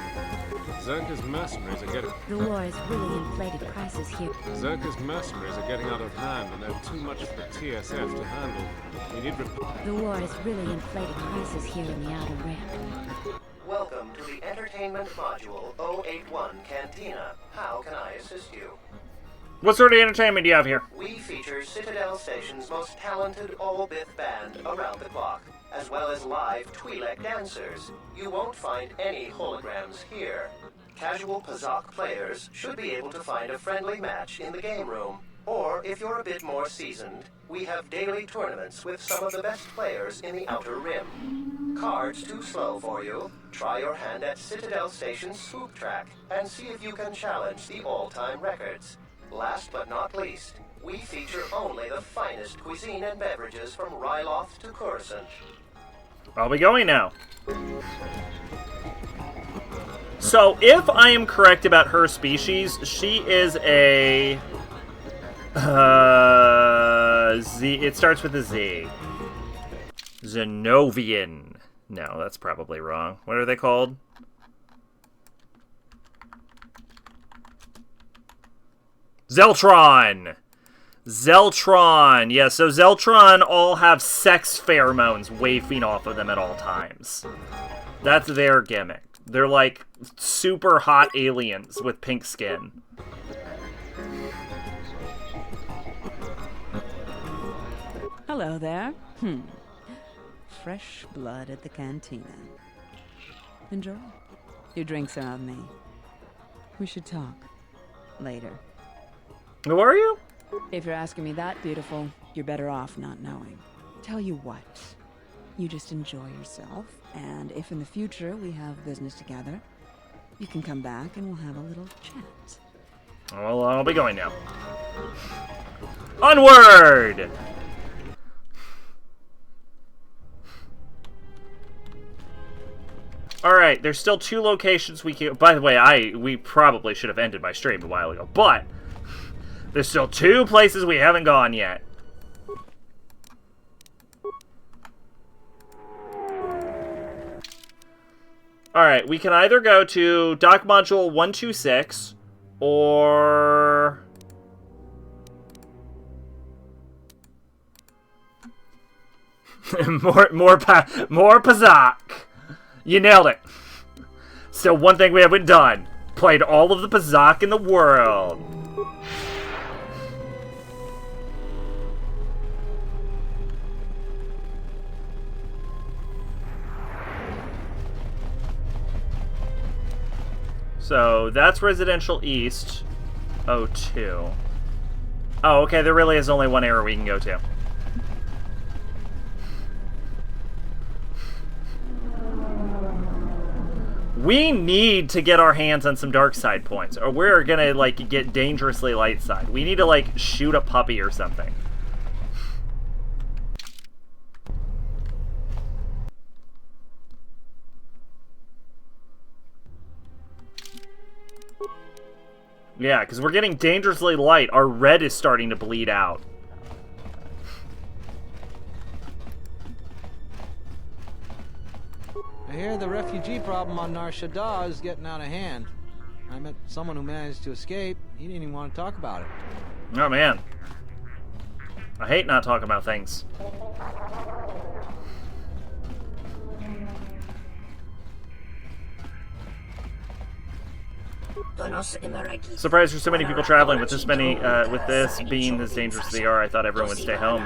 Zerka's mercenaries are getting... The war has really inflated prices here. Zerka's mercenaries are getting out of hand, and they're too much for the TSF to handle. We need... The war has really inflated prices here in the Outer Rim. Welcome to the Entertainment Module 081 Cantina. How can I assist you? What sort of entertainment do you have here? We feature Citadel Station's most talented all-Bith band around the clock, as well as live Twi'lek dancers. You won't find any holograms here. Casual Pazak players should be able to find a friendly match in the game room. Or, if you're a bit more seasoned, we have daily tournaments with some of the best players in the Outer Rim. Cards too slow for you? Try your hand at Citadel Station's swoop track and see if you can challenge the all-time records. Last but not least, we feature only the finest cuisine and beverages from Ryloth to Coruscant. Are we going now? So, if I am correct about her species, she is a... Z. It starts with a Z. Zenovian. No, that's probably wrong. What are they called? Zeltron! Zeltron! Yeah, so Zeltron all have sex pheromones wafting off of them at all times. That's their gimmick. They're like super hot aliens with pink skin. Hello there. Fresh blood at the cantina. Enjoy. Your drinks are on me. We should talk. Later. Who are you? If you're asking me that, beautiful, you're better off not knowing. Tell you what. You just enjoy yourself, and if in the future we have business together, you can come back and we'll have a little chat. Well, I'll be going now. Onward! Alright, there's still 2 locations we can... By the way, we probably should have ended my stream a while ago, but there's still 2 places we haven't gone yet. Alright, we can either go to Dock Module 126, or... more Pazak. You nailed it. So one thing we haven't done. Played all of the Pazak in the world. So that's Residential East 02. Oh, okay, there really is only one area we can go to. We need to get our hands on some dark side points, or we're gonna, like, get dangerously light side. We need to, like, shoot a puppy or something. Yeah, because we're getting dangerously light. Our red is starting to bleed out. I hear the refugee problem on Nar Shaddaa is getting out of hand. I met someone who managed to escape. He didn't even want to talk about it. Oh, man. I hate not talking about things. Surprised there's so many people traveling with this many, with this being as dangerous as they are. I thought everyone would stay home.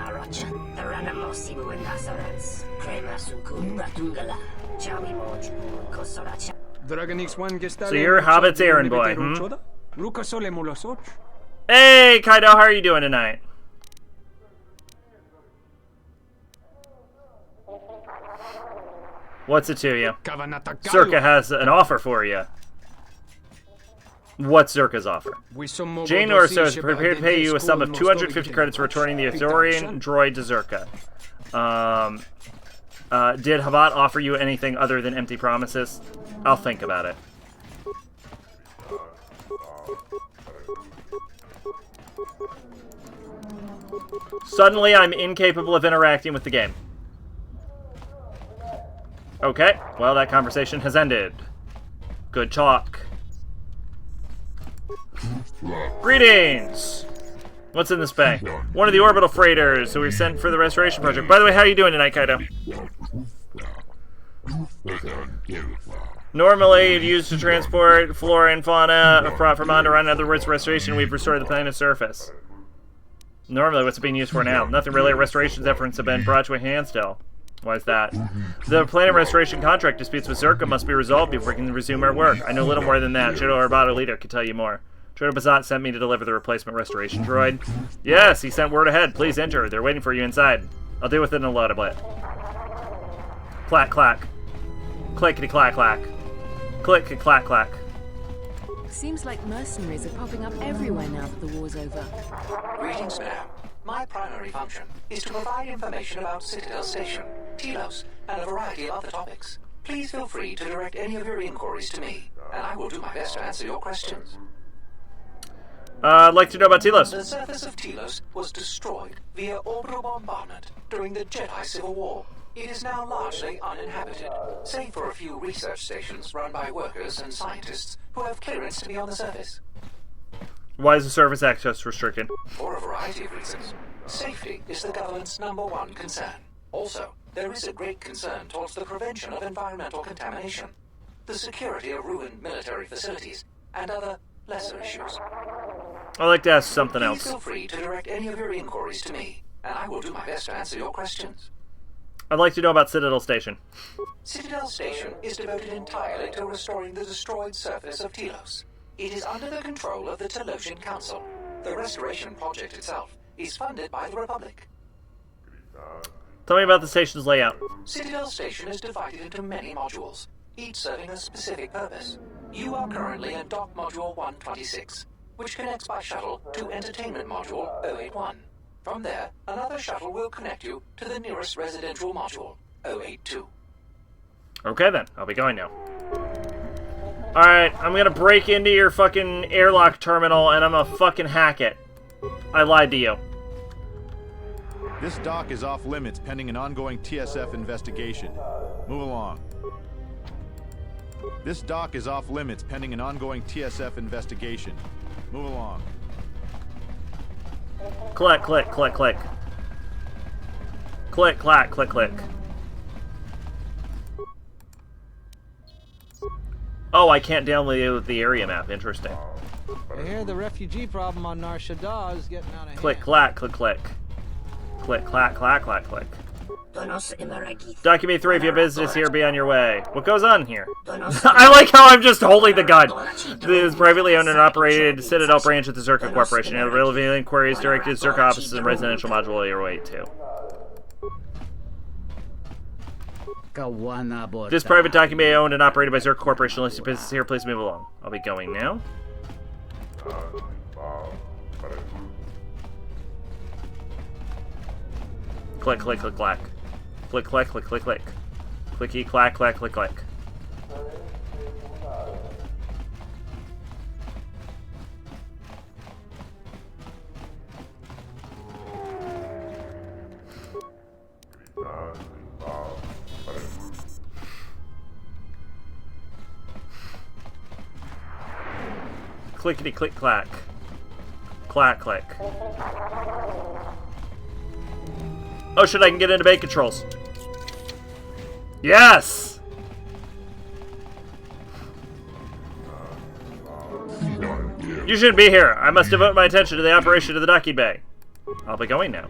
So you're a Hobbit's errand boy, hmm? Hey, Kaido, how are you doing tonight? What's it to you? Zerka has an offer for you. What's Zerka's offer? Jane Orso is prepared to pay you a sum of 250 credits for returning the Ithorian droid to Zerka. Did Habat offer you anything other than empty promises? I'll think about it. Suddenly, I'm incapable of interacting with the game. Okay, well, that conversation has ended. Good talk. Greetings! What's in this bay? One of the orbital freighters who we sent for the restoration project. By the way, how are you doing tonight, Kaido? Normally, you'd use to transport flora and fauna from Onderon. In other words, restoration, we've restored the planet's surface. Normally, what's it being used for now? Nothing really. Restoration's efforts have been brought to a standstill. Why is that? The planet restoration contract disputes with Zerka must be resolved before we can resume our work. I know little more than that. Jodo Arbata leader could tell you more. Jodo Bazat sent me to deliver the replacement restoration droid. Yes, he sent word ahead. Please enter. They're waiting for you inside. I'll deal with it in a little bit. Clack, clack. Clickety, clack, clack. Click, clack, clack. Seems like mercenaries are popping up everywhere now that the war's over. Greetings, madam. My primary function is to provide information about Citadel Station, Telos, and a variety of other topics. Please feel free to direct any of your inquiries to me, and I will do my best to answer your questions. I'd like to know about Telos. The surface of Telos was destroyed via orbital bombardment during the Jedi Civil War. It is now largely uninhabited, save for a few research stations run by workers and scientists who have clearance to be on the surface. Why is the surface access restricted? For a variety of reasons. Safety is the government's #1 concern. Also, there is a great concern towards the prevention of environmental contamination, the security of ruined military facilities, and other lesser issues. I'd like to ask something else. Please feel free to direct any of your inquiries to me, and I will do my best to answer your questions. I'd like to know about Citadel Station. Citadel Station is devoted entirely to restoring the destroyed surface of Telos. It is under the control of the Telosian Council. The restoration project itself is funded by the Republic. Tell me about the station's layout. Citadel Station is divided into many modules, each serving a specific purpose. You are currently in Dock Module 126, which connects by shuttle to Entertainment Module 081. From there, another shuttle will connect you to the nearest residential module, 082. Okay then, I'll be going now. Alright, I'm gonna break into your fucking airlock terminal and I'm gonna fucking hack it. I lied to you. This dock is off limits pending an ongoing TSF investigation. Move along. This dock is off limits pending an ongoing TSF investigation. Move along. Click, click, click, click. Click, clack, click, click. Oh, I can't download the area map. Interesting. I hear the refugee problem on Nar Shaddaa is getting out of hand. Click, clack, click, click. Click, clack, clack, clack, click. Document 3, if you have business here, be on your way. What goes on here? I like how I'm just holding the gun. This is privately owned and operated Citadel branch of the Zerka Corporation. The relevant inquiries directed to Zerka offices and residential module 082. This private document owned and operated by Zerka Corporation. Listed business here. Please move along. I'll be going now. Click, click, click, clack. Click, click, click, click, click. Clicky, clack, clack, click, click. clickety click clack. Clack click. Oh shit, I can get into bay controls. Yes! You shouldn't be here. I must devote my attention to the operation of the docking bay. I'll be going now.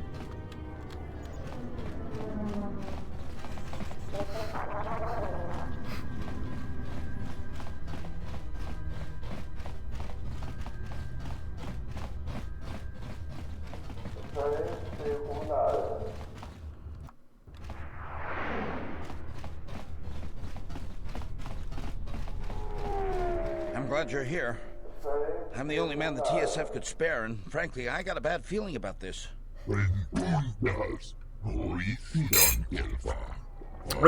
I'm glad you're here. I'm the only man the TSF could spare, and frankly, I got a bad feeling about this. We're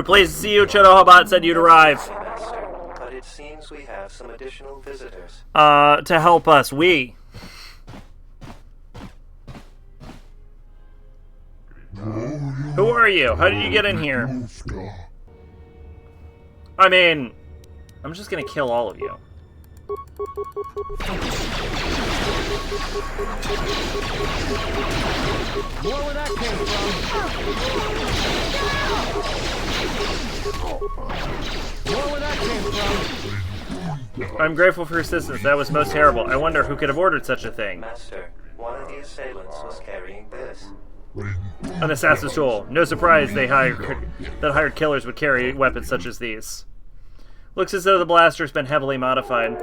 pleased to see you. Chodo Hobot said you'd arrive. Master, but it seems we have some additional visitors. To help us. Who are you? How did you get in here? I mean, I'm just gonna kill all of you. More where that came from. More where that came from. I'm grateful for your assistance. That was most terrible. I wonder who could have ordered such a thing. Master, one of the assailants was carrying this. An assassin's tool. No surprise that hired killers would carry weapons such as these. Looks as though the blaster's been heavily modified.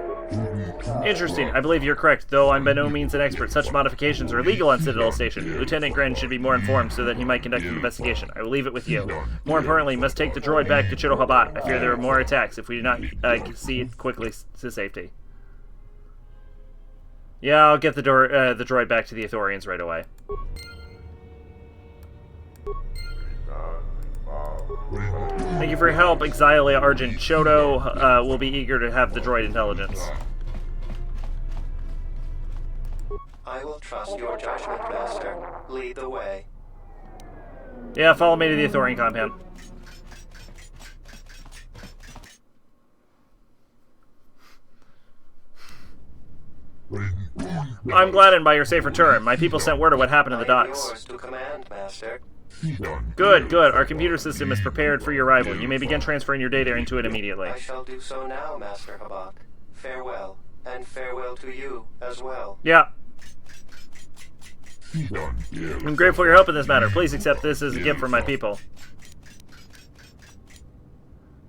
Interesting. I believe you're correct, though I'm by no means an expert. Such modifications are illegal on Citadel Station. Lieutenant Gren should be more informed so that he might conduct an investigation. I will leave it with you. More importantly, must take the droid back to Chodo Habat. I fear there are more attacks if we do not see it quickly to safety. Yeah, I'll get the droid back to the Ithorians right away. Thank you for your help, Exilia Argent. Chodo will be eager to have the droid intelligence. I will trust your judgment, Master. Lead the way. Yeah, follow me to the Ithorian compound. I'm gladdened by your safe return. My people sent word of what happened in the docks. Yours to command, Master. Good, good. Our computer system is prepared for your arrival. You may begin transferring your data into it immediately. I shall do so now, Master Habak. Farewell, and farewell to you as well. Yeah. I'm grateful for your help in this matter. Please accept this as a gift from my people.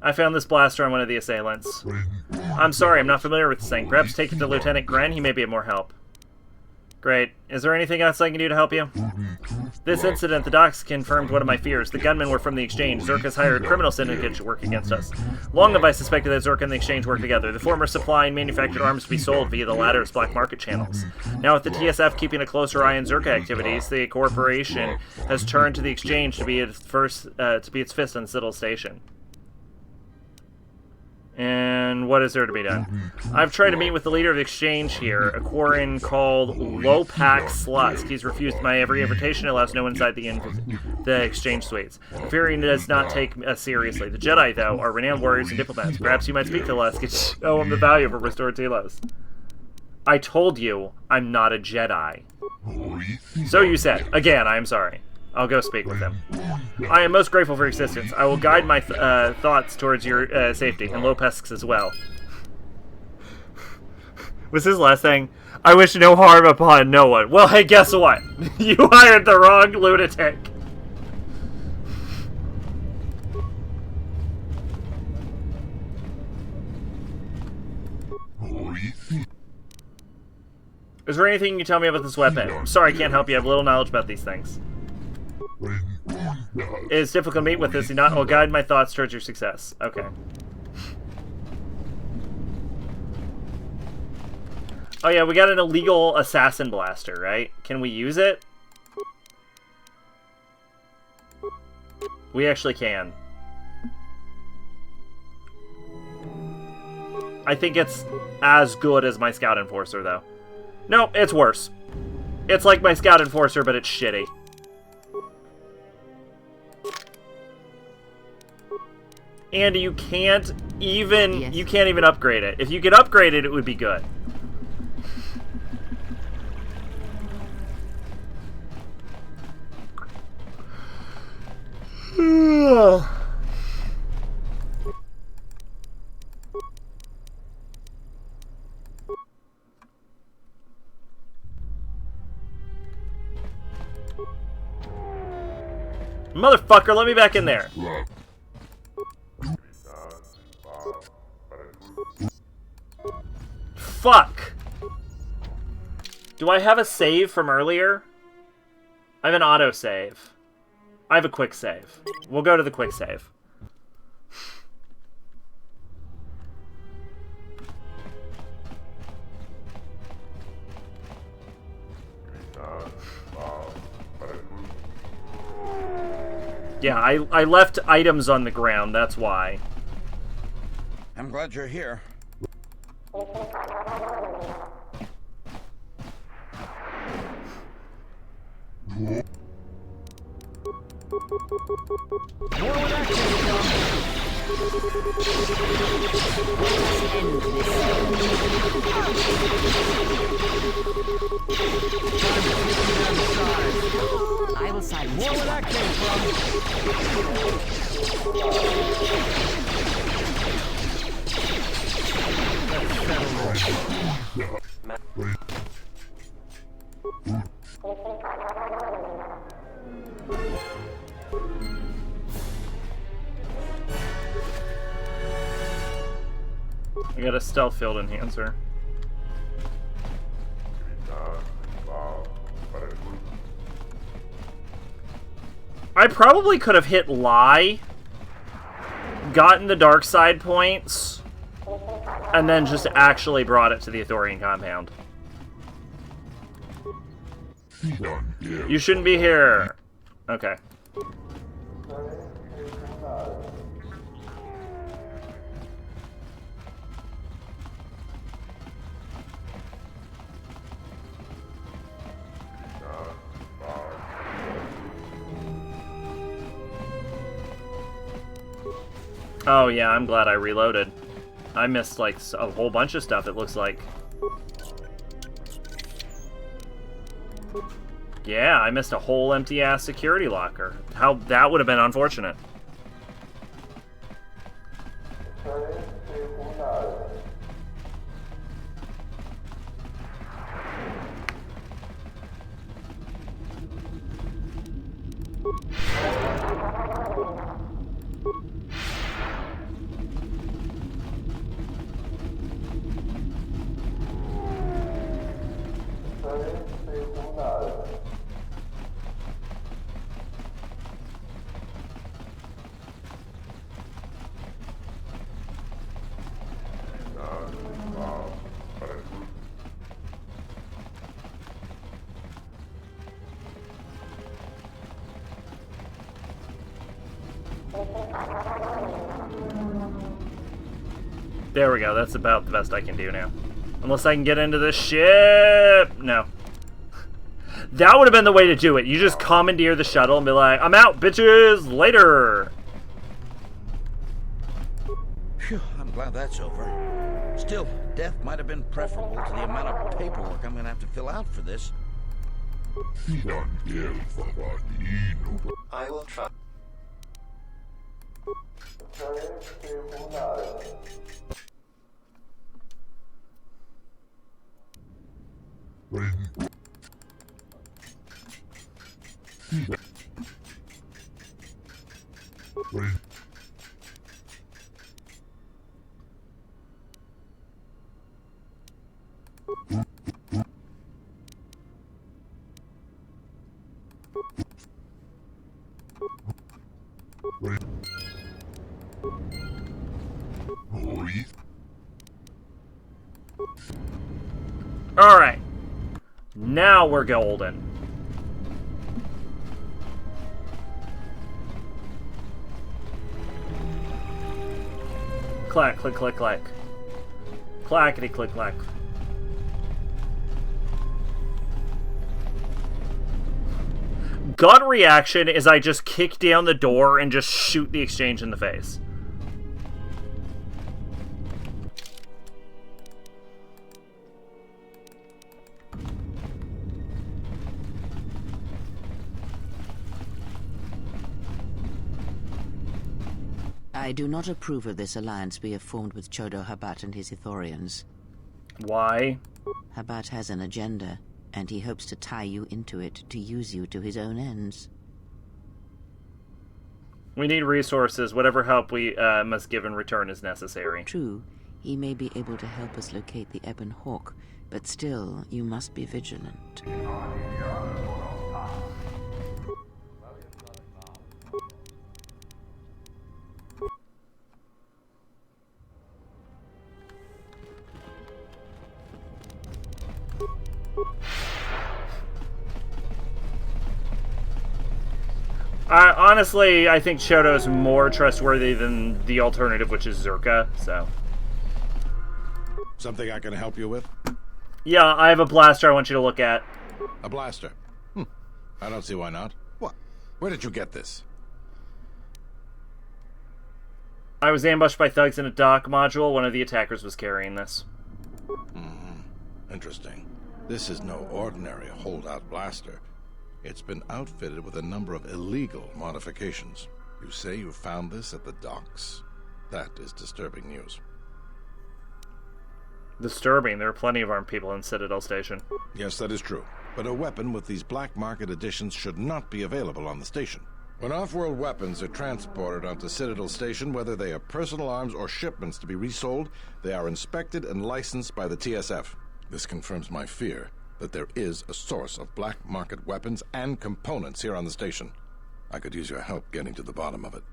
I found this blaster on one of the assailants. I'm sorry, I'm not familiar with this thing. Perhaps take it to Lieutenant Gren, he may be of more help. Great. Is there anything else I can do to help you? This incident, the docks confirmed one of my fears. The gunmen were from the Exchange. Zerka's hired criminal syndicate to work against us. Long have I suspected that Zerka and the Exchange work together. The former supply and manufactured arms to be sold via the latter's black market channels. Now with the TSF keeping a closer eye on Zerka activities, the corporation has turned to the Exchange to be its fist on Citadel Station. And what is there to be done? I've tried to meet with the leader of the Exchange here, a Quarren called Lopak Slusk. He's refused my every invitation and allows no one inside the Exchange suites. I fear he does not take us seriously. The Jedi, though, are renowned warriors and diplomats. Perhaps you might speak to Lusk and show him the value of a restored Telos. I told you I'm not a Jedi. So you said. Again, I am sorry. I'll go speak with him. I am most grateful for your assistance. I will guide my thoughts towards your safety, and Lopesk's as well. Was his last thing? I wish no harm upon no one. Well, hey, guess what? You hired the wrong lunatic. Is there anything you can tell me about this weapon? I'm sorry I can't help you. I have little knowledge about these things. It's difficult to meet with this. Will guide my thoughts towards your success. Okay. Oh yeah, we got an illegal assassin blaster, right? Can we use it? We actually can. I think it's as good as my Scout Enforcer, though. Nope, it's worse. It's like my Scout Enforcer, but it's shitty. And you can't even upgrade it. If you could upgrade it, it would be good. Motherfucker, let me back in there. Fuck. Do I have a save from earlier? I have an auto save. I have a quick save. We'll go to the quick save. Yeah, I left items on the ground, that's why. I'm glad you're here. I will silence More where that came I got a stealth field enhancer. I probably could have hit lie, gotten the dark side points, and then just actually brought it to the Ithorian compound. You shouldn't be here. Okay. Oh yeah, I'm glad I reloaded. I missed like a whole bunch of stuff, it looks like. Yeah, I missed a whole empty-ass security locker. How that would have been unfortunate. There we go, that's about the best I can do now. Unless I can get into the ship! No. That would have been the way to do it. You just commandeer the shuttle and be like, I'm out, bitches! Later! Phew, I'm glad that's over. Still, death might have been preferable to the amount of paperwork I'm gonna have to fill out for this. I will try. Alright. Now we're golden. Clack, click, click, clack. Clackety, click, clack. Gut reaction is I just kick down the door and just shoot the exchange in the face. I do not approve of this alliance we have formed with Chodo Habat and his Ithorians. Why? Habat has an agenda, and he hopes to tie you into it to use you to his own ends. We need resources. Whatever help we must give in return is necessary. True, he may be able to help us locate the Ebon Hawk, but still, you must be vigilant. Honestly, I think Chodo's more trustworthy than the alternative, which is Zerka, so... Something I can help you with? Yeah, I have a blaster I want you to look at. A blaster? I don't see why not. What? Where did you get this? I was ambushed by thugs in a dock module. One of the attackers was carrying this. Interesting. This is no ordinary holdout blaster. It's been outfitted with a number of illegal modifications. You say you found this at the docks? That is disturbing news. Disturbing. There are plenty of armed people in Citadel Station. Yes, that is true. But a weapon with these black market editions should not be available on the station. When off-world weapons are transported onto Citadel Station, whether they are personal arms or shipments to be resold, they are inspected and licensed by the TSF. This confirms my fear that there is a source of black market weapons and components here on the station. I could use your help getting to the bottom of it.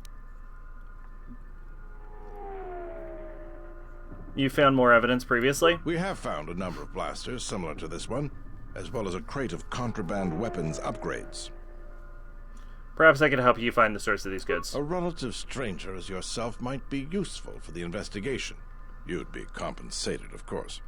You found more evidence previously? We have found a number of blasters similar to this one, as well as a crate of contraband weapons upgrades. Perhaps I could help you find the source of these goods. A relative stranger as yourself might be useful for the investigation. You'd be compensated, of course.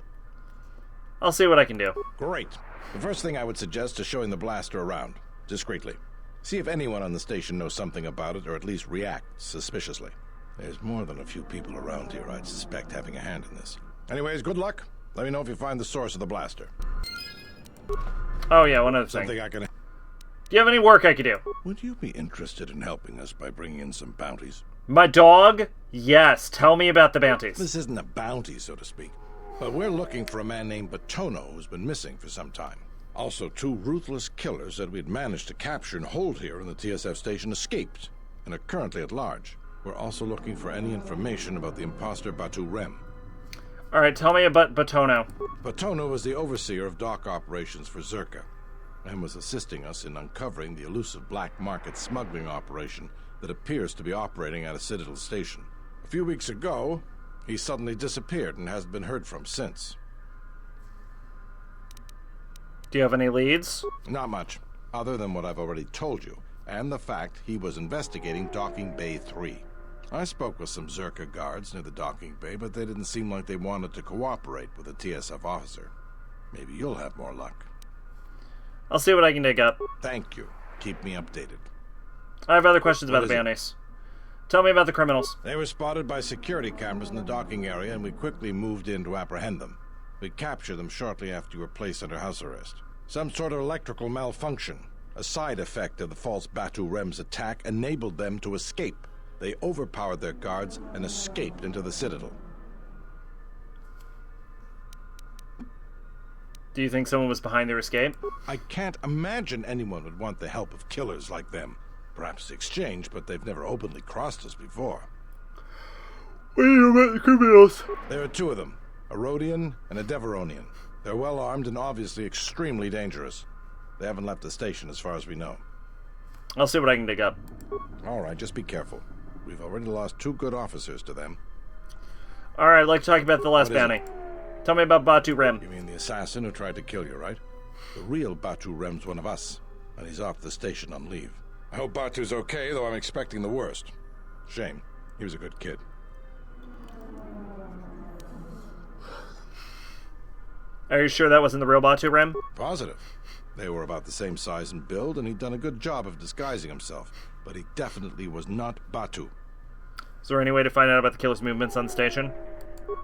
I'll see what I can do. Great. The first thing I would suggest is showing the blaster around, discreetly. See if anyone on the station knows something about it, or at least reacts suspiciously. There's more than a few people around here I'd suspect having a hand in this. Anyways, good luck. Let me know if you find the source of the blaster. Oh yeah, one other thing. Something I can... Do you have any work I could do? Would you be interested in helping us by bringing in some bounties? My dog? Yes. Tell me about the bounties. This isn't a bounty, so to speak. But we're looking for a man named Batono who's been missing for some time. Also, 2 ruthless killers that we'd managed to capture and hold here in the TSF station escaped and are currently at large. We're also looking for any information about the imposter Batu Rem. Alright, tell me about Batono. Batono was the overseer of dock operations for Zerka and was assisting us in uncovering the elusive black market smuggling operation that appears to be operating at a Citadel station. A few weeks ago, he suddenly disappeared and hasn't been heard from since. Do you have any leads? Not much, other than what I've already told you, and the fact he was investigating Docking Bay 3. I spoke with some Zerka guards near the docking bay, but they didn't seem like they wanted to cooperate with a TSF officer. Maybe you'll have more luck. I'll see what I can dig up. Thank you. Keep me updated. I have other questions about the bounties. Tell me about the criminals. They were spotted by security cameras in the docking area, and we quickly moved in to apprehend them. We captured them shortly after you were placed under house arrest. Some sort of electrical malfunction, a side effect of the false Batu Rem's attack, enabled them to escape. They overpowered their guards and escaped into the Citadel. Do you think someone was behind their escape? I can't imagine anyone would want the help of killers like them. Perhaps the exchange, but they've never openly crossed us before. What do you know about the criminals? There are 2 of them, a Rhodian and a Deveronian. They're well armed and obviously extremely dangerous. They haven't left the station as far as we know. I'll see what I can dig up. All right, just be careful. We've already lost 2 good officers to them. Alright, I'd like to talk about the last bounty. Tell me about Batu Rem. You mean the assassin who tried to kill you, right? The real Batu Rem's one of us, and he's off the station on leave. I hope Batu's okay, though I'm expecting the worst. Shame. He was a good kid. Are you sure that wasn't the real Batu Rem? Positive. They were about the same size and build, and he'd done a good job of disguising himself. But he definitely was not Batu. Is there any way to find out about the killer's movements on the station?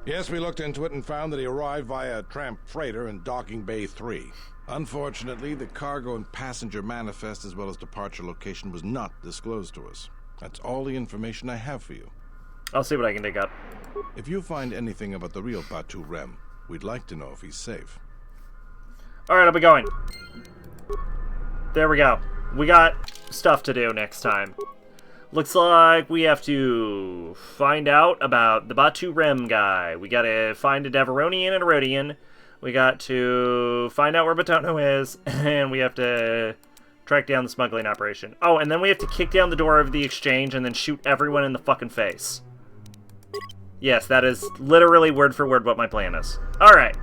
Yes, we looked into it and found that he arrived via a tramp freighter in Docking Bay 3. Unfortunately, the cargo and passenger manifest as well as departure location was not disclosed to us. That's all the information I have for you. I'll see what I can dig up. If you find anything about the real Batu Rem, we'd like to know if he's safe. Alright, I'll be going. There we go. We got stuff to do next time. Looks like we have to find out about the Batu Rem guy. We gotta find a Deveronian and a Rhodian. We got to find out where Batono is, and we have to track down the smuggling operation. Oh, and then we have to kick down the door of the exchange and then shoot everyone in the fucking face. Yes, that is literally word for word what my plan is. Alright.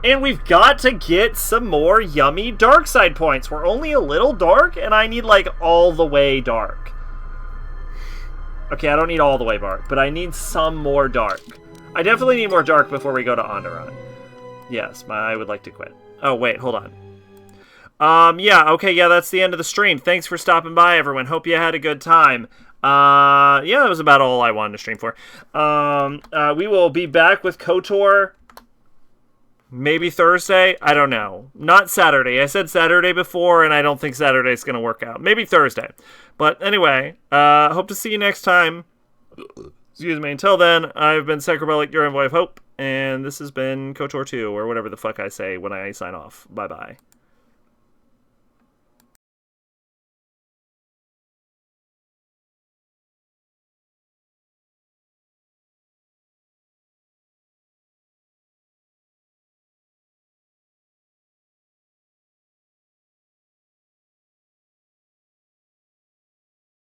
And we've got to get some more yummy dark side points. We're only a little dark, and I need, like, all the way dark. Okay, I don't need all the way dark, but I need some more dark. I definitely need more dark before we go to Onderon. Yes, I would like to quit. Oh, wait, hold on. Yeah, okay, yeah, that's the end of the stream. Thanks for stopping by, everyone. Hope you had a good time. Yeah, that was about all I wanted to stream for. We will be back with KOTOR maybe Thursday. I don't know. Not Saturday. I said Saturday before, and I don't think Saturday's going to work out. Maybe Thursday. But anyway, hope to see you next time. Excuse me. Until then, I've been Sacrabalic, your envoy of hope, and this has been KOTOR 2, or whatever the fuck I say when I sign off. Bye-bye.